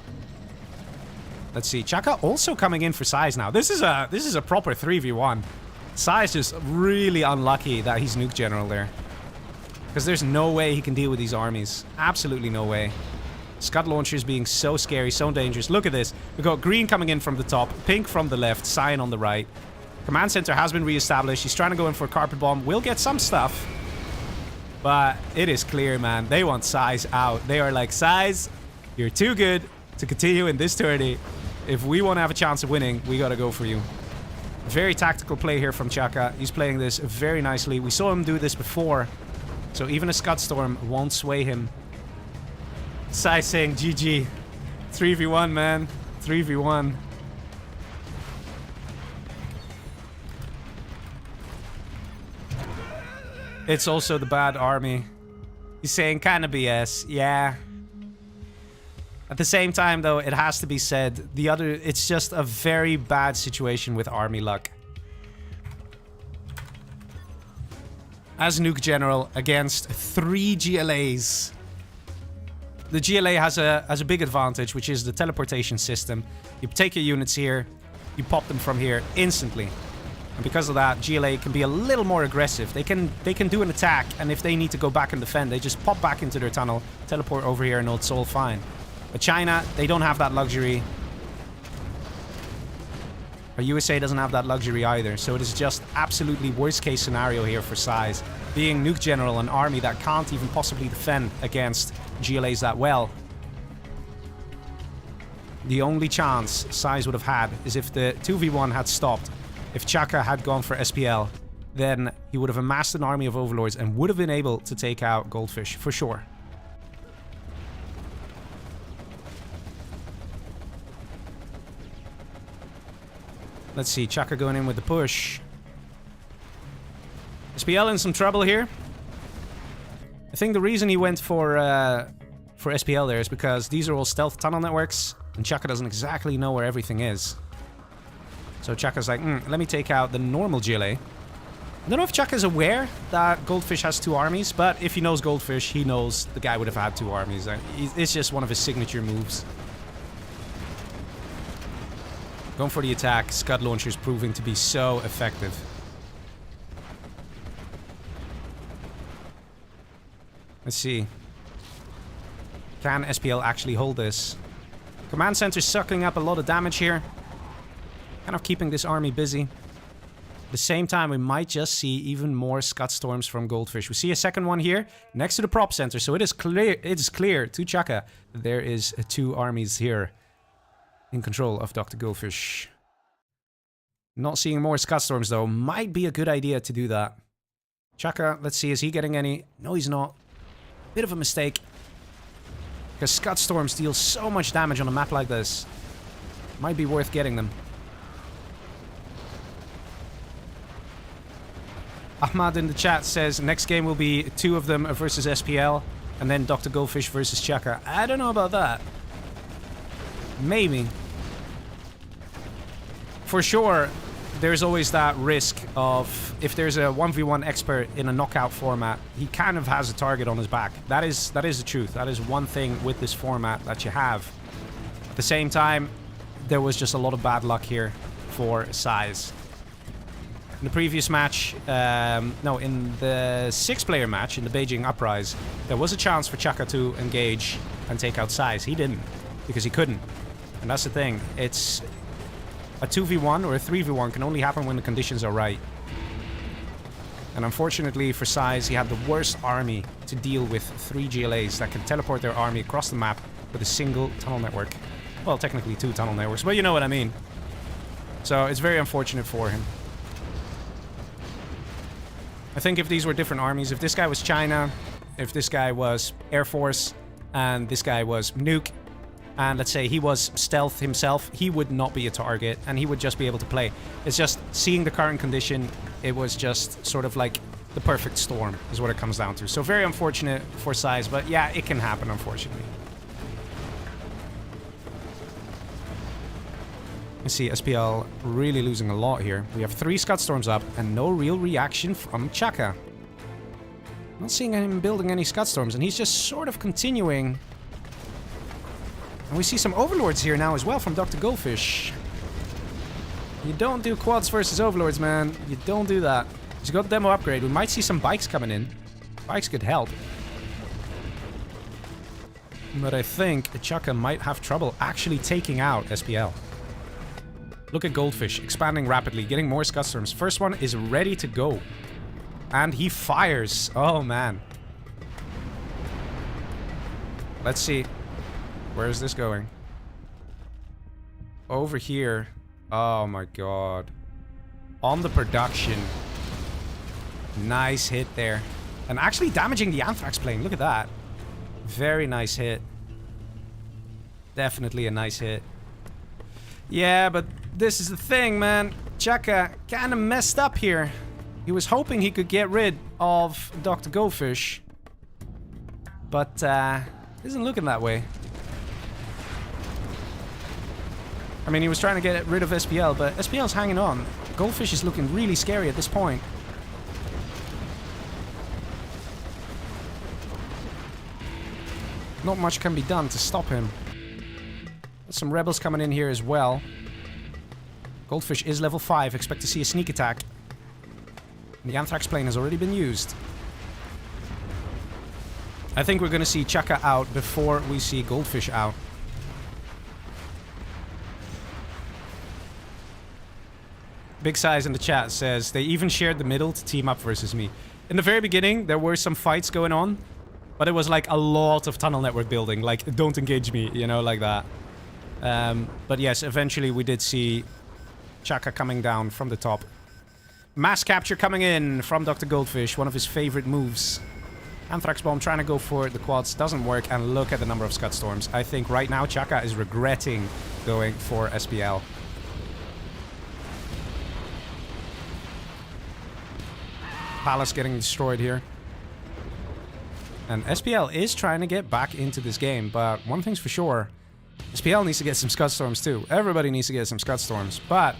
Let's see. ChaKa also coming in for Size now. This is a proper 3v1. Size just really unlucky that he's nuke general there. Because there's no way he can deal with these armies. Absolutely no way. Scud launchers being so scary, so dangerous. Look at this. We've got green coming in from the top, pink from the left, cyan on the right. Command center has been reestablished. He's trying to go in for a carpet bomb. We'll get some stuff. But it is clear, man. They want Size out. They are like, Size, you're too good to continue in this tourney. If we want to have a chance of winning, we got to go for you. Very tactical play here from ChaKa. He's playing this very nicely. We saw him do this before. So even a Scud Storm won't sway him. Size saying GG. 3v1, man. 3v1. It's also the bad army. He's saying kind of BS. Yeah. At the same time, though, it has to be said, it's just a very bad situation with army luck. As nuke general against 3 GLAs. The GLA has a big advantage, which is the teleportation system. You take your units here, you pop them from here instantly. And because of that, GLA can be a little more aggressive. They can do an attack, and if they need to go back and defend, they just pop back into their tunnel, teleport over here, and it's all fine. But China, they don't have that luxury. But USA doesn't have that luxury either. So it is just absolutely worst case scenario here for Size. Being nuke general, an army that can't even possibly defend against GLAs that well. The only chance Size would have had is if the 2v1 had stopped. If ChaKa had gone for SPL, then he would have amassed an army of overlords and would have been able to take out Goldfish, for sure. Let's see, ChaKa going in with the push. SPL in some trouble here. I think the reason he went for SPL there is because these are all stealth tunnel networks, and ChaKa doesn't exactly know where everything is. So ChaKa's like, let me take out the normal GLA. I don't know if ChaKa's aware that Goldfish has 2 armies, but if he knows Goldfish, he knows the guy would have had 2 armies. It's just one of his signature moves. Going for the attack, Scud Launcher's proving to be so effective. Let's see. Can SPL actually hold this? Command Center's sucking up a lot of damage here. Kind of keeping this army busy. At the same time, we might just see even more Scud Storms from Goldfish. We see a second one here next to the prop center, so it is clear to ChaKa that there is 2 armies here in control of Dr. Goldfish. Not seeing more Scud Storms though. Might be a good idea to do that. ChaKa, let's see, is he getting any? No, he's not. Bit of a mistake. Because Scud Storms deal so much damage on a map like this. Might be worth getting them. Ahmad in the chat says next game will be 2 of them versus SPL. And then Dr. Goldfish versus ChaKa. I don't know about that. Maybe. For sure, there's always that risk of if there's a 1v1 expert in a knockout format, he kind of has a target on his back. That is the truth. That is one thing with this format that you have. At the same time, there was just a lot of bad luck here for Size. In the previous match, no, in the 6-player match, in the Beijing Uprise, there was a chance for ChaKa to engage and take out Size. He didn't, because he couldn't. And that's the thing. It's a 2v1 or a 3v1 can only happen when the conditions are right. And unfortunately for Size, he had the worst army to deal with 3 GLAs that can teleport their army across the map with a single tunnel network. Well, technically 2 tunnel networks, but you know what I mean. So it's very unfortunate for him. I think if these were different armies, if this guy was China, if this guy was Air Force, and this guy was Nuke, and let's say he was Stealth himself, he would not be a target, and he would just be able to play. It's just, seeing the current condition, it was just sort of like the perfect storm, is what it comes down to. So very unfortunate for Size, but yeah, it can happen, unfortunately. You see SPL really losing a lot here. We have 3 Scud Storms up, and no real reaction from ChaKa. Not seeing him building any Scud Storms, and he's just sort of continuing. And we see some Overlords here now as well from Dr. Goldfish. You don't do quads versus Overlords, man. You don't do that. He's got the demo upgrade. We might see some bikes coming in. Bikes could help. But I think ChaKa might have trouble actually taking out SPL. Look at Goldfish, expanding rapidly, getting more Scud Storms. First one is ready to go. And he fires. Oh, man. Let's see. Where is this going? Over here. Oh my god. On the production. Nice hit there. And actually damaging the Anthrax plane. Look at that. Very nice hit. Definitely a nice hit. Yeah, but this is the thing, man. ChaKa kind of messed up here. He was hoping he could get rid of Dr. Goldfish. But, isn't looking that way. I mean, he was trying to get rid of SPL, but SPL's hanging on. Goldfish is looking really scary at this point. Not much can be done to stop him. There's some rebels coming in here as well. Goldfish is level 5. Expect to see a sneak attack. And the Anthrax plane has already been used. I think we're going to see ChaKa out before we see Goldfish out. Big Size in the chat says, they even shared the middle to team up versus me. In the very beginning, there were some fights going on. But it was like a lot of tunnel network building. Like, don't engage me, you know, like that. But yes, eventually we did see ChaKa coming down from the top. Mass capture coming in from Dr. Goldfish, one of his favorite moves. Anthrax Bomb trying to go for the quads, doesn't work, and look at the number of Scud Storms. I think right now ChaKa is regretting going for SPL. palace getting destroyed here. And SPL is trying to get back into this game, but one thing's for sure. SPL needs to get some Scud Storms too. Everybody needs to get some Scud Storms, but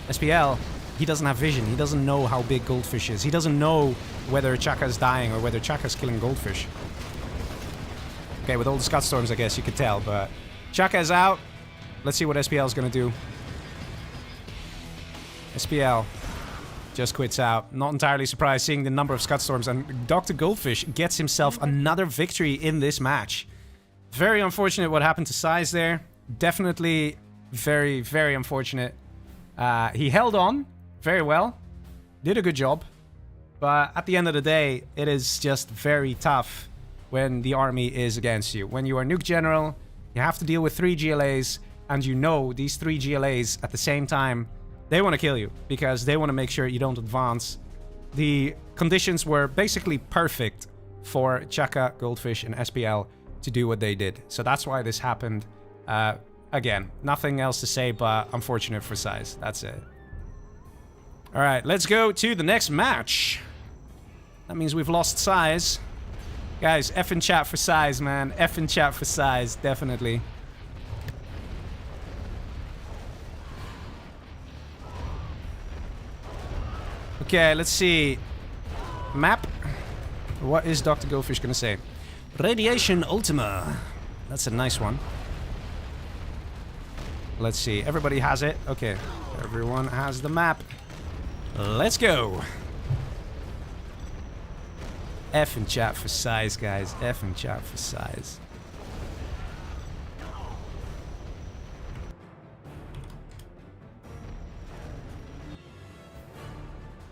SPL, he doesn't have vision. He doesn't know how big Goldfish is. He doesn't know whether ChaKa is dying or whether ChaKa is killing Goldfish. Okay, with all the Scud Storms, I guess you could tell, but ChaKa is out. Let's see what SPL is going to do. SPL just quits out. Not entirely surprised seeing the number of Scud Storms, and Dr. Goldfish gets himself another victory in this match. Very unfortunate what happened to Size there. Definitely very, very unfortunate. He held on very well. Did a good job. But at the end of the day, it is just very tough when the army is against you. When you are Nuke General, you have to deal with 3 GLAs, and you know these 3 GLAs at the same time, they want to kill you because they want to make sure you don't advance. The conditions were basically perfect for ChaKa, Goldfish, and SPL to do what they did. So that's why this happened. Again, nothing else to say, but unfortunate for Size. That's it. All right, let's go to the next match. That means we've lost Size. Guys, F in chat for Size, man. F in chat for Size, definitely. Okay, let's see. Map. What is Dr. Goldfish gonna say? Radiation Ultima. That's a nice one. Let's see. Everybody has it. Okay. Everyone has the map. Let's go. F in chat for Size, guys. F in chat for Size.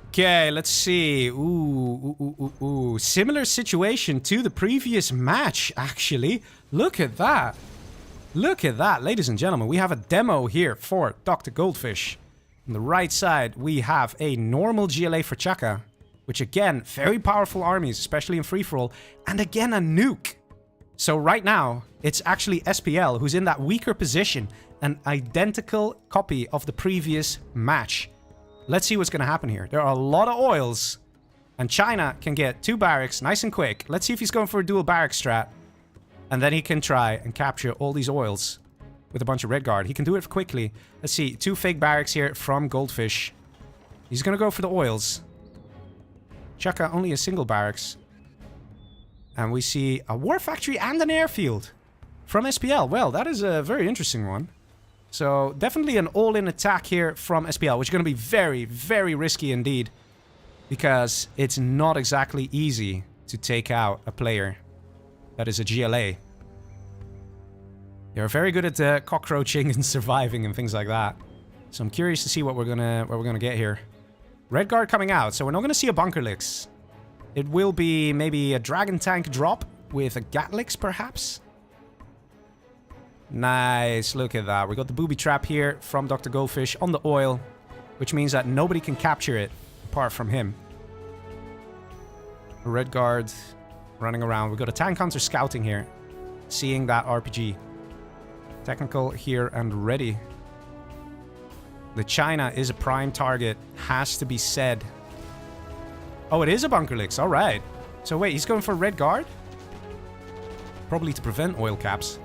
Okay, let's see. Ooh. Similar situation to the previous match, actually. Look at that. Look at that, ladies and gentlemen. We have a demo here for Dr. Goldfish. On the right side, we have a normal GLA for ChaKa, which again, very powerful armies, especially in free-for-all, and again, a nuke. So right now, it's actually SPL who's in that weaker position, an identical copy of the previous match. Let's see what's going to happen here. There are a lot of oils, and China can get 2 barracks nice and quick. Let's see if he's going for a dual barrack strat. And then he can try and capture all these oils with a bunch of red guard. He can do it quickly. Let's see, 2 fake barracks here from Goldfish. He's going to go for the oils. ChaKa only a single barracks. And we see a war factory and an airfield from SPL. Well, that is a very interesting one. So definitely an all-in attack here from SPL, which is going to be very, very risky indeed. Because it's not exactly easy to take out a player that is a GLA. They're very good at cockroaching and surviving and things like that. So I'm curious to see what we're gonna get here. Red guard coming out, so we're not gonna see a Bunkerlix. It will be maybe a Dragon Tank drop with a Gatlix, perhaps. Nice, look at that. We got the booby trap here from Dr. Goldfish on the oil, which means that nobody can capture it apart from him. A red guard running around. We got a tank hunter scouting here, seeing that RPG. Technical here and ready. The China is a prime target, has to be said. Oh, it is a Bunkerlix, alright. So wait, he's going for red guard? Probably to prevent oil caps.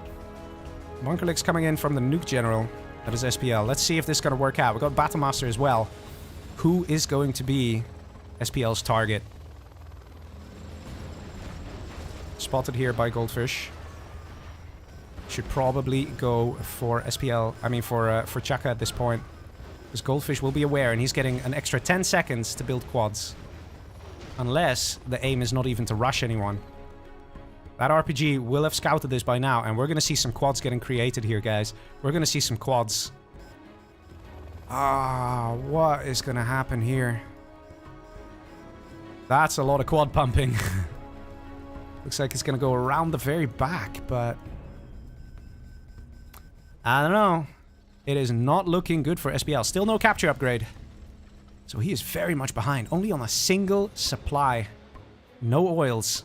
Bunkerlix coming in from the Nuke General. That is SPL. Let's see if this is going to work out. We got Battlemaster as well. Who is going to be SPL's target? Spotted here by Goldfish. Should probably go for SPL. I mean for ChaKa at this point. Because Goldfish will be aware and he's getting an extra 10 seconds to build quads. Unless the aim is not even to rush anyone. That RPG will have scouted this by now, and we're going to see some quads getting created here, guys. We're going to see some quads. Ah, what is going to happen here? That's a lot of quad pumping. Looks like it's going to go around the very back, but I don't know. It is not looking good for SPL. Still no capture upgrade. So he is very much behind. Only on a single supply. No oils.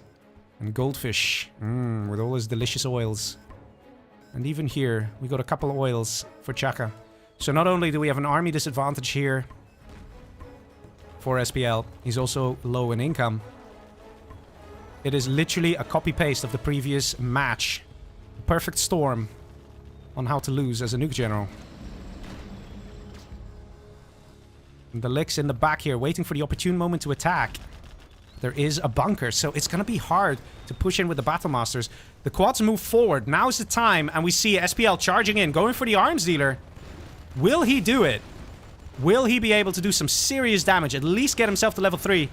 And Goldfish. With all his delicious oils. And even here, we got a couple of oils for ChaKa. So not only do we have an army disadvantage here, for SPL. He's also low in income. It is literally a copy-paste of the previous match. Perfect storm on how to lose as a nuke general. And the Licks in the back here, waiting for the opportune moment to attack. There is a bunker, so it's going to be hard to push in with the Battle Masters. The quads move forward. Now's the time, and we see SPL charging in, going for the arms dealer. Will he do it? Will he be able to do some serious damage? At least get himself to level 3.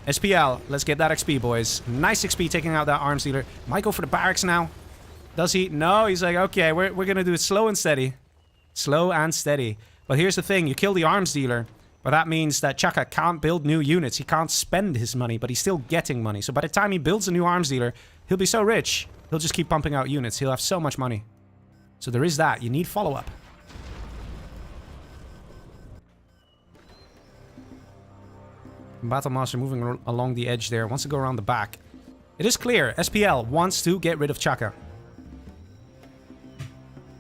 SPL, let's get that XP, boys. Nice XP taking out that arms dealer. Might go for the barracks now. Does he? No, he's like, okay, we're going to do it slow and steady. Slow and steady. But here's the thing. You kill the arms dealer, but that means that ChaKa can't build new units. He can't spend his money, but he's still getting money. So by the time he builds a new arms dealer, he'll be so rich, he'll just keep pumping out units. He'll have so much money. So there is that. You need follow-up. Battle Master moving along the edge there. Wants to go around the back. It is clear. SPL wants to get rid of ChaKa.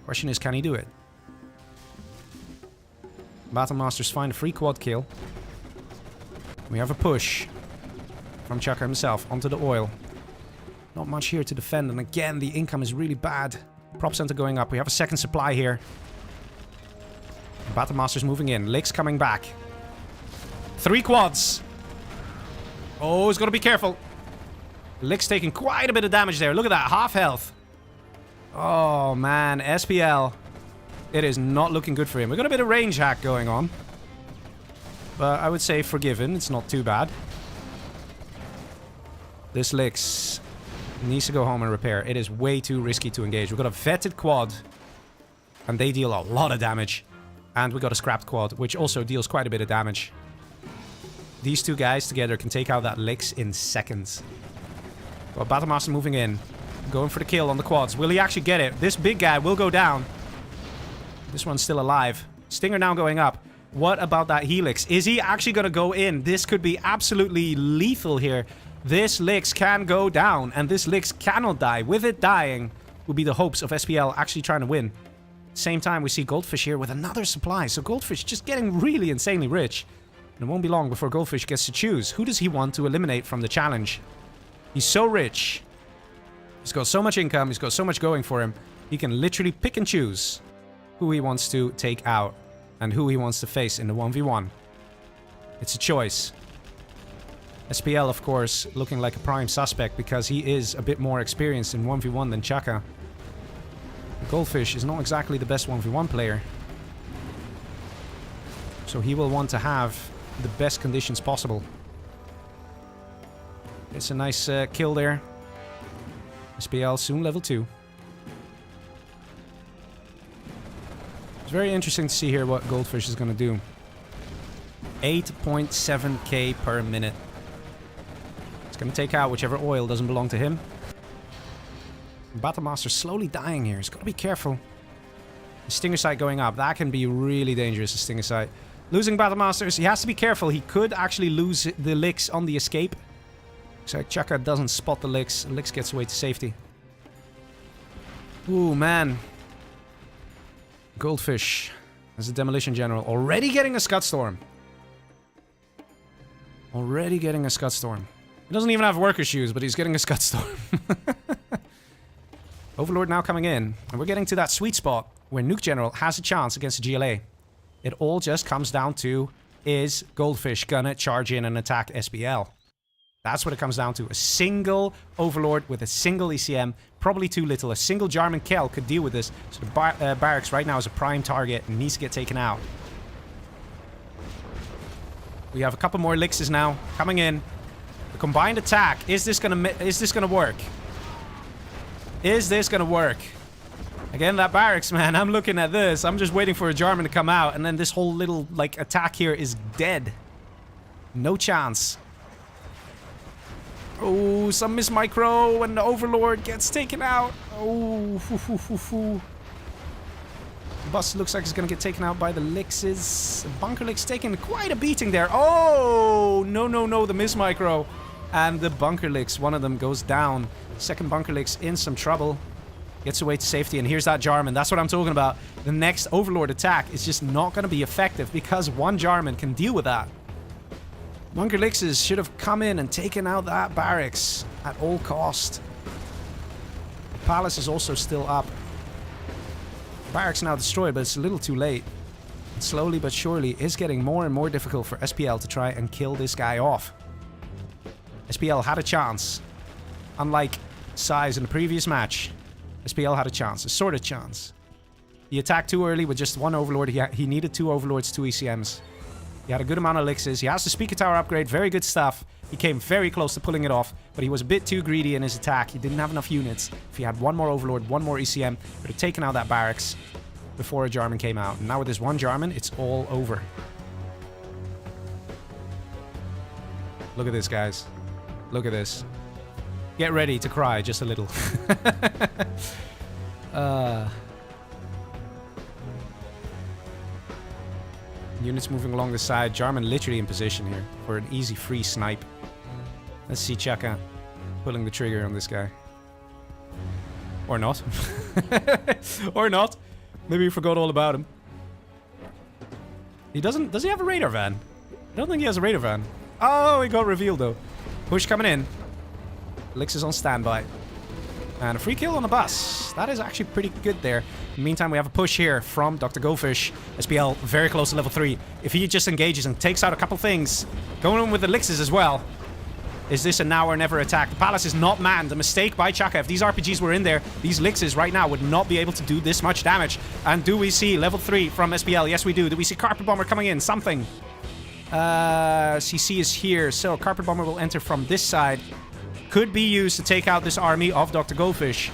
Question is, can he do it? Battle Masters find a free quad kill. We have a push from ChaKa himself onto the oil. Not much here to defend. And again, the income is really bad. Prop center going up. We have a second supply here. Battle Masters moving in. Licks coming back. 3 quads. Oh, he's got to be careful. Licks taking quite a bit of damage there. Look at that. Half health. Oh, man. SPL. It is not looking good for him. We've got a bit of range hack going on. But I would say forgiven. It's not too bad. This Licks needs to go home and repair. It is way too risky to engage. We've got a vetted quad. And they deal a lot of damage. And we got a scrapped quad, which also deals quite a bit of damage. These two guys together can take out that Licks in seconds. Well, Battlemaster moving in. Going for the kill on the quads. Will he actually get it? This big guy will go down. This one's still alive. Stinger now going up. What about that Helix? Is he actually going to go in? This could be absolutely lethal here. This Licks can go down. And this Licks cannot die. With it dying would be the hopes of SPL actually trying to win. Same time, we see Goldfish here with another supply. So Goldfish just getting really insanely rich. And it won't be long before Goldfish gets to choose. Who does he want to eliminate from the challenge? He's so rich. He's got so much income. He's got so much going for him. He can literally pick and choose who he wants to take out and who he wants to face in the 1v1. It's a choice. SPL, of course, looking like a prime suspect because he is a bit more experienced in 1v1 than ChaKa. Goldfish is not exactly the best 1v1 player. So he will want to have the best conditions possible. It's a nice kill there. SPL soon level 2. It's very interesting to see here what Goldfish is going to do. 8.7k per minute. It's going to take out whichever oil doesn't belong to him. Battlemaster slowly dying here. He's got to be careful. The Stinger sight going up. That can be really dangerous, the Stinger sight. Losing Battlemasters. He has to be careful. He could actually lose the Licks on the escape. So ChaKa doesn't spot the Licks. Licks gets away to safety. Ooh, man. Goldfish as a Demolition General. Already getting a Scud Storm. Already getting a Scud Storm. He doesn't even have worker shoes, but he's getting a Scud Storm. Overlord now coming in. And we're getting to that sweet spot where Nuke General has a chance against the GLA. It all just comes down to, is Goldfish gonna charge in and attack SPL? That's what it comes down to. A single Overlord with a single ECM. Probably too little. A single Jarman Kell could deal with this. So the barracks right now is a prime target and needs to get taken out. We have a couple more Lixes now coming in. The combined attack. Is this gonna work? Is this gonna work? Again, that barracks, man. I'm looking at this. I'm just waiting for a Jarman to come out, and then this whole little like attack here is dead. No chance. Oh, some miss micro when the Overlord gets taken out. Oh, The bus looks like it's gonna get taken out by the Lixes. Bunker Licks taking quite a beating there. Oh, no, the miss micro. And the Bunker Licks, one of them goes down. Second Bunker Licks in some trouble. Gets away to safety, and here's that Jarman. That's what I'm talking about. The next Overlord attack is just not going to be effective because one Jarman can deal with that. Monk Elixirs should have come in and taken out that barracks at all cost. The palace is also still up. Barracks now destroyed, but it's a little too late. And slowly but surely, it's getting more and more difficult for SPL to try and kill this guy off. SPL had a chance. Unlike Size in the previous match, SPL had a chance, a sort of chance. He attacked too early with just one Overlord. He needed 2 Overlords, 2 ECMs. He had a good amount of elixirs. He has the Speaker Tower upgrade, very good stuff. He came very close to pulling it off, but he was a bit too greedy in his attack. He didn't have enough units. If he had one more Overlord, one more ECM, he would have taken out that barracks before a Jarman came out. And now with this one Jarman, it's all over. Look at this, guys. Look at this. Get ready to cry just a little. Units moving along the side. Jarman literally in position here for an easy free snipe. Let's see ChaKa pulling the trigger on this guy. Or not. Or not. Maybe we forgot all about him. He doesn't... Does he have a radar van? I don't think he has a radar van. Oh, he got revealed though. Push coming in. Elixirs on standby. And a free kill on the bus. That is actually pretty good there. In the meantime, we have a push here from Dr. Goldfish. SPL very close to level 3. If he just engages and takes out a couple things. Going in with elixirs as well. Is this a now or never attack? The palace is not manned. A mistake by ChaKa. If these RPGs were in there, these elixirs right now would not be able to do this much damage. And do we see level 3 from SPL? Yes, we do. Do we see Carpet Bomber coming in? Something. CC is here. So Carpet Bomber will enter from this side. Could be used to take out this army of Dr. Goldfish.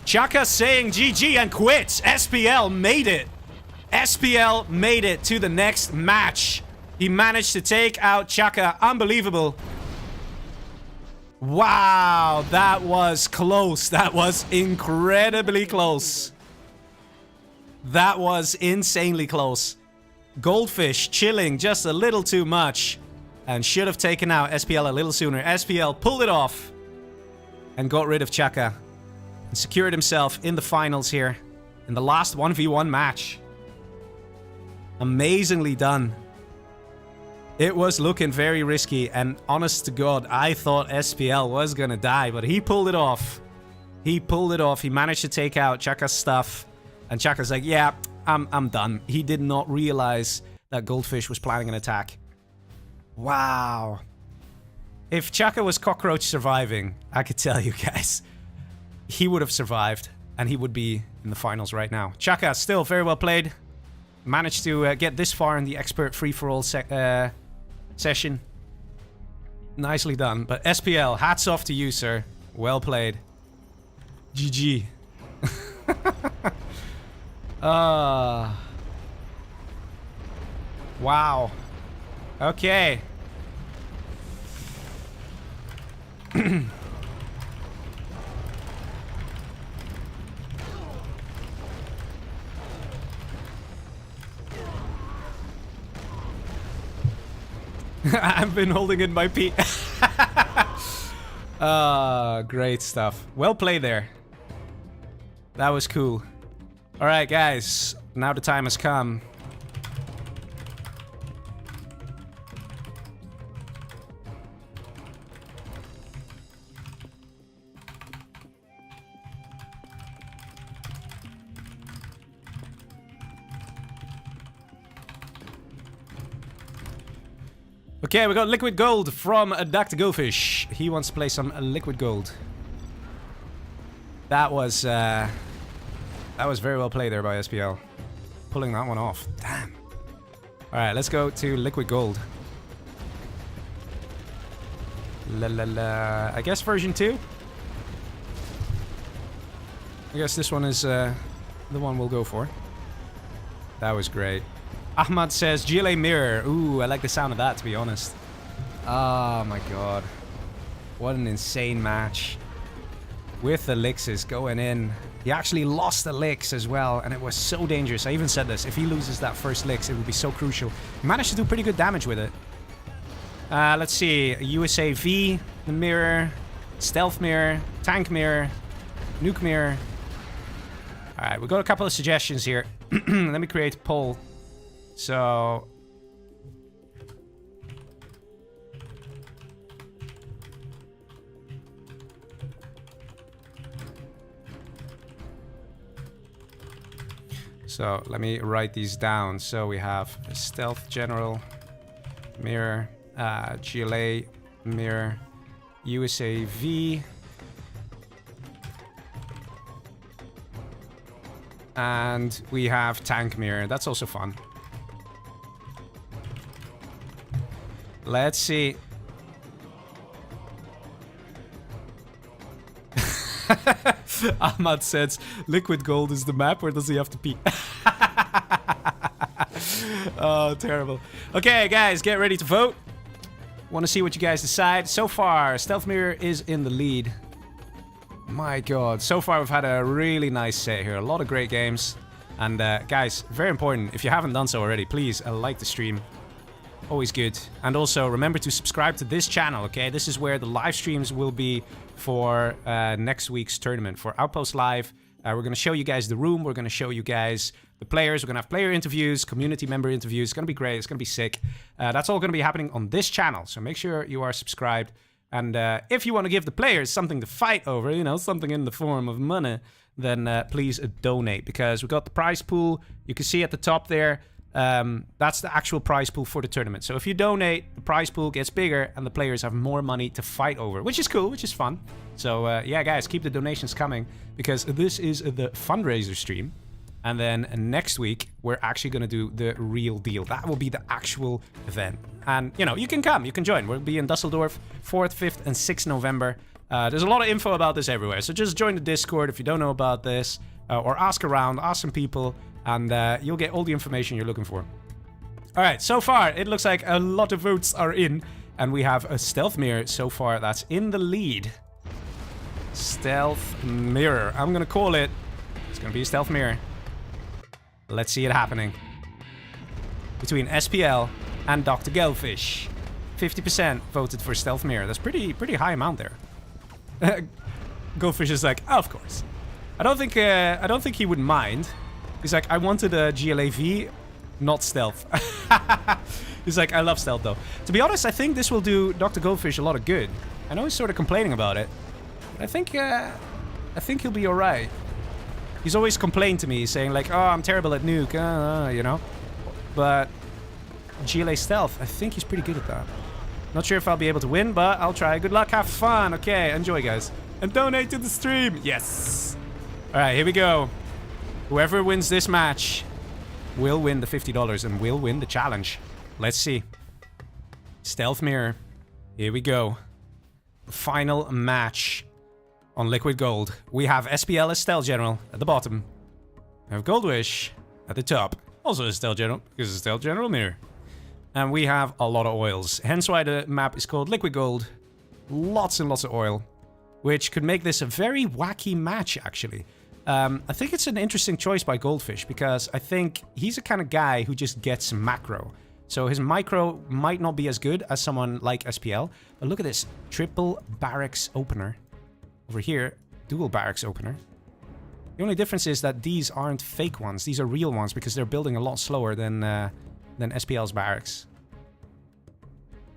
ChaKa saying GG and quits. SPL made it. SPL made it to the next match. He managed to take out ChaKa. Unbelievable. Wow, that was close. That was incredibly close. That was insanely close. Goldfish chilling just a little too much. And should have taken out SPL a little sooner. SPL pulled it off. And got rid of ChaKa. And secured himself in the finals here. In the last 1v1 match. Amazingly done. It was looking very risky. And honest to God, I thought SPL was gonna die. But he pulled it off. He pulled it off. He managed to take out ChaKa's stuff. And ChaKa's like, yeah, I'm done. He did not realize that Goldfish was planning an attack. Wow. If ChaKa was cockroach surviving, I could tell you guys, he would have survived and he would be in the finals right now. ChaKa still very well played. Managed to get this far in the expert free-for-all session. Nicely done. But SPL, hats off to you, sir. Well played. GG. Wow. Okay. I've been holding in my pee. Great stuff. Well played there. That was cool. Alright, guys. Now the time has come. Okay, we got liquid gold from Dr. Goldfish. He wants to play some liquid gold. That was very well played there by SPL. Pulling that one off. Damn. Alright, let's go to liquid gold. I guess version 2? I guess this one is the one we'll go for. That was great. Ahmad says, GLA mirror. Ooh, I like the sound of that, to be honest. Oh my god. What an insane match. With the elixirs going in. He actually lost the licks as well, and it was so dangerous. I even said this. If he loses that first licks, it would be so crucial. He managed to do pretty good damage with it. Let's see. USA V, the mirror, stealth mirror, tank mirror, nuke mirror. Alright, we've got a couple of suggestions here. Let me create a poll. So, So let me write these down. So we have Stealth General, Mirror, GLA, Mirror, USAV, and we have Tank Mirror. That's also fun. Let's see. Ahmad says, liquid gold is the map, or does he have to pee? Oh, terrible. Okay, guys, get ready to vote. Want to see what you guys decide. So far, Stealth Mirror is in the lead. My god. So far, we've had a really nice set here. A lot of great games. And, guys, very important. If you haven't done so already, please like the stream. Always good. And also, remember to subscribe to this channel, okay? This is where the live streams will be for next week's tournament. For Outpost Live, we're going to show you guys the room. We're going to show you guys the players. We're going to have player interviews, community member interviews. It's going to be great. It's going to be sick. That's all going to be happening on this channel. So make sure you are subscribed. And if you want to give the players something to fight over, you know, something in the form of money, then please donate. Because we got the prize pool. You can see at the top there. That's the actual prize pool for the tournament. So if you donate, the prize pool gets bigger and the players have more money to fight over, which is cool, which is fun. So yeah, guys, keep the donations coming because this is the fundraiser stream. And then next week, we're actually going to do the real deal. That will be the actual event. And, you know, you can come, you can join. We'll be in Dusseldorf 4th, 5th, and 6th November. There's a lot of info about this everywhere. So just join the Discord if you don't know about this. Or ask around, ask some people. And you'll get all the information you're looking for. Alright, so far, it looks like a lot of votes are in. And we have a Stealth Mirror so far that's in the lead. Stealth Mirror. I'm going to call it. It's going to be a Stealth Mirror. Let's see it happening. Between SPL and Dr. Goldfish. 50% voted for Stealth Mirror. That's pretty high amount there. Goldfish is like, oh, of course. I don't think he would mind. He's like, I wanted a GLAV, not stealth. He's like, I love stealth though. To be honest, I think this will do Dr. Goldfish a lot of good. I know he's sort of complaining about it. But I think he'll be alright. He's always complained to me, saying like, oh, I'm terrible at nuke, you know. But GLA stealth, I think he's pretty good at that. Not sure if I'll be able to win, but I'll try. Good luck, have fun. Okay, enjoy, guys. And donate to the stream. Yes. Alright, here we go. Whoever wins this match will win the $50 and will win the challenge. Let's see. Stealth Mirror. Here we go. Final match on Liquid Gold. We have SPL as Stealth General at the bottom. We have Goldwish at the top. Also a Stealth General, because it's a Stealth General Mirror. And we have a lot of oils. Hence why the map is called Liquid Gold. Lots and lots of oil. Which could make this a very wacky match, actually. I think it's an interesting choice by Goldfish because I think he's the kind of guy who just gets macro. So his micro might not be as good as someone like SPL. But look at this. Triple barracks opener. Over here, dual barracks opener. The only difference is that these aren't fake ones. These are real ones because they're building a lot slower than SPL's barracks.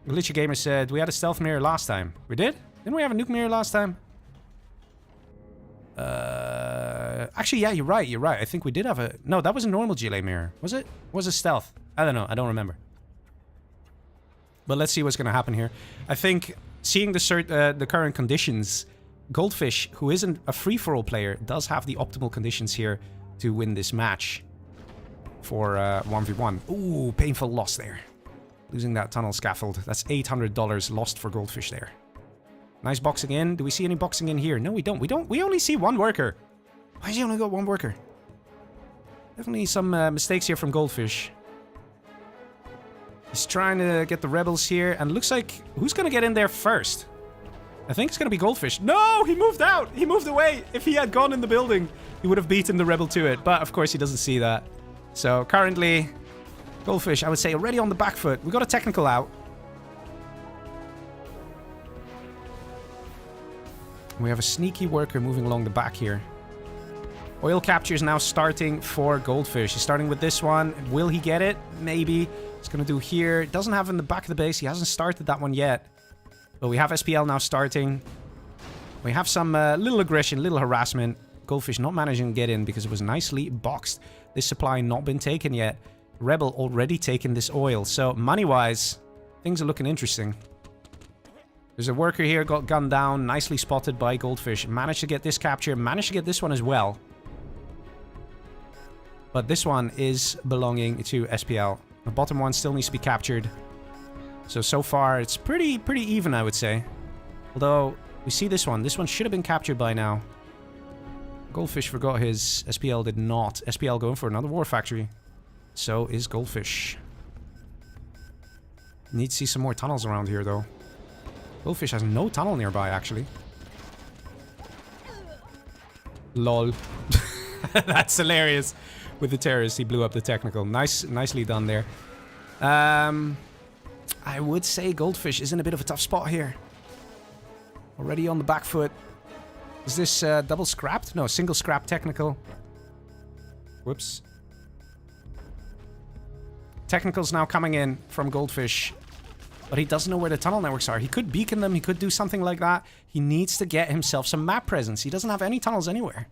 Glitchy Gamer said, we had a stealth mirror last time. We did? Didn't we have a nuke mirror last time? Actually, yeah, you're right. I think we did have a... No, that was a normal GLA mirror. Was it? Was it stealth? I don't know. I don't remember. But let's see what's going to happen here. I think, seeing the current conditions, Goldfish, who isn't a free-for-all player, does have the optimal conditions here to win this match for 1v1. Ooh, painful loss there. Losing that tunnel scaffold. That's $800 lost for Goldfish there. Nice boxing in. Do we see any boxing in here? No, we don't. We only see one worker. Why has he only got one worker? Definitely some mistakes here from Goldfish. He's trying to get the rebels here. And looks like... Who's going to get in there first? I think it's going to be Goldfish. No! He moved out! He moved away! If he had gone in the building, he would have beaten the rebel to it. But, of course, he doesn't see that. So, currently... Goldfish, I would say, already on the back foot. We got a technical out. We have a sneaky worker moving along the back here. Oil capture is now starting for Goldfish. He's starting with this one. Will he get it? Maybe. He's going to do here. Doesn't have in the back of the base. He hasn't started that one yet. But we have SPL now starting. We have some little aggression, little harassment. Goldfish not managing to get in because it was nicely boxed. This supply not been taken yet. Rebel already taken this oil. So money-wise, things are looking interesting. There's a worker here, got gunned down, nicely spotted by Goldfish. Managed to get this capture, managed to get this one as well. But this one is belonging to SPL. The bottom one still needs to be captured. So far, it's pretty even, I would say. Although, we see this one. This one should have been captured by now. Goldfish forgot his. SPL did not. SPL going for another war factory. So is Goldfish. Need to see some more tunnels around here, though. Goldfish has no tunnel nearby, actually. Lol. That's hilarious. With the terrorist, he blew up the technical. Nicely done there. I would say Goldfish is in a bit of a tough spot here. Already on the back foot. Is this double scrapped? No, single scrap technical. Whoops. Technical's now coming in from Goldfish. But he doesn't know where the tunnel networks are. He could beacon them. He could do something like that. He needs to get himself some map presence. He doesn't have any tunnels anywhere.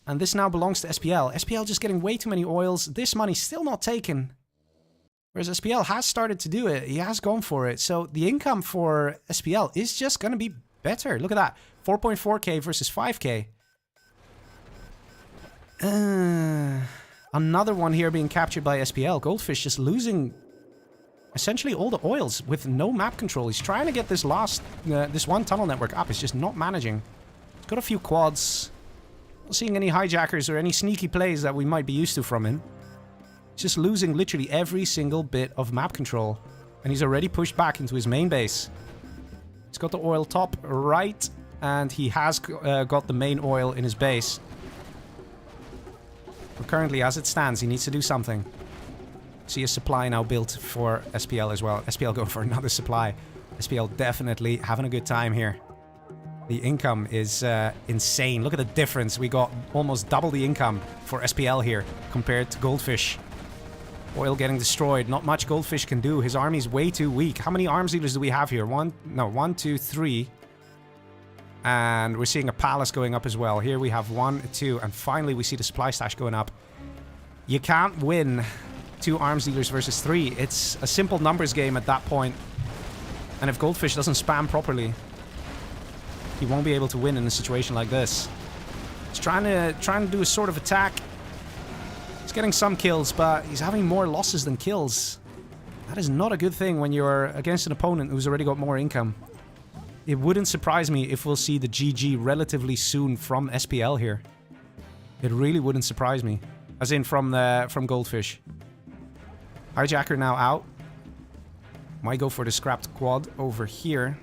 And this now belongs to SPL. SPL just getting way too many oils. This money still not taken. Whereas SPL has started to do it. He has gone for it. So the income for SPL is just going to be better. Look at that. 4.4k versus 5k. Another one here being captured by SPL. Goldfish just losing essentially all the oils with no map control. He's trying to get this this one tunnel network up. He's just not managing. He's got a few quads. Not seeing any hijackers or any sneaky plays that we might be used to from him. He's just losing literally every single bit of map control. And he's already pushed back into his main base. He's got the oil top right. And he has got the main oil in his base. But currently, as it stands, he needs to do something. See a supply now built for SPL as well. SPL going for another supply. SPL definitely having a good time here. The income is insane. Look at the difference. We got almost double the income for SPL here compared to Goldfish. Oil getting destroyed. Not much Goldfish can do. His army's way too weak. How many arms dealers do we have here? One, two, three. And we're seeing a palace going up as well. Here we have 1, 2, and finally we see the supply stash going up. You can't win 2 arms dealers versus 3. It's a simple numbers game at that point. And if Goldfish doesn't spam properly, he won't be able to win in a situation like this. He's trying to do a sort of attack. He's getting some kills, but he's having more losses than kills. That is not a good thing when you're against an opponent who's already got more income. It wouldn't surprise me if we'll see the GG relatively soon from SPL here. It really wouldn't surprise me. As in from Goldfish. Hijacker now out. Might go for the scrapped quad over here.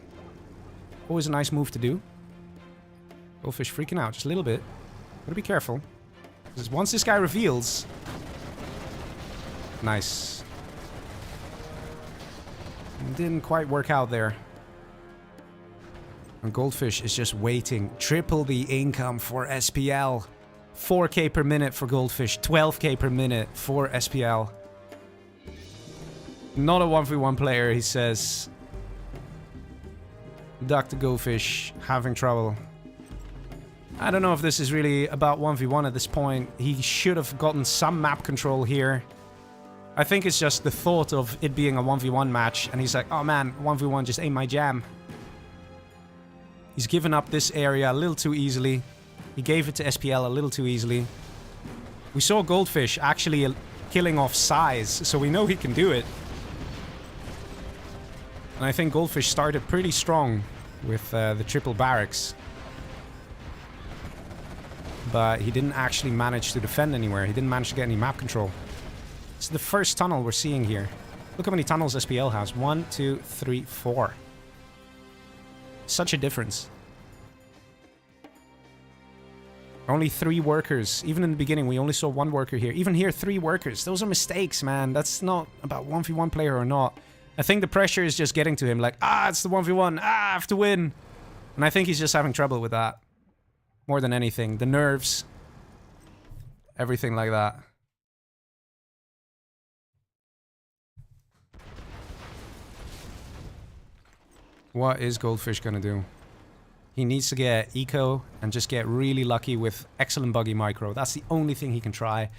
Always a nice move to do. Goldfish freaking out just a little bit. Gotta be careful. Because once this guy reveals... Nice. Didn't quite work out there. And Goldfish is just waiting. Triple the income for SPL. 4k per minute for Goldfish. 12k per minute for SPL. Not a 1v1 player, he says. Dr. Goldfish having trouble. I don't know if this is really about 1v1 at this point. He should have gotten some map control here. I think it's just the thought of it being a 1v1 match. And he's like, oh man, 1v1 just ain't my jam. He's given up this area a little too easily. He gave it to SPL a little too easily. We saw Goldfish actually killing off size, so we know he can do it. And I think Goldfish started pretty strong with the triple barracks. But he didn't actually manage to defend anywhere. He didn't manage to get any map control. It's the first tunnel we're seeing here. Look how many tunnels SPL has. 1, 2, 3, 4. Such a difference. Only 3 workers. Even in the beginning, we only saw 1 worker here. Even here, 3 workers. Those are mistakes, man. That's not about 1v1 player or not. I think the pressure is just getting to him. Like, it's the 1v1. I have to win. And I think he's just having trouble with that. More than anything. The nerves. Everything like that. What is Goldfish gonna do? He needs to get eco and just get really lucky with excellent buggy micro. That's the only thing he can try.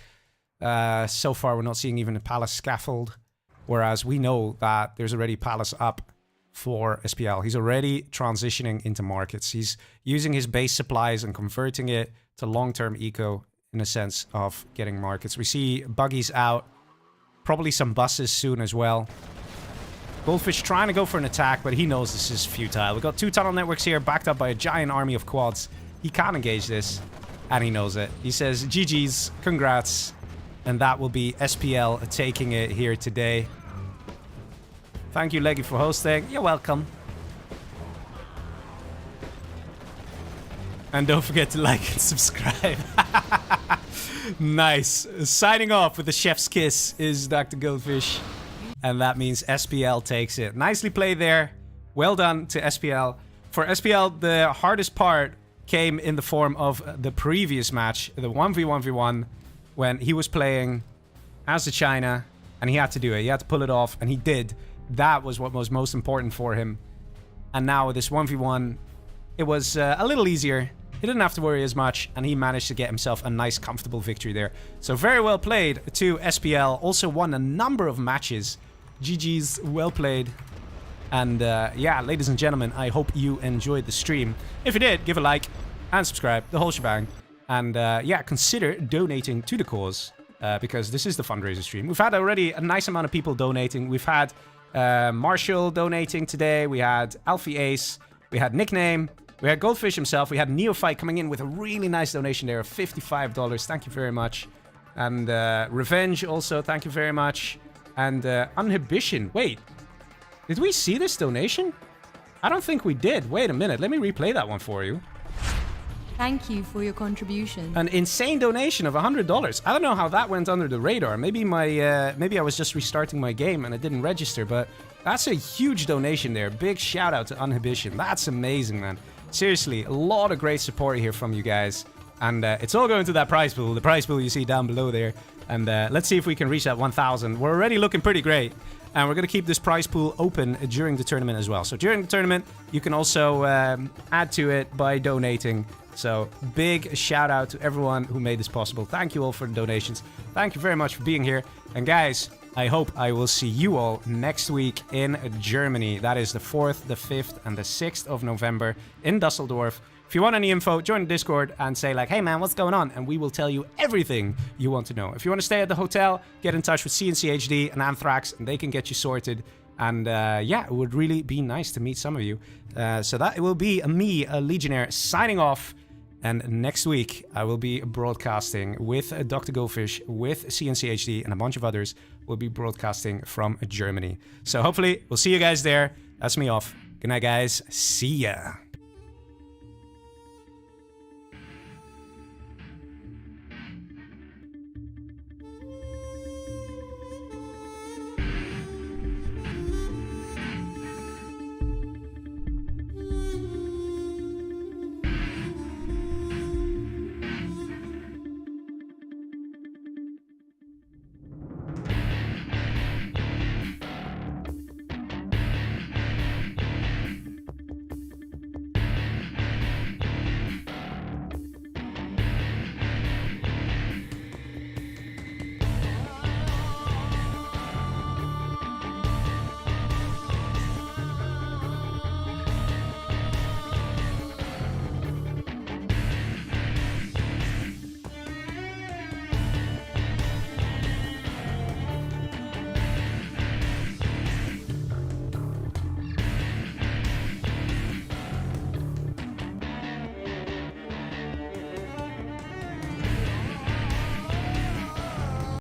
So far, we're not seeing even a palace scaffold. Whereas we know that there's already palace up for SPL. He's already transitioning into markets. He's using his base supplies and converting it to long-term eco in a sense of getting markets. We see buggies out. Probably some buses soon as well. Goldfish trying to go for an attack, but he knows this is futile. We've got 2 tunnel networks here, backed up by a giant army of quads. He can't engage this, and he knows it. He says, GG's, congrats. And that will be SPL taking it here today. Thank you, Leggy, for hosting. You're welcome. And don't forget to like and subscribe. Nice. Signing off with the chef's kiss is Dr. Goldfish. And that means SPL takes it. Nicely played there. Well done to SPL. For SPL, the hardest part came in the form of the previous match, the 1v1v1, when he was playing as a China, and he had to do it. He had to pull it off, and he did. That was what was most important for him. And now with this 1v1, it was a little easier. He didn't have to worry as much, and he managed to get himself a nice, comfortable victory there. So very well played to SPL. Also won a number of matches. GG's, well played. And yeah, ladies and gentlemen, I hope you enjoyed the stream. If you did, give a like and subscribe, the whole shebang. And yeah, consider donating to the cause, because this is the fundraiser stream. We've had already a nice amount of people donating. We've had Marshall donating today. We had Alfie Ace. We had Nickname. We had Goldfish himself. We had Neophyte coming in with a really nice donation there of $55. Thank you very much. And Revenge also, thank you very much. And Uninhibition. Wait, did we see this donation? I don't think we did. Wait a minute. Let me replay that one for you. Thank you for your contribution. An insane donation of $100. I don't know how that went under the radar. Maybe maybe I was just restarting my game and it didn't register, but that's a huge donation there. Big shout out to Uninhibition. That's amazing, man. Seriously, a lot of great support here from you guys. And it's all going to that prize pool. The prize pool you see down below there. And let's see if we can reach that 1,000. We're already looking pretty great. And we're going to keep this prize pool open during the tournament as well. So during the tournament, you can also add to it by donating. So big shout out to everyone who made this possible. Thank you all for the donations. Thank you very much for being here. And guys, I hope I will see you all next week in Germany. That is the 4th, the 5th, and the 6th of November in Dusseldorf. If you want any info, join the Discord and say like, hey man, what's going on? And we will tell you everything you want to know. If you want to stay at the hotel, get in touch with CNCHD and Anthrax, and they can get you sorted. And yeah, it would really be nice to meet some of you. So that will be me, a Legionnaire, signing off. And next week, I will be broadcasting with Dr. Goldfish, with CNCHD, and a bunch of others. We'll be broadcasting from Germany. So hopefully, we'll see you guys there. That's me off. Good night, guys. See ya.